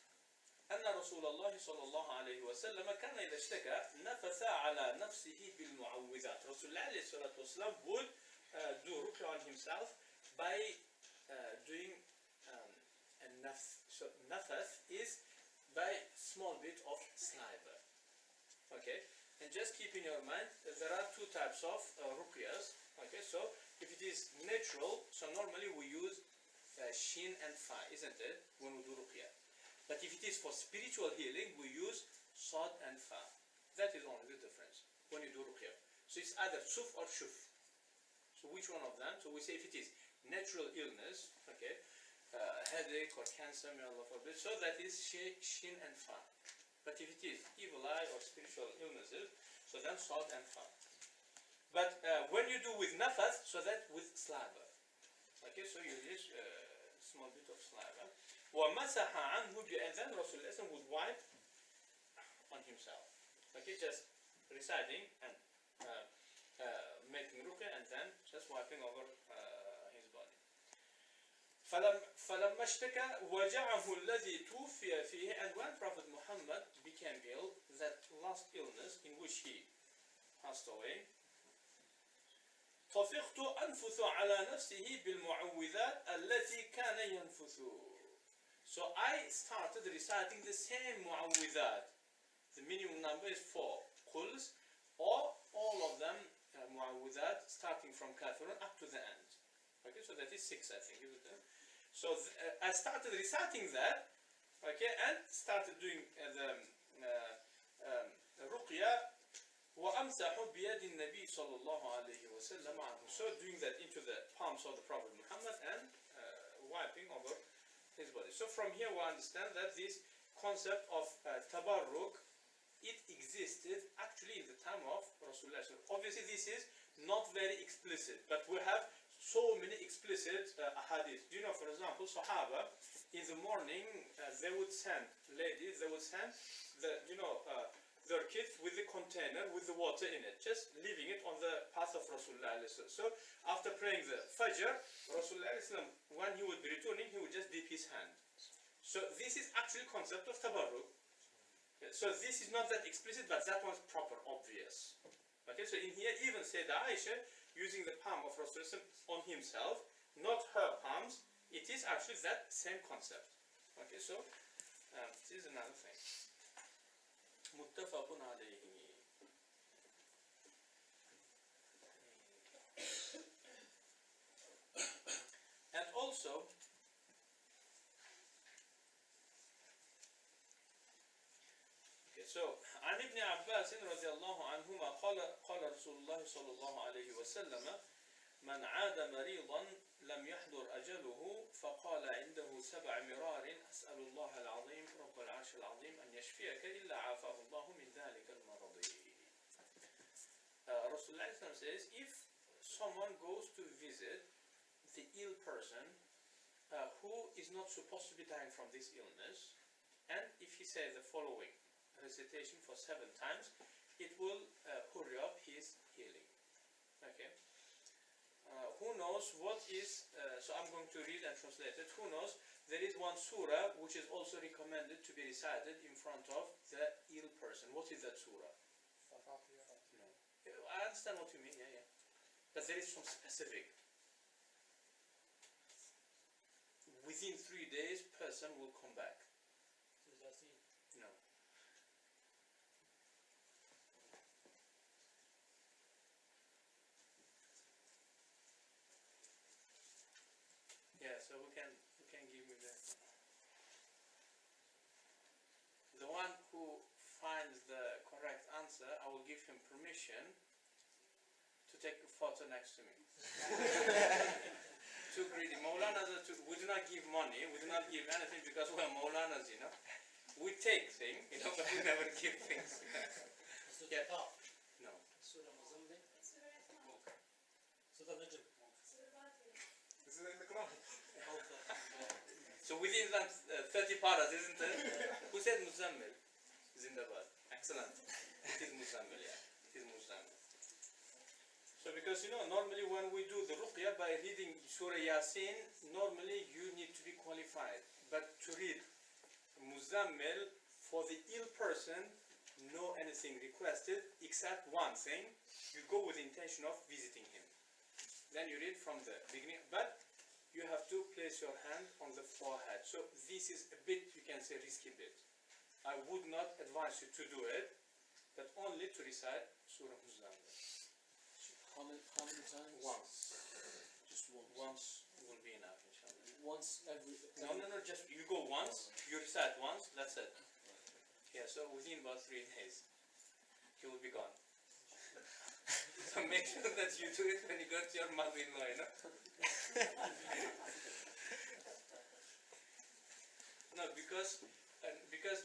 أن رسول الله صلى الله عليه وسلم كان إذا اشتكى نفث على نفسه بالمعوذات. Rasulullah عليه الصلاة والسلام would do ruqyah on himself by doing a nafth. So nafath is by small bit of saliva. Okay, and just keep in your mind there are two types of ruqyahs. Okay, so if it is natural, so normally we use shin and fa, isn't it, when we do ruqyah? But if it is for spiritual healing, we use sad and fa. That is only the difference when you do ruqyah. So it's either suf or shuf. So which one of them? So we say if it is natural illness, okay, headache or cancer, may Allah forbid, so that is shin and fa. But if it is evil eye or spiritual illnesses, so then sad and fa. But when you do with nafath, so that with saliva. Okay, so you use small bit of saliva. وَمَسَحَ عَنْهُ and then Rasulullah would wipe on himself. Okay, just reciting and making ruqyah and then just wiping over his body. فَلَمَّا اشْتَكَى وَجَعَهُ الَّذِي تُوفِيَ فِيهِ. And when Prophet Muhammad became ill, that last illness in which he passed away, طفقت أنفث على نفسه بالمعوذات التي كان ينفث. So I started reciting the same mu'awwidhat. The minimum number is 4 quls, or all of them mu'awwidhat starting from kafirun up to the end. Okay, so that is 6, I think, isn't it? So I started reciting that, okay, and started doing the ruqyah. وَأَمْسَحُ بِيَدِ النَّبِي صلى الله عليه وسلم عنه. So doing that into the palms of the Prophet Muhammad and wiping over his body. So from here we understand that this concept of tabarruk, it existed actually in the time of Rasulullah. Obviously this is not very explicit, but we have so many explicit hadith. Do you know, for example, Sahaba, in the morning they would send ladies, they would send the, their kids with the container with the water in it, just leaving it on the path of Rasulullah. So after praying the Fajr, Rasulullah, when he would be returning, he would just dip his hand. So this is actually concept of tabarruk. So this is not that explicit, but that one's proper, obvious. Okay, so in here even said Aisha using the palm of Rasulullah on himself, not her palms, it is actually that same concept. Okay, so this is another thing. متفق عليه. And also so عن ابن عباس رضي الله عنهما قال رسول الله صلى الله عليه وسلم من عاد مريضا لم يحضر أجله فقال عنده 7 مرار أسأل الله العظيم رب العرش العظيم أن يشفيك إلا عافاه الله من ذلك المرض. Rasulullah says, if someone goes to visit the ill person who is not supposed to be dying from this illness, and if he says the following recitation for 7 times, it will hurry up his healing. Okay. Who knows what is, so I'm going to read and translate it. Who knows, there is one surah which is also recommended to be recited in front of the ill person. What is that surah? No. I understand what you mean, yeah. But there is some specific. Within 3 days, person will come back. No. Yeah, so we can give you that. The one who finds the correct answer, I will give him permission to take a photo next to me. Too greedy. Maulanas are we do not give money, we do not give anything because we are Maulanas, We take things, but we never give things. Yeah. No. Surah Muzammil. Surah Najm. This is in the Quran. So within that 30 paras, isn't it? Who said Muzammil? Zindabad. Excellent. It is Muzammil, yeah. It is Muzammil. So because normally when we do the Ruqyah by reading Surah Yasin, normally you need to be qualified. But to read Muzammil for the ill person, no anything requested except one thing. You go with the intention of visiting him. Then you read from the beginning, but you have to place your hand on the forehead. So this is a bit, you can say, risky bit. I would not advise you to do it, but only to recite Surah Muzammil. How many times? Once. Just once. Once will be enough, inshallah. Once every. No, just you go once, you recite once, that's it. Yeah, so within about 3 days, he will be gone. So make sure that you do it when you go to your mother-in-law, No, because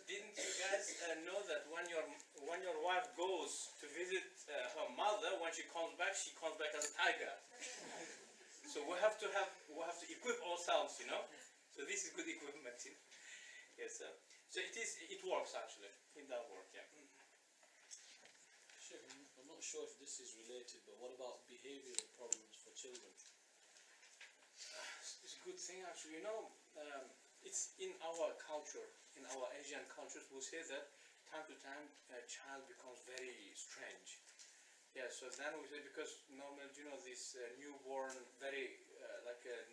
didn't you guys know that when your wife goes to visit her mother, when she comes back as a tiger. So we have to equip ourselves, So this is good equipment. Yes, sir. So it works actually. It does work, yeah. Shaykh, I'm not sure if this is related, but what about behavioural problems for children? It's a good thing actually. It's in our culture, in our Asian cultures, we say that time to time a child becomes very strange. Yeah, so then we say because normally, this newborn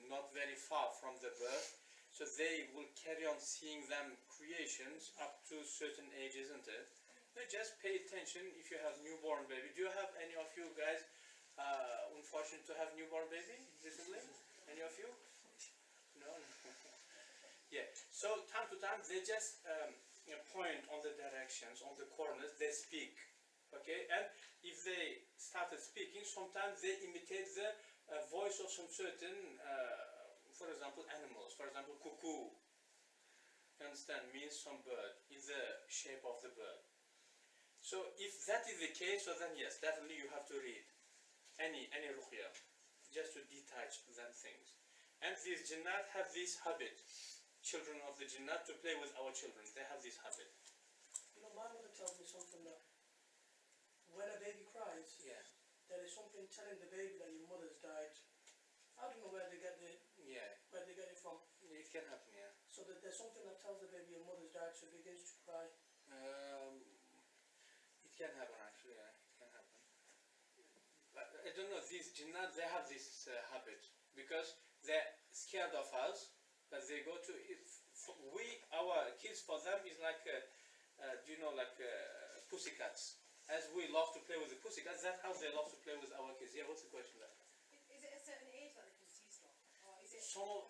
not very far from the birth, so they will carry on seeing them creations up to a certain age, isn't it? They just pay attention if you have newborn baby. Do you have any of you guys unfortunate to have newborn baby recently? Any of you? No? Yeah, so time to time they just point on the directions, on the corners, they speak. Okay, and if they started speaking, sometimes they imitate the voice of some certain, for example, animals. For example, cuckoo. You understand? Means some bird, in the shape of the bird. So if that is the case, so then yes, definitely you have to read any Ruqyah, just to detach them things. And these Jinnat have this habit. Children of the Jinnat to play with our children. They have this habit. My mother tells me something that when a baby cries, Yeah. there is something telling the baby that your mother's died. I don't know where they get it from. It can happen, yeah. So that there's something that tells the baby your mother's died, so it begins to cry. It can happen actually, yeah. It can happen. But I don't know, these Jinnat, they have this habit because they're scared of us, but they go to, our kids for them is like, pussycats. As we love to play with the pussycats, that's how they love to play with our kids. Yeah, what's the question there? Is it a certain age that they can see stuff? Or is it, So,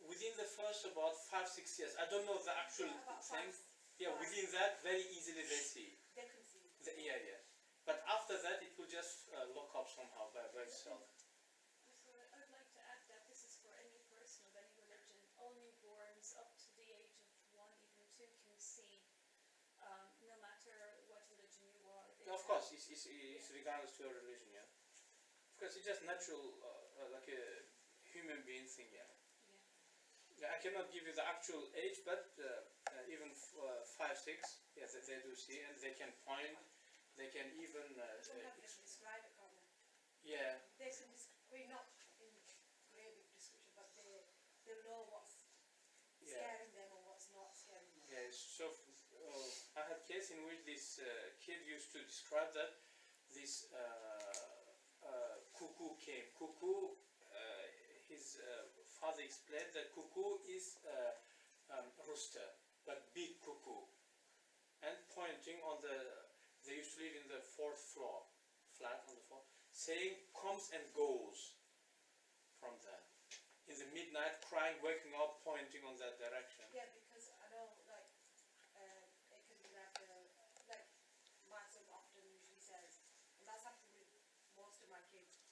within the first about 5-6 years, I don't know the actual about thing. five? Yeah, within that, very easily they see. They can see. Yeah. But after that, it will just lock up somehow by itself. Also, I'd like to add that this is for any person of any religion. All newborns up to the age of 1, even 2 can see, no matter what religion you are. Yeah, of course, it's regardless to your religion, yeah. Of course, it's just natural, like a human being thing, yeah. I cannot give you the actual age, but even 5-6, yes, they do see, and they can point. They can even. Sometimes they can describe it, can't they? Yeah. They can not in great big description, but they'll know what's scaring them and what's not scaring them. Yes. So I had a case in which this kid used to describe that this cuckoo came. Cuckoo. His father explained that cuckoo is rooster, but big cuckoo, and pointing on the. They used to live in the 4th floor, flat on the floor, saying comes and goes from there. In the midnight, crying, waking up, pointing on that direction. Yeah, because I know, it can be like my son often usually says, and that's happened with most of my kids.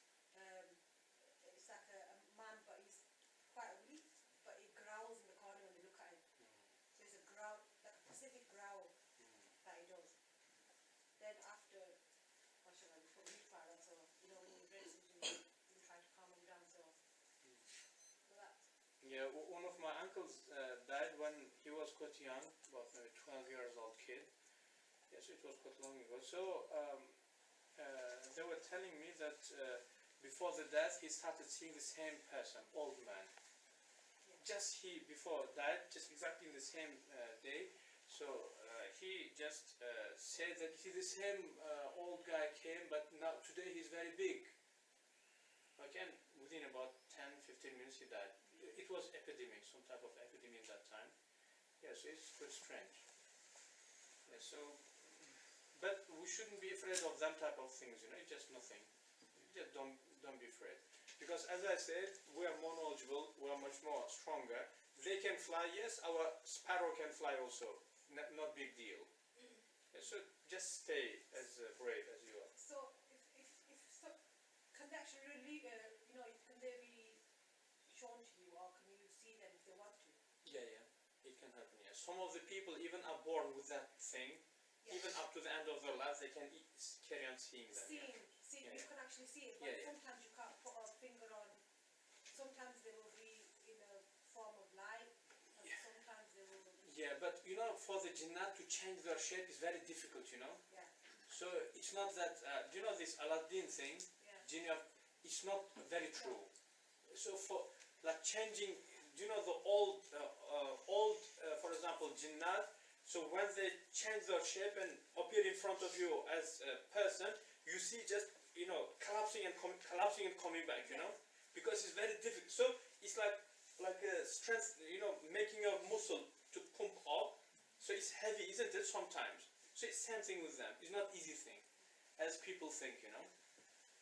It's like a man, but he's quite weak, but he growls in the corner when they look at him. So it's a growl, like a specific growl that he does. Then after, mashallah, we put meat fire on, so, when we break something, we try to calm him down, so that. Yeah, one of my uncles died when he was quite young, about maybe 12 years old kid. Yes, it was quite long ago. So they were telling me that before the death he started seeing the same person, old man. Just he before died, just exactly in the same day. So he just said that he the same old guy came, but now today he's very big. Okay, and within about 10-15 minutes he died. It was epidemic, some type of epidemic at that time. Yeah, so it's quite strange. Yeah, so, but we shouldn't be afraid of them type of things, you know, it's just nothing. Just don't be afraid. Because as I said, we are more knowledgeable, we are much more stronger. They can fly, yes, our sparrow can fly also. Not big deal. Yeah, so just stay as brave as you are. So if so, can they actually really, you know, can they be shown to you, or can you see them if they want to? Yeah, it can happen. Yeah, some of the people even are born with that thing. Yes. Even up to the end of their life, they can carry on seeing them. Seeing, Yeah. you can actually see it, but Yeah. sometimes you can't put a finger on. Sometimes they will be in a form of light, and Yeah. sometimes they will. Yeah, but you know, for the jinnat to change their shape is very difficult, you know. Yeah. So it's not that, do you know this Aladdin thing? Yeah. Jinn of, it's not very true. So for like changing, do you know the old, for example, jinnat, so when they change their shape and appear in front of you as a person, you see just, you know, collapsing and coming back, you know, because it's very difficult. So it's like a strength, you know, making your muscle to pump up. So it's heavy, isn't it, sometimes? So it's same thing with them. It's not easy thing, as people think, you know.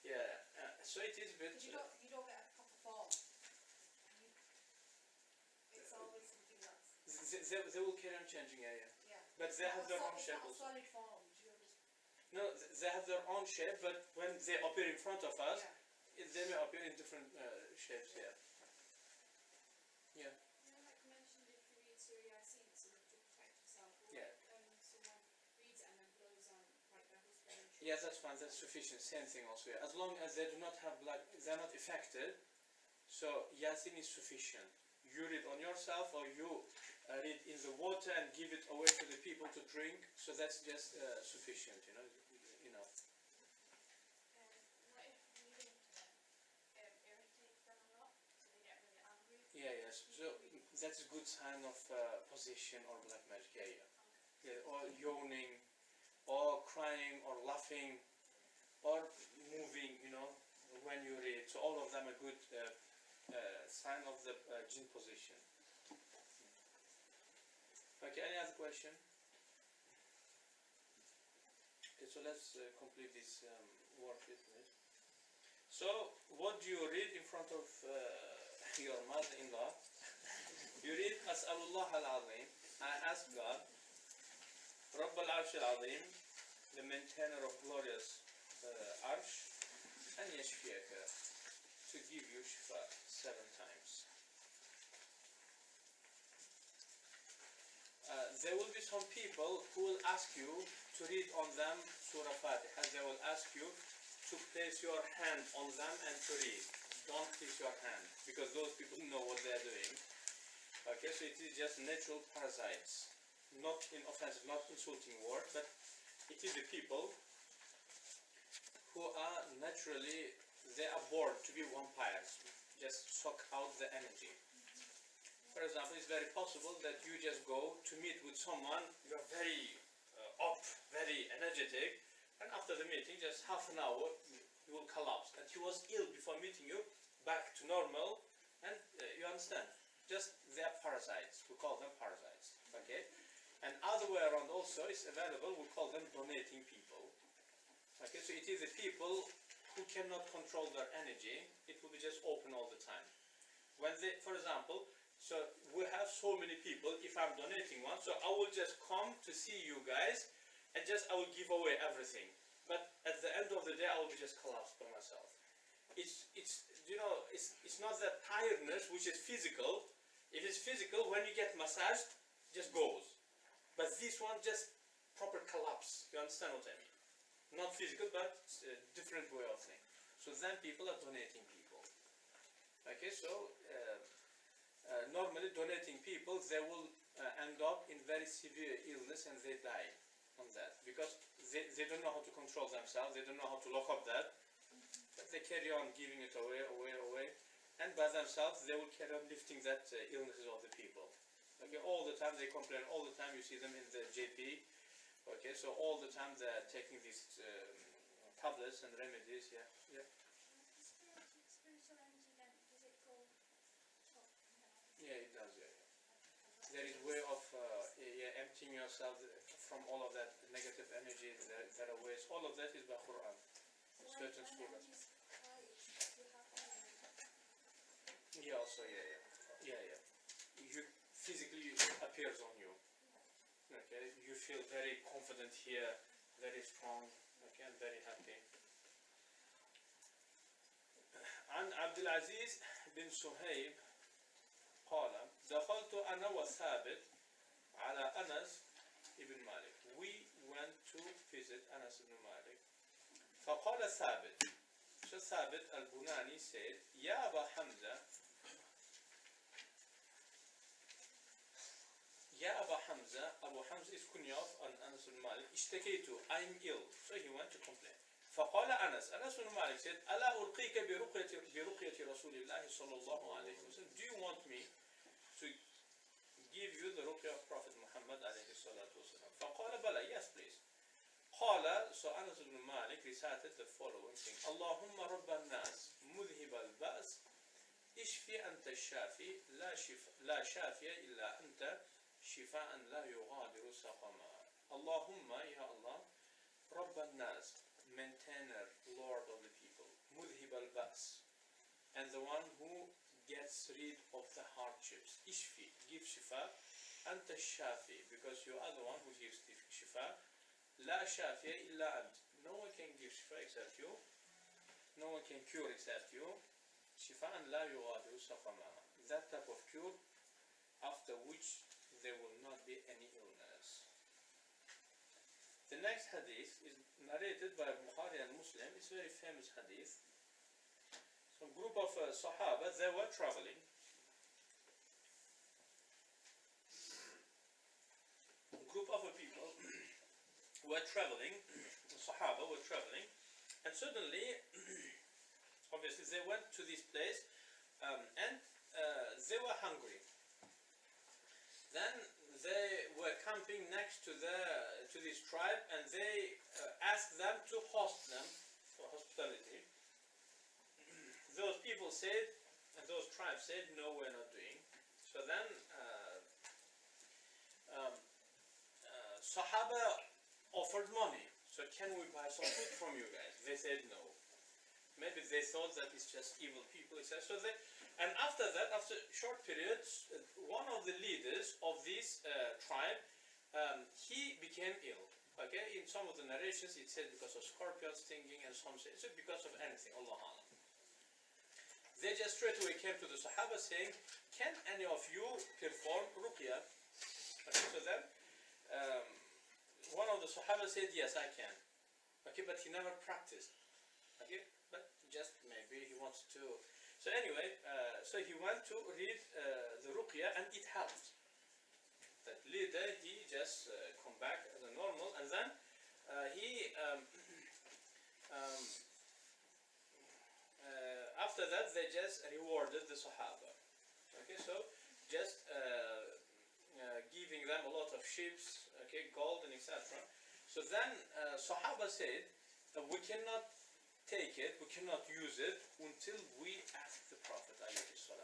Yeah, so it is a bit... Because you don't get a proper form. It's always something that's... They will carry on changing, yeah. Yeah. But they have their own It's shape not a also. solid form, do you understand? No, they have their own shape, but when they appear in front of us, Yeah. they may appear in different shapes, yeah. Yeah. You know, like you mentioned, if you read Surah Yasin, so to protect yourself, or Yeah. someone reads it and then blows on like their husband. Yeah, that's fine, that's sufficient, same thing also, yeah. As long as they do not have blood, they're not affected, so Yasin is sufficient. You read on yourself, or you read in the water and give it away to the people to drink, so that's just sufficient, you know. What if reading to them irritates them a lot, so they get really angry? Yeah, yes, so that's a good sign of possession or black magic, yeah. Or yawning, or crying, or laughing, or moving, you know, when you read. So all of them are good sign of the jinn position. Okay, any other question? Okay, so let's complete this work, please. So, what do you read in front of your mother-in-law? You read As'alullah al-Azim. I ask God, Rabb al-Arsh al-Azim, the maintainer of glorious Arsh, and Yashfiyaka, to give you shifa 7 times. There will be some people who will ask you to read on them Surah Fatiha. They will ask you to place your hand on them and to read. Don't place your hand, because those people know what they are doing. Okay, so it is just natural parasites. Not in offensive, not insulting word, but it is the people who are naturally, they are born to be vampires. Just suck out the energy. For example, it's very possible that you just go to meet with someone, you are very up, very energetic, and after the meeting, just half an hour, you will collapse. And he was ill before meeting you, back to normal, and you understand. Just they are parasites. We call them parasites. Okay? And other way around also is available. We call them donating people. Okay? So it is the people who cannot control their energy. It will be just open all the time. When they, for example, so we have so many people. If I'm donating one, so I will just come to see you guys, and just I will give away everything. But at the end of the day, I will be just collapsed by myself. It's you know, it's not that tiredness which is physical. If it's physical, when you get massaged, just goes. But this one just proper collapse. You understand what I mean? Not physical, but a different way of thing. So then people are donating people. Okay, so normally donating people, they will end up in very severe illness and they die on that, because they don't know how to control themselves, they don't know how to lock up that, but they carry on giving it away, and by themselves they will carry on lifting that illnesses of the people. Okay, all the time they complain, all the time you see them in the JP. Okay, so all the time they're taking these tablets and remedies. Yeah. Spiritual energy then, does it go top? Yeah, it does. Yeah. There is way of emptying yourself from all of that negative energy that awaits. All of that is by Quran. Certain surahs. Yeah, also, yeah. You physically appears on you. Okay, you feel very confident here, very strong, okay, and very happy. عن عبد العزيز بن صهيب قال دخلت أنا وثابت على أنس ibn Malik. We went to visit Anas ibn Malik. فقال ثابت. So Thabit al-Bunani said, Ya Aba Hamza, Ya Aba Hamza, Abu Hamza is kunya of Anas ibn Malik, اشتكيت, I'm ill. So he went to complain. فقال أنس ibn Malik said, ألا ألقيك برقية رسول الله صلى الله عليه وسلم. Do you want me to give you the ruqyah of Prophet Muhammad عليه الصلاة والسلام? فقال بلى, yes please. قال, so Anas ibn Malik recited the following thing. اللهم رب الناس مذهب البأس اشفي أنت الشافي لا شافي إلا أنت شفاء لا يغادر سقما. اللهم, Ya Allah, رب الناس, maintainer, Lord of the people, مذهب البأس, and the one who gets rid of the hardships. Ishfi, give shifa. Anta shafi, because you are the one who gives shifa. La shafiya illa ant. No one can give shifa except you. No one can cure except you. Shifa'an la yughadiru saqama. That type of cure after which there will not be any illness. The next hadith is narrated by Bukhari and Muslim. It's a very famous hadith. Some group of Sahaba, they were traveling. A group of people were traveling, Sahaba were traveling, and suddenly, obviously, they went to this place and they were hungry. Then they were camping next to this tribe, and they asked them to host them for hospitality. Those people said, and those tribes said, no, we're not doing. So then Sahaba offered money. So can we buy some food from you guys? They said no. Maybe they thought that it's just evil people. So they, and after that, after short periods, one of the leaders of this tribe, he became ill. Okay, in some of the narrations it said because of scorpions stinging, and some say it's because of anything. Allah Alam. They just straight away came to the Sahaba saying, can any of you perform Ruqyah? Okay, so then one of the Sahaba said, yes, I can. Okay, but he never practiced. Okay, but just maybe he wants to. So anyway, so he went to read the Ruqyah, and it helped. That later he just come back as a normal, and then after that, they just rewarded the Sahaba. Okay, so just giving them a lot of sheep, okay, gold and etc. So then Sahaba said, we cannot take it, we cannot use it until we ask the Prophet ﷺ.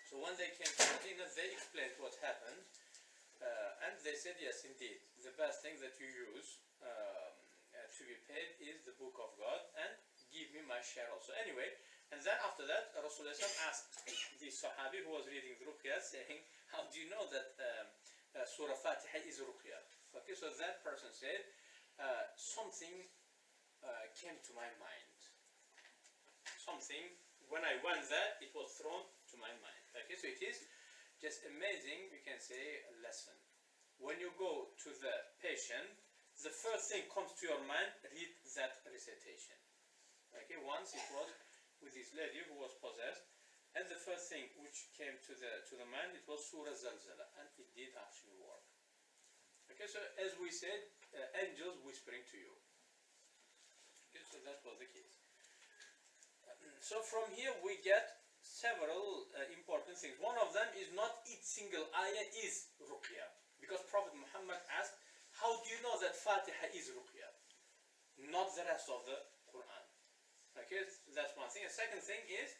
So when they came to Madinah, they explained what happened, and they said, yes, indeed, the best thing that you use to be paid is the Book of God, and give me my share also. Anyway, and then after that, Rasulullah asked the Sahabi who was reading the Ruqyah, saying, how do you know that Surah Fatiha is Ruqyah? Okay, so that person said, something came to my mind. Something, when I went there, it was thrown to my mind. Okay, so it is just amazing, we can say, a lesson. When you go to the patient, the first thing comes to your mind, read that recitation. Okay, once it was with this lady who was possessed, and the first thing which came to the mind, it was Surah Zalzala, and it did actually work. Okay, so as we said, angels whispering to you. Okay, so that was the case. So from here we get several important things. One of them is not each single ayah is Ruqyah. Because Prophet Muhammad asked, how do you know that Fatiha is Ruqyah? Not the rest of the Quran. Okay, that's one thing. The second thing is,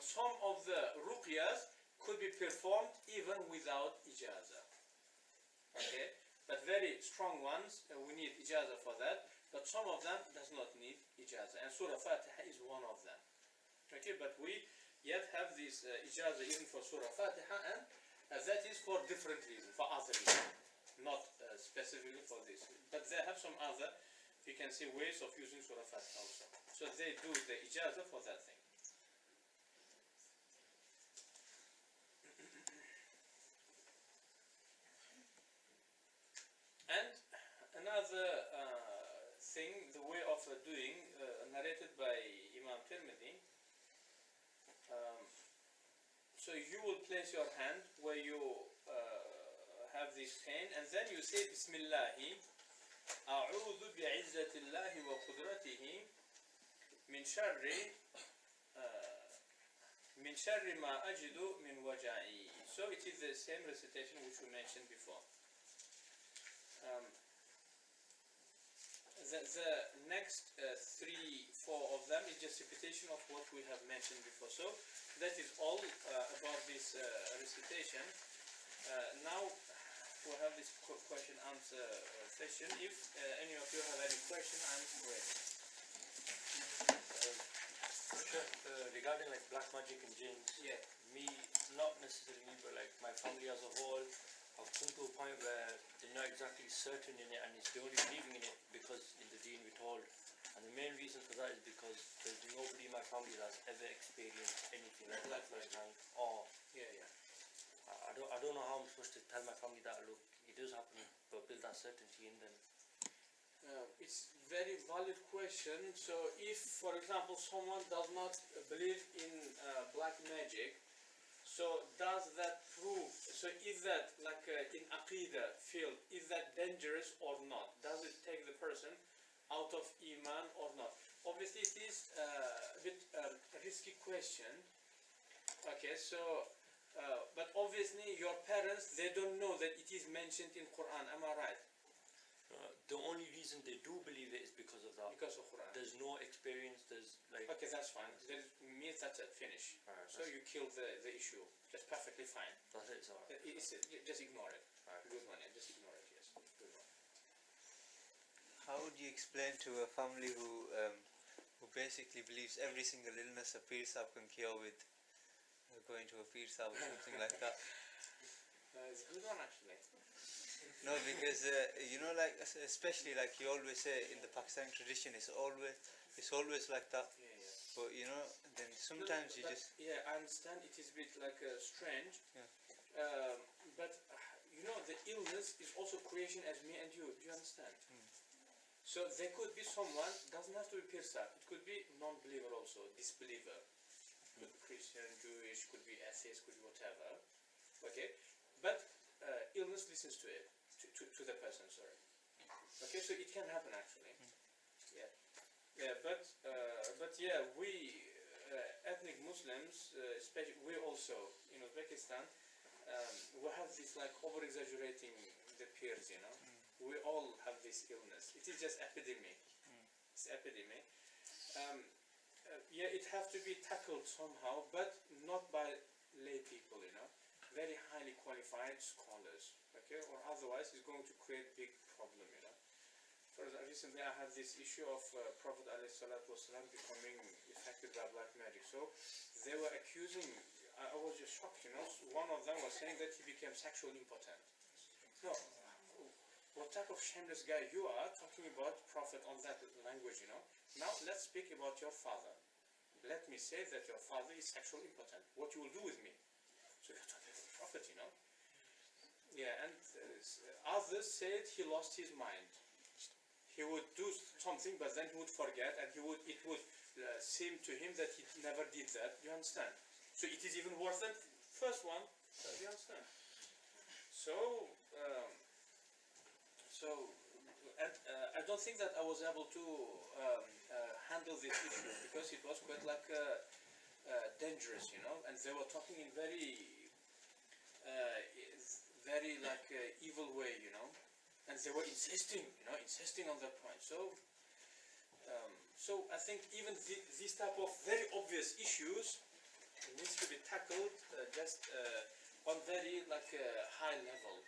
some of the Ruqyahs could be performed even without ijazah. Okay, but very strong ones, we need ijazah for that. But some of them does not need ijazah, and Surah Fatiha is one of them. Okay, but we yet have this ijazah even for Surah Fatiha, and that is for different reasons, for other reasons, not specifically for this. But they have some other, you can see, ways of using Surah Fatiha also. So they do the ijazah for that thing. And another thing, the way of doing, narrated by Imam Tirmidhi. So you will place your hand where you have this pain, and then you say Bismillahi, A'udhu bi'izzatillahi wa qudratihi min sharri ma ajidu min waja'i. So it is the same recitation which we mentioned before. The next 3-4 of them is just repetition of what we have mentioned before. So that is all about this recitation. Now we have this question answer session. If any of you have any question, I'm ready. Regarding like black magic and jinns, Yeah. me, not necessarily me, but like my family as a whole, I've come to a point where they're not exactly certain in it, and they're only believing in it because in the deen we're told. And the main reason for that is because there's nobody in my family that's ever experienced anything like that firsthand. Or I don't know how I'm supposed to tell my family that, look, it does happen, but build that certainty in them. It's very valid question. So if, for example, someone does not believe in black magic, so does that prove, so is that like in Aqidah field, is that dangerous or not? Does it take the person out of Iman or not? Obviously it is a bit a risky question. Okay, so, but obviously your parents, they don't know that it is mentioned in Quran, am I right? The only reason they do believe it is because of that. Because of Quran. There's no experience, there's like... Okay, that's fine. That means that's it, finish. Right, so you killed the issue. That's perfectly fine. That's it, it's alright. Just ignore it. Right. Good one, yeah, just ignore it, yes. Good one. How would you explain to a family who basically believes every single illness a Pir Sahib can cure with going to a Pir Sahib or something like that? It's a good one, actually. No, because you know, like especially like you always say in the Pakistani tradition, it's always like that. Yeah, yeah. But you know, then sometimes you but, just... Yeah, I understand it is a bit like strange. Yeah. But you know, the illness is also creation as me and you. Do you understand? So there could be someone, doesn't have to be Pir Sahib, it could be non-believer also, disbeliever. Could be Christian, Jewish, could be atheist, could be whatever. Okay? But illness listens to it, to the person, sorry. Okay, so it can happen actually. Yeah. Yeah, but yeah, we ethnic Muslims, especially we also in Uzbekistan, we have this like over-exaggerating the peers, you know. We all have this illness. It is just epidemic. It's epidemic. Yeah, it has to be tackled somehow, but not by lay people, you know. Very highly qualified scholars, okay, or otherwise it's going to create big problem, you know. For example, recently I had this issue of Prophet ﷺ becoming affected by black magic. So they were accusing, I was just shocked, you know. One of them was saying that he became sexually impotent. No, what type of shameless guy you are talking about Prophet on that language, you know. Now let's speak about your father. Let me say that your father is sexually impotent. What you will do with me? So you're talking about Prophet, you know. Yeah, and others said he lost his mind. He would do something, but then he would forget, and it would seem to him that he never did that. Do you understand? So it is even worse than first one. Do you understand? So So, I don't think that I was able to handle this issue because it was quite like dangerous, you know, and they were talking in very like evil way, you know, and they were insisting on their point. So, so I think even these type of very obvious issues needs to be tackled just on very like high level.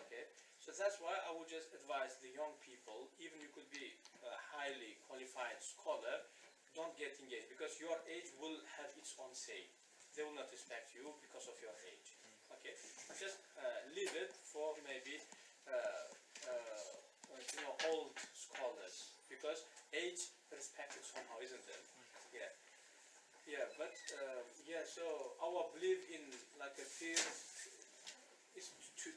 Okay, so that's why I would just advise the young people, even you could be a highly qualified scholar, don't get engaged because your age will have its own say. They will not respect you because of your age. Okay, just leave it for maybe you know, old scholars because age respected somehow, isn't it? Yeah. Yeah, but yeah. So our belief in like a fear is too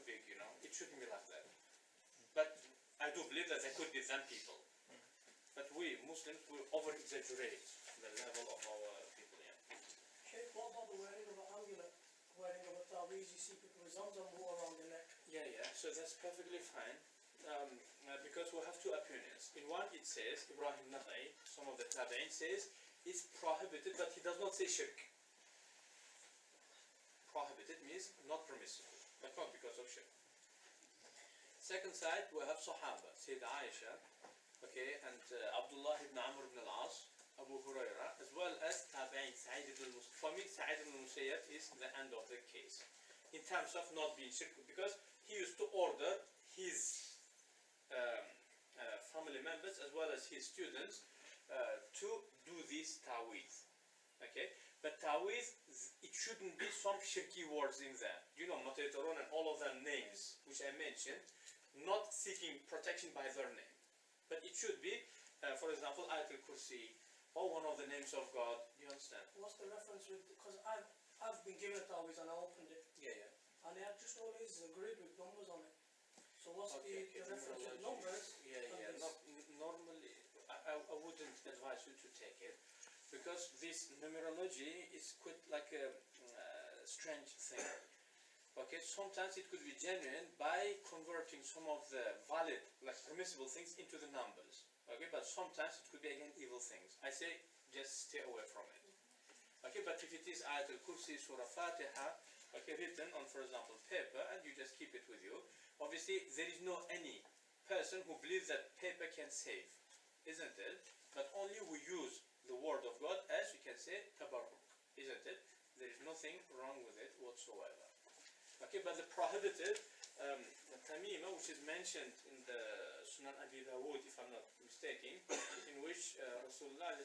big, you know. It shouldn't be like that. But I do believe that there could be some people. But we Muslims will over exaggerate the level of our people. Yeah. Shaykh, what about the wearing of an amulet? Wearing of a taweez, you see people with zamzam water around their neck. Yeah, yeah. So that's perfectly fine. Because we have two opinions. In one, it says Ibrahim Nakhai, some of the Tabi'in says it's prohibited, but he does not say shirk. Prohibited means not permissible, but not because of shirk. Second side, we have Sahaba, Sayyida Aisha, okay, and Abdullah ibn Amr ibn al-As, Abu Huraira, as well as Tabi'in, Sa'id ibn al-Musayyab. For me, Sa'id ibn al-Musayyab is the end of the case, in terms of not being shirk, because he used to order his family members as well as his students to do this ta'weez. Okay, but ta'weez, it shouldn't be some shirky words in there. You know, Mutaytarun and all of them names which I mentioned, not seeking protection by their name, but it should be, for example, Ayatul Kursi or one of the names of God. Do you understand? What's the reference with? Because I've been given a taweez and I opened it, Yeah, yeah. and it had just always agreed with numbers on it. So what's Okay, the reference with numbers? Yeah, yeah. Normally, I wouldn't advise you to take it because this numerology is quite like a strange thing. Okay, sometimes it could be genuine by converting some of the valid, like permissible things into the numbers. Okay, but sometimes it could be again evil things. I say just stay away from it. Okay, but if it is Ayatul Kursi, Surah Fatiha, okay, written on, for example, paper, and you just keep it with you. Obviously, there is no any person who believes that paper can save, isn't it? But only we use the word of God as, you can say, tabarruk, isn't it? There is nothing wrong with it whatsoever. Okay, but the prohibited tamima, which is mentioned in the Sunan Abi Dawud, if I'm not mistaken, in which Rasulullah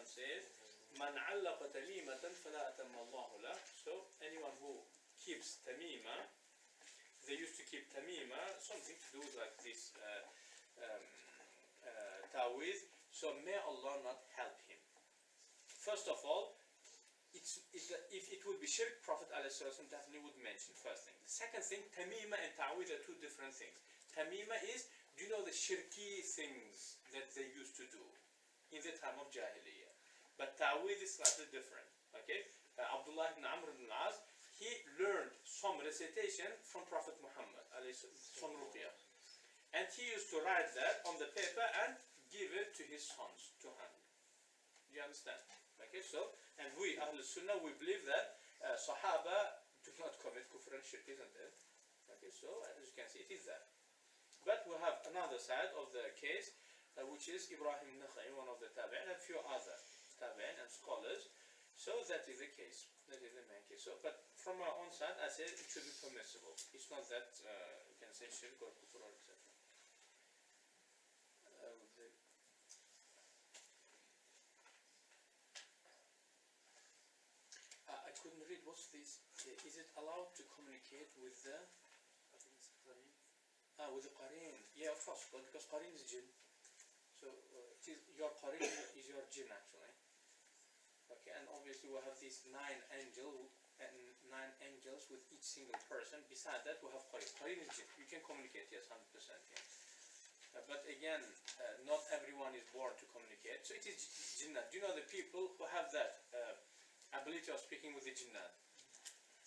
says, Man allaqa talimatan fala atamma Allahu lah. So anyone who keeps tamima, they used to keep tamima, something to do with like this ta'weez, so may Allah not help him. First of all, if it would be shirk, Prophet ﷺ definitely would mention first thing. The second thing, tamima and ta'weez are two different things. Tamima is, do you know the shirky things that they used to do in the time of Jahiliyyah? But ta'weez is slightly different. Okay? Abdullah ibn Amr ibn al-As, he learned some recitation from Prophet Muhammad, some Ruqyah. And he used to write that on the paper and give it to his sons to hand. Do you understand? Okay, so, and we, Ahl Sunnah, we believe that Sahaba do not commit kufr and shirk, isn't it? Okay, so, as you can see, it is that. But we have another side of the case, which is Ibrahim Nakhai, one of the Tabi'in, and a few other Tabi'in and scholars. So that is the case. That is the main case. So, but from our own side, I say it should be permissible. It's not that you can say shirk or kufr or etc. I couldn't read. What's this? Is it allowed to communicate with the? With the Qareen. Yeah, of course, because Qareen is Jinn. So it is your Qareen is your Jinn actually. Okay, and obviously we have these 9 angels with each single person. Beside that, we have Qareen. Qareen is Jinn. You can communicate, yes, 100%. Yeah. But again, not everyone is born to communicate. So it is Jinnat. Do you know the people who have that ability of speaking with the Jinnat?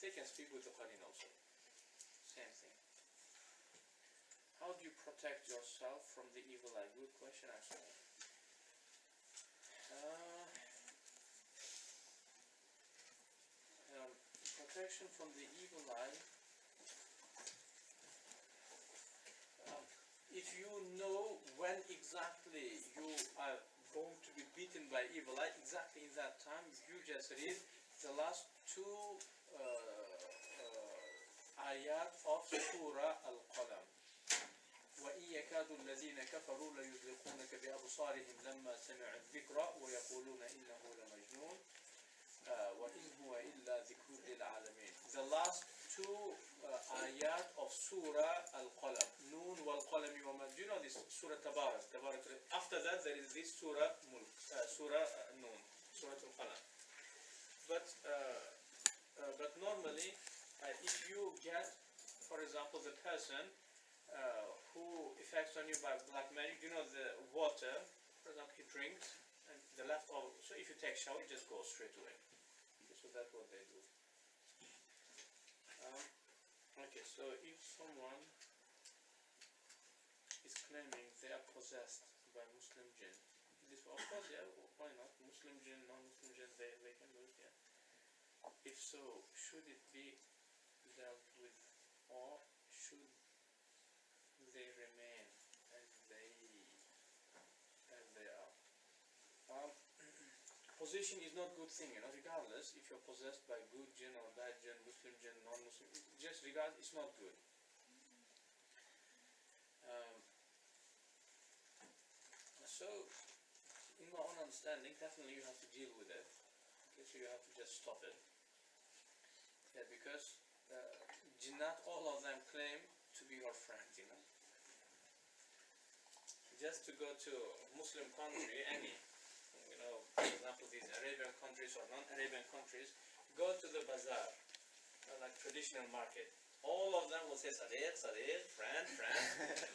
They can speak with the Qareen also. Same thing. how do you protect yourself from the evil eye? Good question, actually. Protection from the evil eye. If you know when exactly you are going to be beaten by evil eye, exactly in that time, you just read the last two ayat of Surah Al-Qalam. وَإِنْ يَكَادُ الَّذِينَ كَفَرُوا لَيُزْلِقُونَكَ بِأَبْصَارِهِمْ لَمَّا سَمِعُوا الذِّكْرَ وَيَقُولُونَ إِنَّهُ لَمَجْنُونٌ وَإِنْ هُوَ إِلَّا ذِكْرٌ لِلْعَالَمِينَ. The last two ayat of Surah Al-Qalam. Noon wal-Qalam wa ma. Do you know this Surah Tabarak? After that there is this Surah Mulk, Surah Noon, Surah Al-Qalam. But normally, if you get, for example, the person who affects on you by black magic, you know the water, for example, he drinks, and the leftover, so if you take shower, it just goes straight away. So that's what they do. Okay, so if someone is claiming they are possessed by Muslim Jinn, this, of course, yeah, why not? Muslim Jinn, non-Muslim Jinn, they can do it, yeah. If so, should it be dealt with, or should they remain as they are? Possession is not good thing, you know, regardless if you're possessed by good jinn or bad jinn, Muslim jinn, non-Muslim, just regardless, it's not good. So, in my own understanding, definitely you have to deal with it. Okay, so you have to just stop it. Yeah, because jinnat, all of them claim to be your friend, you know. Just to go to a Muslim country, any, you know, for example, these Arabian countries or non-Arabian countries, go to the bazaar, like traditional market. All of them will say Sadiq, Sadiq, friend, friend.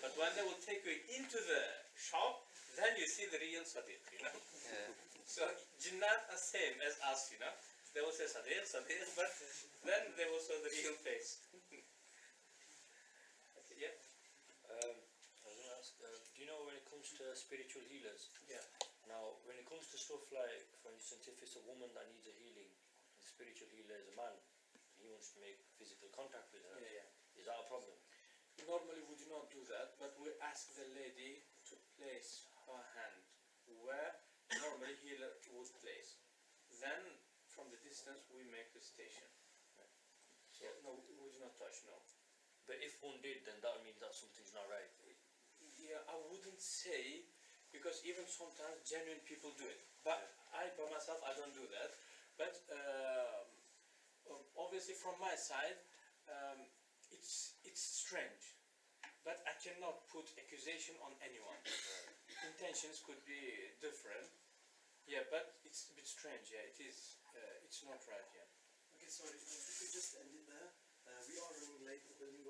But when they will take you into the shop, then you see the real Sadiq, you know. Yeah. So jinnat are same as us, you know. They will say Sadiq, Sadiq, but then they will show the real face. Okay, yeah. I was going to ask, do you know when it comes to spiritual healers? Yeah. Now, when it comes to stuff like, for instance, if it's a woman that needs a healing, the spiritual healer is a man, he wants to make physical contact with her. Yeah, yeah. Is that a problem? Normally we do not do that, but we ask the lady to place her hand where normally healer would place. Then, from the distance, we make the station. So, no, we do not touch, no. But if one did, then that means that something's not right. Yeah, I wouldn't say, because even sometimes genuine people do it. But I, by myself, I don't do that. But obviously, from my side, it's strange. But I cannot put accusation on anyone. Intentions could be different. Yeah, but it's a bit strange. Yeah, it is. It's not right. Yeah. Okay, sorry. If we could just end it there. We are running late. The building